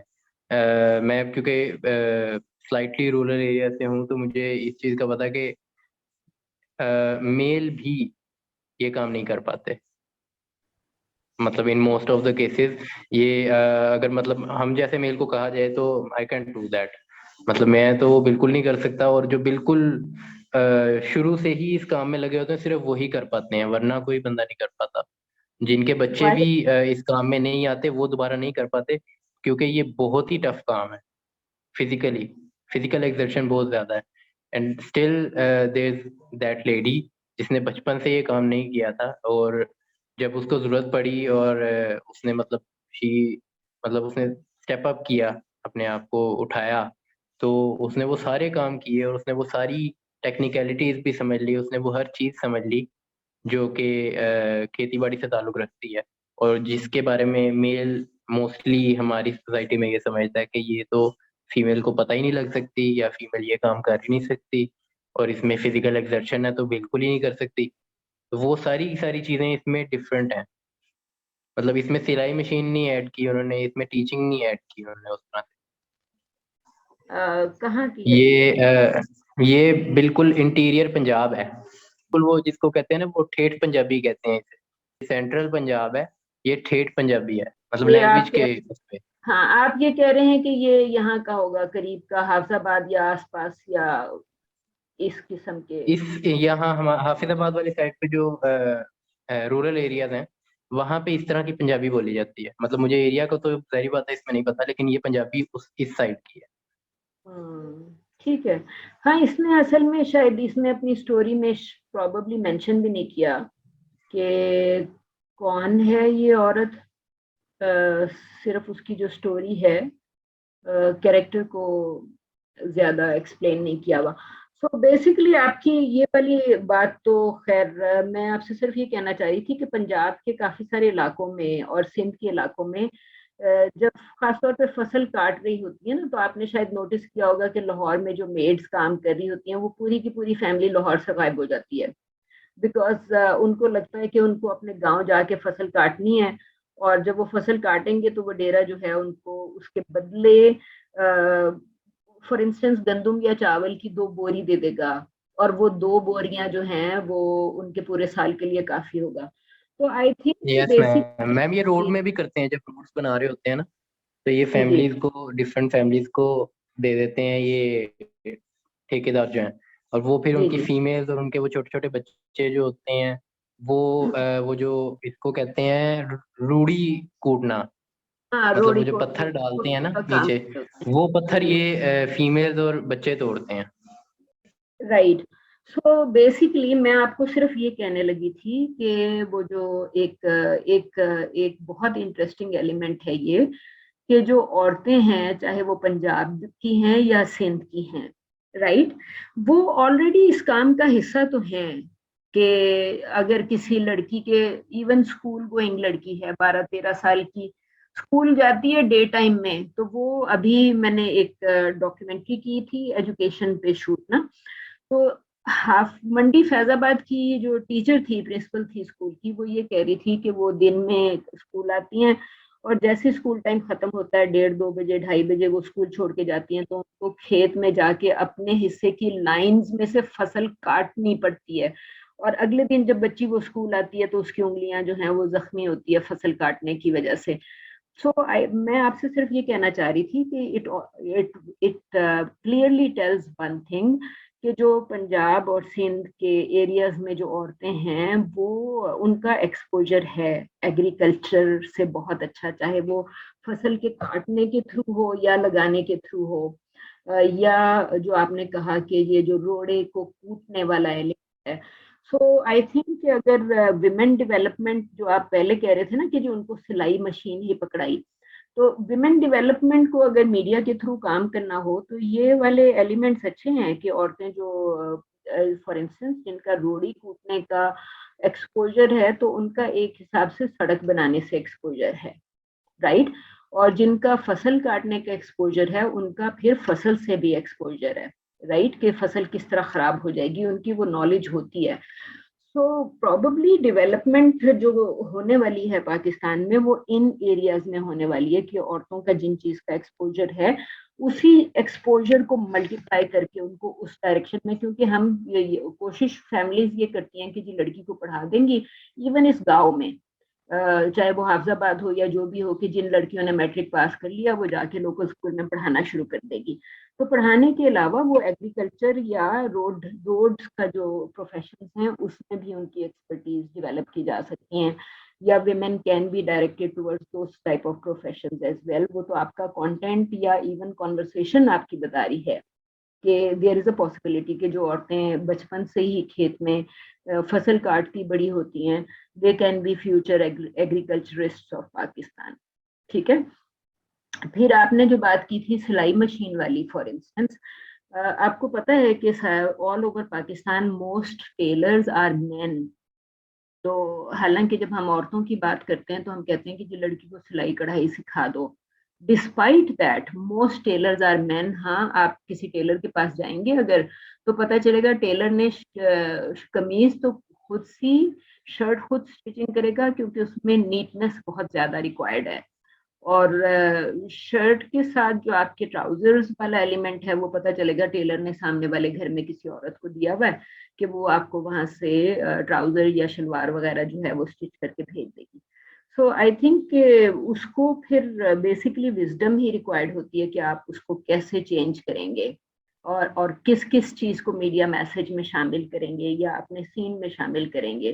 [SPEAKER 3] मैं क्योंकि स्लाइटली रूरल एरिया से हूँ तो मुझे इस चीज़ का पता है कि मेल भी ये काम नहीं कर पाते। मतलब in most of the cases ये अगर मतलब हम जैसे मेल को कहा जाए तो आई कैंट डू दैट, मतलब मैं तो वो बिल्कुल नहीं कर सकता। और जो बिल्कुल शुरू से ही इस काम में लगे होते हैं सिर्फ वही कर पाते हैं, वरना कोई बंदा नहीं कर पाता। जिनके बच्चे भी इस काम में नहीं आते वो दोबारा नहीं कर पाते, क्योंकि ये बहुत ही टफ काम है। फिजिकली फिजिकल एक्सर्शन बहुत ज्यादा है। And still there that lady जिसने बचपन से ये काम नहीं किया था, और जब उसको जरूरत पड़ी और उसने मतलब शी मतलब उसने स्टेप अप किया, अपने आप को उठाया, तो उसने वो सारे काम किए और उसने वो सारी टेक्निकलिटीज भी समझ ली, उसने वो हर चीज समझ ली जो कि खेती बाड़ी से ताल्लुक रखती है, और जिसके बारे में मेल मोस्टली हमारी सोसाइटी में ये समझता है कि ये तो फीमेल को पता ही नहीं लग सकती, या फीमेल ये काम कर ही नहीं सकती, और इसमें फिजिकल एक्सर्शन है तो बिल्कुल ही नहीं कर सकती। तो वो सारी सारी चीजें इसमें डिफरेंट हैं। मतलब इसमें सिलाई मशीन नहीं ऐड की उन्होंने, इसमें टीचिंग नहीं ऐड की उन्होंने उस तरह
[SPEAKER 1] कहाँ की
[SPEAKER 3] से।
[SPEAKER 1] है
[SPEAKER 3] ये बिल्कुल इंटीरियर पंजाब है, बिल्कुल वो जिसको कहते हैं ना वो ठेठ पंजाबी कहते हैं इसे। सेंट्रल पंजाब है, ये ठेठ पंजाबी है, मतलब
[SPEAKER 1] ये
[SPEAKER 3] लैंग्वेज
[SPEAKER 1] आप
[SPEAKER 3] के उस पे।
[SPEAKER 1] हाँ, आप ये कह रहे हैं कि ये यहाँ का होगा, करीब का हाफिजाबाद या आसपास या इस किस्म के।
[SPEAKER 3] इस यहाँ हम हाफिजाबाद वाली साइड पे जो रूरल एरियाज हैं वहाँ पे इस तरह की पंजाबी बोली जाती है। मतलब मुझे एरिया को तो सारी बात है इसमें नहीं पता, लेकिन ये पंजाबी उस इस साइड की है।
[SPEAKER 1] ठीक है। हाँ, इसने असल में शायद इसने अपनी स्टोरी में प्रॉबली मेंशन भी नहीं किया कि कौन है ये औरत। सिर्फ उसकी जो स्टोरी है, कैरेक्टर को ज्यादा एक्सप्लेन नहीं किया हुआ। सो बेसिकली आपकी ये वाली बात तो खैर, मैं आपसे सिर्फ ये कहना चाह रही थी कि पंजाब के काफी सारे इलाकों में और सिंध के इलाकों में जब खासतौर पे फसल काट रही होती है ना, तो आपने शायद नोटिस किया होगा कि लाहौर में जो मेड्स काम कर रही होती हैं वो पूरी की पूरी फैमिली लाहौर से गायब हो जाती है। बिकॉज उनको लगता है कि उनको अपने गांव जाके फसल काटनी है और जब वो फसल काटेंगे तो वो डेरा जो है उनको उसके बदले फॉर इंस्टेंस गंदम या चावल की 2 बोरी दे देगा, और वो 2 बोरियां जो हैं वो उनके पूरे साल के लिए काफी होगा। तो I think
[SPEAKER 3] yes
[SPEAKER 1] basic
[SPEAKER 3] ma'am, ma'am ये रोड
[SPEAKER 1] जी
[SPEAKER 3] में भी करते हैं जब फ्रूट्स बना रहे होते हैं ना, तो ये
[SPEAKER 1] जी जी
[SPEAKER 3] फैमिलीज को, डिफरेंट फैमिलीज को दे देते हैं ये ठेकेदार जो हैं, और वो फिर
[SPEAKER 1] जी
[SPEAKER 3] उनकी
[SPEAKER 1] जी
[SPEAKER 3] फीमेल्स और उनके वो छोटे छोटे बच्चे जो होते हैं वो वो जो इसको कहते हैं रूड़ी कूटना,
[SPEAKER 1] हाँ,
[SPEAKER 3] मतलब वो
[SPEAKER 1] रोड़ी
[SPEAKER 3] जो पत्थर डालते हैं ना
[SPEAKER 1] का काम
[SPEAKER 3] नीचे,
[SPEAKER 1] करते
[SPEAKER 3] वो पत्थर
[SPEAKER 1] हैं।
[SPEAKER 3] ये फीमेल्स और बच्चे तोड़ते हैं।
[SPEAKER 1] राइट। सो बेसिकली मैं आपको सिर्फ ये कहने लगी थी कि वो जो एक एक एक बहुत इंटरेस्टिंग एलिमेंट है ये, कि जो औरतें हैं चाहे वो पंजाब की हैं या सिंध की हैं, राइट, वो ऑलरेडी इस काम का हिस्सा तो हैं। कि अगर किसी लड़की के, इवन स्कूल गोइंग लड़की है 12-13 साल की, स्कूल जाती है डे टाइम में, तो वो अभी मैंने एक डॉक्यूमेंट्री की थी एजुकेशन पे शूट ना, तो हाफ मंडी फैजाबाद की जो टीचर थी, प्रिंसिपल थी स्कूल की, वो ये कह रही थी कि वो दिन में स्कूल आती हैं और जैसे स्कूल टाइम खत्म होता है 1:30-2 बजे 2:30 बजे वो स्कूल छोड़ के जाती हैं, तो उनको खेत में जाके अपने हिस्से की लाइंस में से फसल काटनी पड़ती है, और अगले दिन जब बच्ची वो स्कूल आती है तो उसकी उंगलियां जो हैं वो जख्मी होती है फसल काटने की वजह से। सो मैं आपसे सिर्फ ये कहना चाह रही थी कि it it clearly tells one thing, कि जो पंजाब और सिंध के एरियाज में जो औरतें हैं वो उनका एक्सपोजर है एग्रीकल्चर से बहुत अच्छा, चाहे वो फसल के काटने के थ्रू हो या लगाने के थ्रू हो, या जो आपने कहा कि ये जो रोड़े को कूटने वाला एलिमेंट है। सो आई थिंक कि अगर विमेन डेवलपमेंट जो आप पहले कह रहे थे ना कि जो उनको सिलाई मशीन ही पकड़ाई, तो विमेन डेवलपमेंट को अगर मीडिया के थ्रू काम करना हो तो ये वाले एलिमेंट्स अच्छे हैं कि औरतें जो फॉर इंस्टेंस जिनका रोड़ी कूटने का एक्सपोजर है तो उनका एक हिसाब से सड़क बनाने से एक्सपोजर है, राइट, और जिनका फसल काटने का एक्सपोजर है उनका फिर फसल से भी एक्सपोजर है, राइट, कि फसल किस तरह खराब हो जाएगी उनकी वो नॉलेज होती है। सो प्रोबेबली डेवलपमेंट जो होने वाली है पाकिस्तान में वो इन एरियाज में होने वाली है कि औरतों का जिन चीज का एक्सपोजर है उसी एक्सपोजर को मल्टीप्लाई करके उनको उस डायरेक्शन में, क्योंकि हम कोशिश फैमिलीज ये करती हैं कि जी लड़की को पढ़ा देंगी, इवन इस गांव में चाहे वो हाफजाबाद हो या जो भी हो, कि जिन लड़कियों ने मैट्रिक पास कर लिया वो जाके लोकल स्कूल में पढ़ाना शुरू कर देगी। तो पढ़ाने के अलावा वो एग्रीकल्चर या रोड्स का जो प्रोफेशन हैं उसमें भी उनकी एक्सपर्टीज डेवलप की जा सकती हैं, या women can be directed towards those type of professions as well. वो तो आपका कंटेंट या इवन कॉन्वर्सेशन आपकी बता रही है कि देयर इज अ पॉसिबिलिटी कि जो औरतें बचपन से ही खेत में फसल काटती बड़ी होती हैं, they can be future agriculturist of Pakistan. ठीक है। फिर आपने जो बात की थी सिलाई मशीन वाली, फॉर इंस्टेंस आपको पता है कि all over Pakistan most tailors are men. तो हालांकि जब हम औरतों की बात करते हैं तो हम कहते हैं कि जो लड़की को सिलाई कढ़ाई सिखा दो, despite that most tailors are men. हाँ, आप किसी टेलर के पास जाएंगे अगर तो पता चलेगा टेलर ने कमीज तो खुद सी, शर्ट खुद स्टिचिंग करेगा क्योंकि उसमें नीटनेस बहुत ज्यादा रिक्वायर्ड है, और शर्ट के साथ जो आपके ट्राउजर्स वाला एलिमेंट है वो पता चलेगा टेलर ने सामने वाले घर में किसी औरत को दिया हुआ है कि वो आपको वहां से ट्राउजर या शलवार वगैरह जो है वो स्टिच करके भेज देगी। सो आई थिंक उसको फिर बेसिकली विजडम ही रिक्वायर्ड होती है कि आप उसको कैसे चेंज करेंगे और किस किस चीज को मीडिया मैसेज में शामिल करेंगे या अपने सीन में शामिल करेंगे,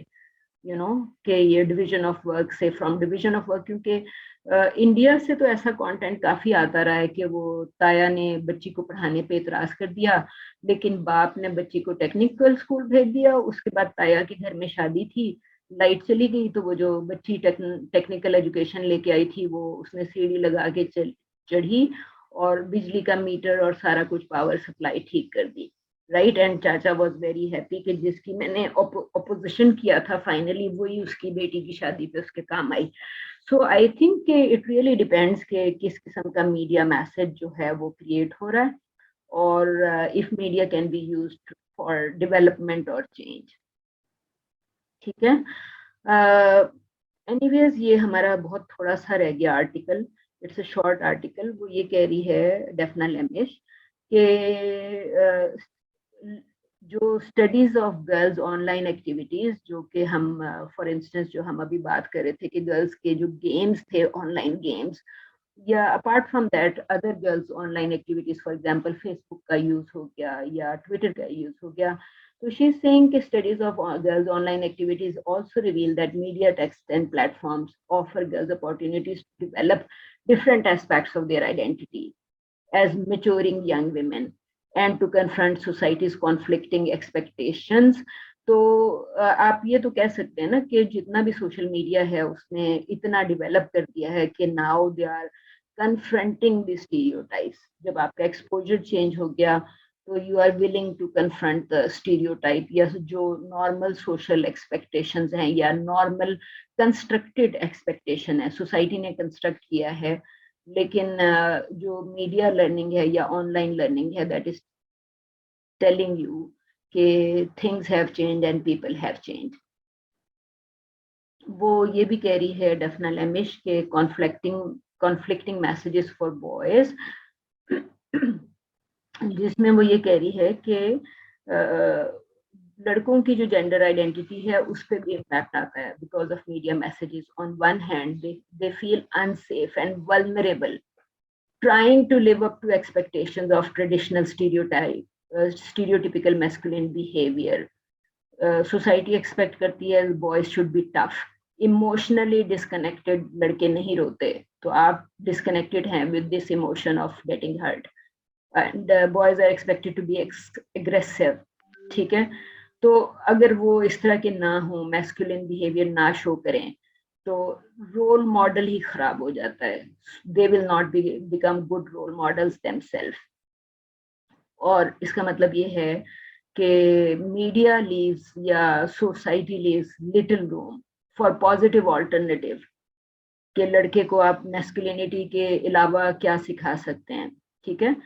[SPEAKER 1] कि ये डिवीजन ऑफ वर्क से, फ्रॉम डिवीजन ऑफ वर्क, क्योंकि इंडिया से तो ऐसा कंटेंट काफी आता रहा है कि वो ताया ने बच्ची को पढ़ाने पे इतराज कर दिया लेकिन बाप ने बच्ची को टेक्निकल स्कूल भेज दिया, उसके बाद ताया के घर में शादी थी, लाइट चली गई तो वो जो बच्ची टेक्निकल एजुकेशन लेके आई थी वो उसने सीढ़ी लगा के चढ़ी और बिजली का मीटर और सारा कुछ पावर सप्लाई ठीक कर दी, राइट, एंड चाचा वॉज वेरी हैप्पी कि जिसकी मैंने ऑपोजिशन किया था फाइनली वही उसकी बेटी की शादी पे उसके काम आई। So I think it really depends कि किस किस्म का मीडिया मैसेज जो है वो क्रिएट हो रहा है और if media can be used for development और चेंज। ठीक है। एनीवेज ये हमारा बहुत थोड़ा सा रह गया article, it's a short article. वो ये कह रही है डेफना लेमिश कि जो studies of girls online activities, जो कि हम फॉर इंस्टेंस जो हम अभी बात कर रहे थे कि गर्ल्स के जो गेम्स थे ऑनलाइन गेम्स, या apart from that other girls online activities, for example Facebook का यूज हो गया या ट्विटर का यूज हो गया। So she's saying that studies of girls' online activities also reveal that media, text, and platforms offer girls opportunities to develop different aspects of their identity as maturing young women and to confront society's conflicting expectations. तो आप ये तो कह सकते हैं ना कि जितना भी सोशल मीडिया है उसने इतना डेवलप कर दिया है कि now they are confronting the stereotypes. जब आपका एक्सपोजर चेंज हो गया तो you are willing to confront the stereotype, या जो नॉर्मल सोशल एक्सपेक्टेशंस हैं या नॉर्मल कंस्ट्रक्टेड एक्सपेक्टेशन है, सोसाइटी ने कंस्ट्रक्ट किया है, लेकिन जो मीडिया लर्निंग है या ऑनलाइन लर्निंग है दैट इज टेलिंग यू कि things have changed and people have changed. वो ये भी कह रही है डेफना लेमिश के कॉन्फ्लिक्टिंग मैसेजेस फॉर बॉयज, जिसमें वो ये कह रही है कि लड़कों की जो जेंडर आइडेंटिटी है उस पर भी इम्पैक्ट आता है because of media messages. On one hand they feel unsafe and vulnerable trying to live up to expectations of traditional stereotypical masculine behaviour. Society expect करती है boys should be tough, emotionally disconnected लड़के नहीं रोते, तो आप डिस्कनेक्टेड हैं with this emotion of getting hurt, and boys are expected to be aggressive। ठीक है, तो अगर वो इस तरह के ना हो, मैस्कुलिन बिहेवियर ना शो करें, तो रोल मॉडल ही खराब हो जाता है। They will not become good role models themselves. और इसका मतलब ये है कि मीडिया लीव्स या society leaves little room for positive alternative, कि लड़के को आप मैस्कुलिनिटी के अलावा क्या सिखा सकते हैं। ठीक है,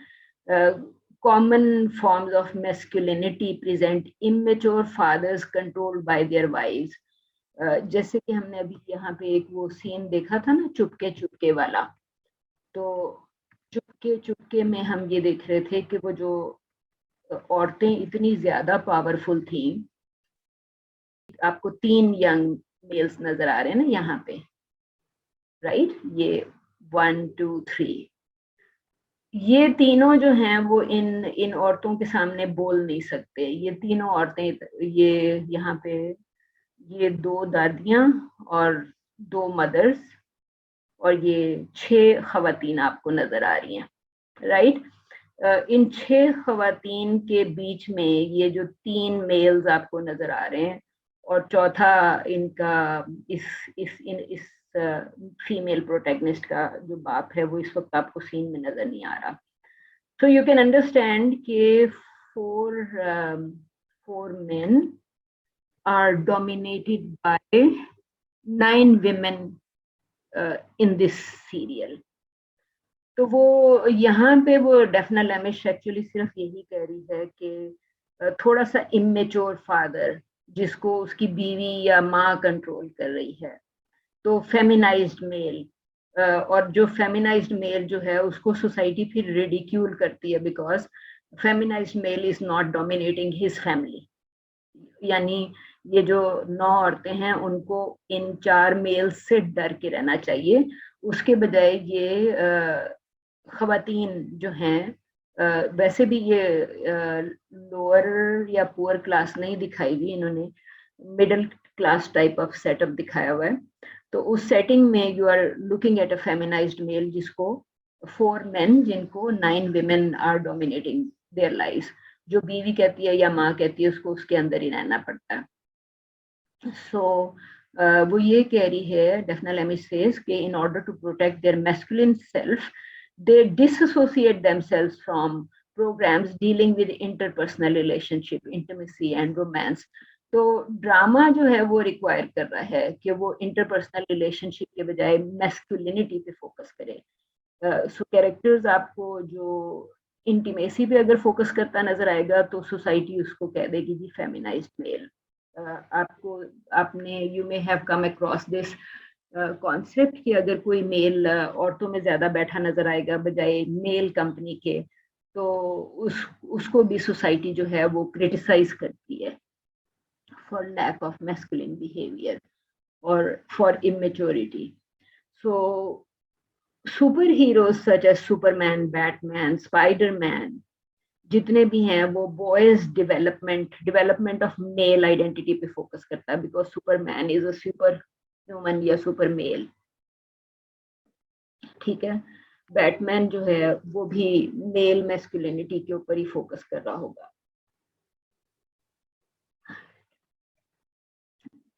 [SPEAKER 1] common forms of masculinity present immature fathers controlled by their wives। जैसे कि हमने अभी यहाँ पे एक वो सीन देखा था ना चुपके चुपके वाला, तो चुपके चुपके में हम ये देख रहे थे कि वो जो औरतें इतनी ज्यादा पावरफुल थी। आपको 3 यंग मेल्स नजर आ रहे हैं ना यहाँ पे, राइट? ये 1 2 3, ये तीनों जो हैं वो इन औरतों के सामने बोल नहीं सकते। ये तीनों औरतें, ये यहाँ पे ये 2 दादियाँ और 2 मदर्स और ये 6 खवातीन आपको नजर आ रही हैं, राइट? इन 6 खवातीन के बीच में ये जो 3 मेल्स आपको नजर आ रहे हैं और चौथा इनका इस फीमेल प्रोटैगनिस्ट का जो बाप है वो इस वक्त आपको सीन में नजर नहीं आ रहा। So you can understand कि 4 men are dominated by 9 women in this serial। तो वो यहाँ पे वो डेफना लेमिश एक्चुअली सिर्फ यही कह रही है कि थोड़ा सा इमेच्योर फादर जिसको उसकी बीवी या माँ कंट्रोल कर रही है, तो फेमिनाइज्ड मेल, और जो फेमिनाइज्ड मेल जो है उसको सोसाइटी फिर रिडिक्यूल करती है because feminised male is not dominating his family. यानी ये जो 9 औरतें हैं उनको इन 4 मेल से डर के रहना चाहिए, उसके बजाय ये खवातीन जो हैं, वैसे भी ये लोअर या पुअर क्लास नहीं दिखाई हुई, इन्होंने middle class type of setup दिखाया हुआ है। तो उस सेटिंग में you are looking at a feminised male जिसको 4 मेन जिनको 9 women are dominating their lives. जो बीवी कहती है या माँ कहती है उसको उसके अंदर ही रहना पड़ता है। सो वो ये कह रही है डेफना लेमिश सेज कि in order to protect their masculine self they dissociate themselves from programmes dealing with interpersonal relationship, intimacy and romance. तो ड्रामा जो है वो रिक्वायर कर रहा है कि वो इंटरपर्सनल रिलेशनशिप के बजाय मैस्कुलिनिटी पे फोकस करे। सो कैरेक्टर्स आपको जो इंटीमेसी पे अगर फोकस करता नजर आएगा तो सोसाइटी उसको कह देगी जी फेमिनाइज्ड मेल। आपने you may have come across this concept कि अगर कोई मेल औरतों में ज्यादा बैठा नजर आएगा बजाय मेल कंपनी के, तो उसको भी सोसाइटी जो है वो क्रिटिसाइज करती है for lack of masculine behaviour और for immaturity. So superheroes such as Superman, Batman, Spiderman जितने भी हैं वो boys development of male identity पे फोकस करता है, because Superman is a superhuman या सुपर मेल. ठीक है, बैटमैन जो है वो भी मेल मैस्कुलिनिटी के ऊपर ही फोकस कर रहा होगा.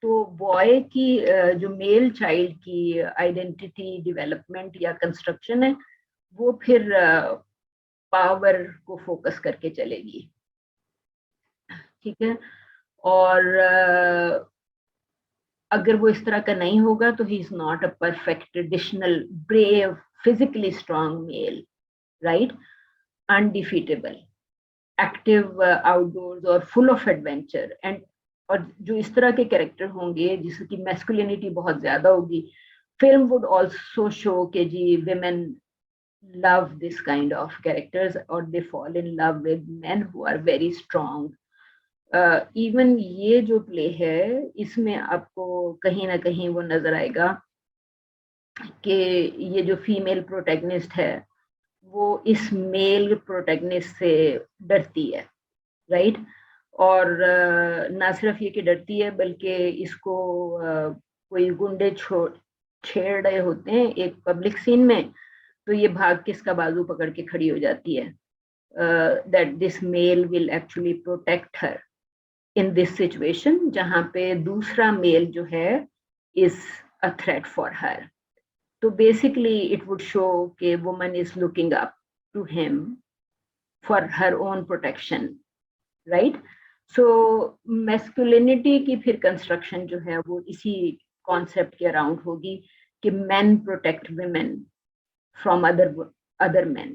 [SPEAKER 1] तो बॉय की जो मेल चाइल्ड की आइडेंटिटी डेवलपमेंट या कंस्ट्रक्शन है वो फिर पावर को फोकस करके चलेगी. ठीक है, और अगर वो इस तरह का नहीं होगा तो ही is not a perfect traditional brave physically strong male, right, undefeatable, active outdoors और फुल ऑफ एडवेंचर. एंड और जो इस तरह के कैरेक्टर होंगे जिसकी मैस्कुलिनिटी बहुत ज्यादा होगी, फिल्म वुड आल्सो शो के जी women love this kind of characters or they fall in love with men who are very strong. Even ये जो प्ले है इसमें आपको कहीं ना कहीं वो नजर आएगा कि ये जो फीमेल प्रोटैगनिस्ट है वो इस मेल प्रोटैगनिस्ट से डरती है, राइट. और ना सिर्फ ये कि डरती है बल्कि इसको कोई गुंडे छेड़ रहे होते हैं एक पब्लिक सीन में, तो ये भाग के इसका बाजू पकड़ के खड़ी हो जाती है. That this male will actually protect her in this situation जहां पे दूसरा मेल जो है is a threat for her. तो बेसिकली इट वुड शो कि woman is looking up to him for her own protection, right. So masculinity की फिर कंस्ट्रक्शन जो है वो इसी कॉन्सेप्ट के अराउंड होगी कि men protect women from other men.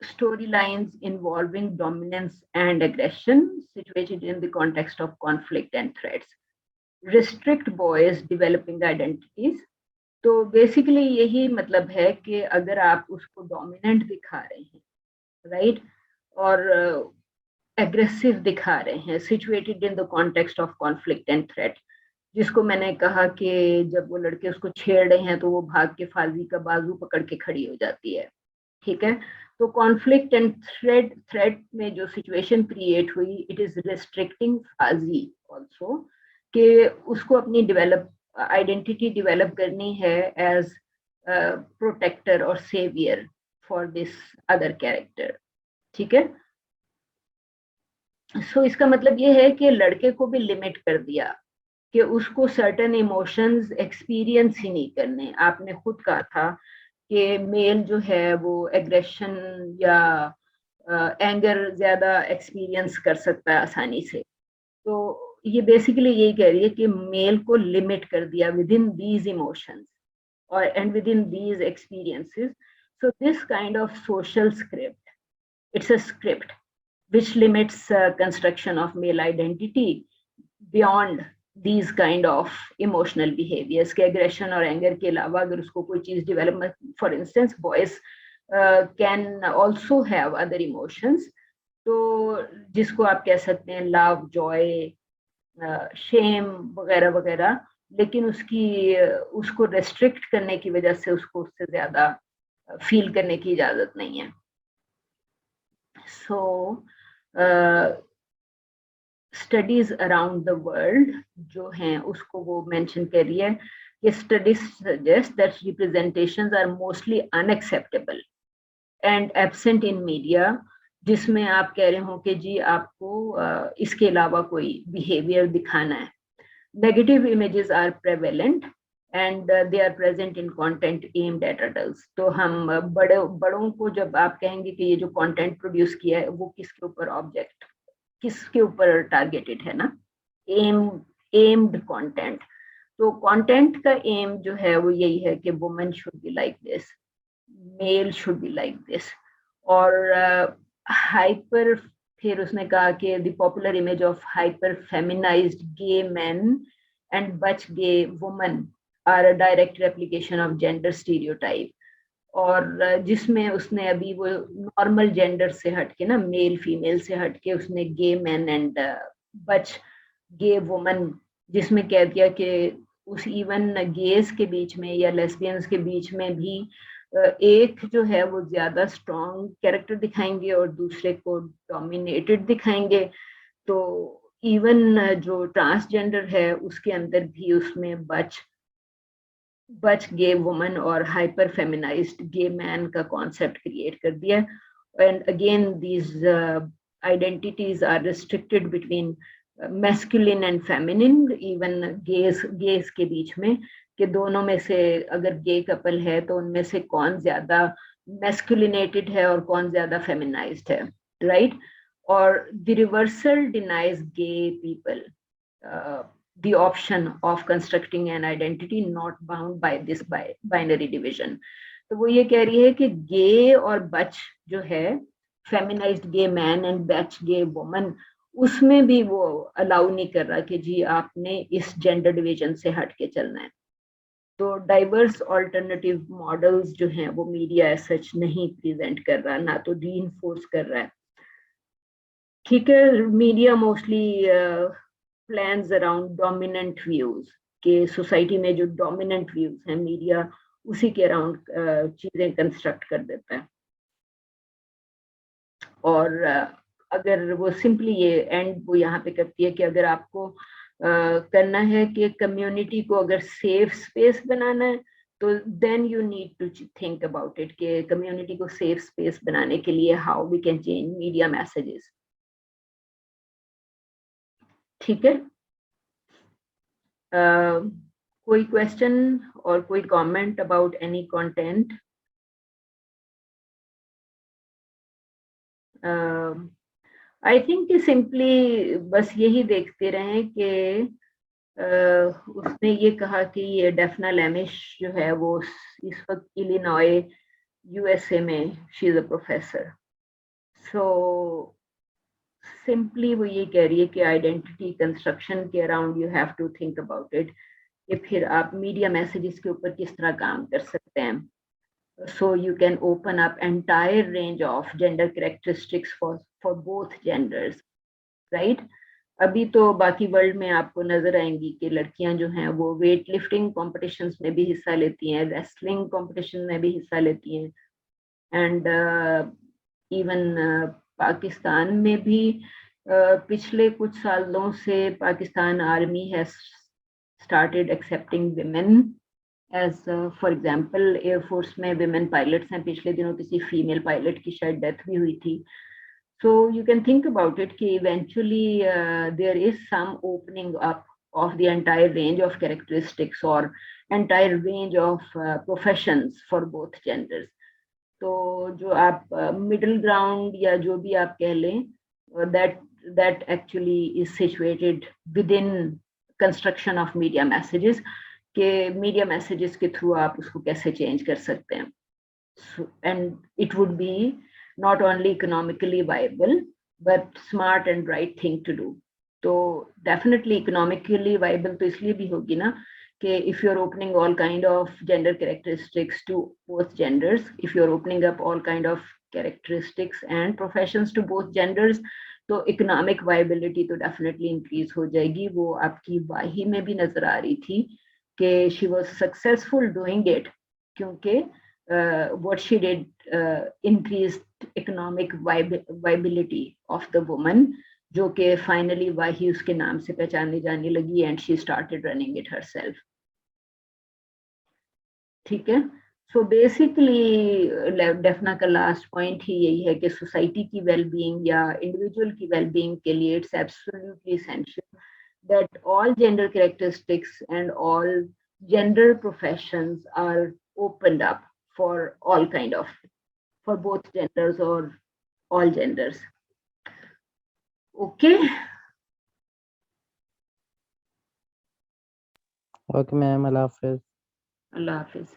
[SPEAKER 1] Storylines involving dominance and aggression situated in the context of conflict and threats restrict boys developing identities. तो बेसिकली यही मतलब है कि अगर आप उसको डोमिनेंट दिखा रहे हैं, राइट, और एग्रेसिव दिखा रहे हैं, situated in the context of conflict and threat, जिसको मैंने कहा कि जब वो लड़के उसको छेड़ रहे हैं तो वो भाग के फाजी का बाजू पकड़ के खड़ी हो जाती है. ठीक है, तो कॉन्फ्लिक्ट एंड थ्रेट में जो सिचुएशन क्रिएट हुई, इट इज रिस्ट्रिक्टिंग फाजी ऑल्सो कि उसको अपनी आइडेंटिटी डेवलप करनी है एज प्रोटेक्टर और saviour for this other character. ठीक है, सो इसका मतलब ये है कि लड़के को भी लिमिट कर दिया कि उसको सर्टेन इमोशंस एक्सपीरियंस ही नहीं करने. आपने खुद कहा था कि मेल जो है वो एग्रेशन या एंगर ज्यादा एक्सपीरियंस कर सकता है आसानी से. तो ये बेसिकली यही कह रही है कि मेल को लिमिट कर दिया विद इन दीज इमोशंस और and with in these experiences. So this kind of social script, it's a script which limits construction of male identity beyond these kind of emotional behaviors. के aggression और anger के अलावा अगर उसको कोई चीज develop, for instance boys can also have other emotions, तो जिसको आप कह सकते हैं love, joy, shame वगैरह वगैरह, लेकिन उसको restrict करने की वजह से उसको उससे ज्यादा feel करने की इजाजत नहीं है. So studies around the world जो हैं उसको वो मेंशन कर रही है कि studies suggest that representations are mostly unacceptable and absent in media, जिसमें आप कह रहे हो कि जी आपको इसके अलावा कोई बिहेवियर दिखाना है. Negative images are prevalent and they are present in content aimed at adults. तो हम बड़ों को जब आप कहेंगे कि ये जो content produce किया है वो किसके ऊपर object, किसके ऊपर targeted है ना, aimed content. तो content का aim जो है वो यही है कि women should be like this, male should be like this, और hyper फिर उसने कहा कि the popular image of hyper feminised gay man and butch gay woman are a direct replication of gender stereotype. और जिसमें उसने अभी वो नॉर्मल जेंडर से हटके ना, मेल फीमेल से हटके उसने गे man and butch gay woman, जिसमें कह दिया कि उस इवन गेज के बीच में या लेस्बियंस के बीच में भी एक जो है वो ज्यादा स्ट्रॉन्ग कैरेक्टर दिखाएंगे और दूसरे को डोमिनेटेड दिखाएंगे। तो इवन जो ट्रांसजेंडर है उसके अंदर भी उसमें बच गे वुमन और हाइपर फेमिनाइज्ड गे मैन का कॉन्सेप्ट क्रिएट कर दिया। And again these identities are restricted between masculine and feminine, even gays के बीच में, कि दोनों में से अगर गे कपल है तो उनमें से कौन ज्यादा मैस्कुलिनेटेड है और कौन ज्यादा फेमिनाइज्ड है, राइट? और the reversal denies gay people the option of constructing an identity not bound by this binary division। तो वो ये कह रही है कि गे और बच जो है, फेमिनाइज्ड gay man and butch gay woman, उसमें भी वो अलाउ नहीं कर रहा कि जी आपने इस जेंडर डिवीजन से हट के चलना है। तो डाइवर्स ऑल्टरनेटिव मॉडल्स जो हैं वो मीडिया सच नहीं प्रेजेंट कर रहा, ना तो रीइंफोर्स कर रहा है। ठीक है, media mostly plans around dominant views, के सोसाइटी में जो डोमिनेंट व्यूज हैं मीडिया उसी के अराउंड चीजें कंस्ट्रक्ट कर देता है। और अगर वो सिंपली ये एंड वो यहाँ पे करती है कि अगर आपको करना है कि कम्युनिटी को अगर सेफ स्पेस बनाना है तो then you need to think about it, कि कम्युनिटी को सेफ स्पेस बनाने के लिए how we can change media messages. ठीक है, कोई क्वेश्चन और कोई comment about any content? I think कि सिंपली बस यही देखते रहें कि उसने ये कहा कि ये डेफना लेमिश जो है वो इस वक्त इलिनॉय यूएसए में she is a professor. So simply वो ये कह रही है कि आइडेंटिटी कंस्ट्रक्शन के around you have to think about it, कि फिर आप मीडिया मैसेजेस के ऊपर किस तरह काम कर सकते हैं। So you can open up entire range of gender characteristics for both genders, right? अभी तो बाकी वर्ल्ड में आपको नजर आएंगी कि लड़कियां जो हैं वो वेट लिफ्टिंग कॉम्पिटिशन्स में भी हिस्सा लेती हैं, रेसलिंग कॉम्पिटिशन में भी हिस्सा लेती हैं, एंड इवन पाकिस्तान में भी पिछले कुछ सालों से Pakistan army has started accepting women as, for example air force में विमेन पायलट्स हैं। पिछले दिनों किसी फीमेल पायलट की शायद डेथ भी हुई थी। So you can think about it कि eventually there is some opening up of the entire range of characteristics or entire range of professions for both genders। तो जो आप मिडिल ग्राउंड या जो भी आप कह लें, that actually is situated within construction of media messages, के मीडिया मैसेजेस के थ्रू आप उसको कैसे चेंज कर सकते हैं। And it would be not only economically viable but smart and right thing to do. तो डेफिनेटली इकोनॉमिकली वायबल तो इसलिए भी होगी ना कि if you are opening all kind of gender characteristics to both genders, if you are opening up all kind of characteristics and professions to both genders, तो इकोनॉमिक वायबिलिटी तो डेफिनेटली इंक्रीज हो जाएगी। वो आपकी वाही में भी नजर आ रही थी कि she was successful doing it क्योंकि what she did increased economic viability of the woman, जो कि finally वाही उसके नाम से पहचानी जाने लगी and she started running it herself। ठीक है, so basically डेफना का लास्ट पॉइंट ही यही है कि सोसाइटी की वेलबींग या इंडिविजुअल की वेलबींग के लिए it's absolutely essential that all gender characteristics and all gender professions are opened up for all kind of, for both genders or all genders। Okay,
[SPEAKER 3] okay ma'am, Allah Hafiz।
[SPEAKER 1] Allah Hafiz।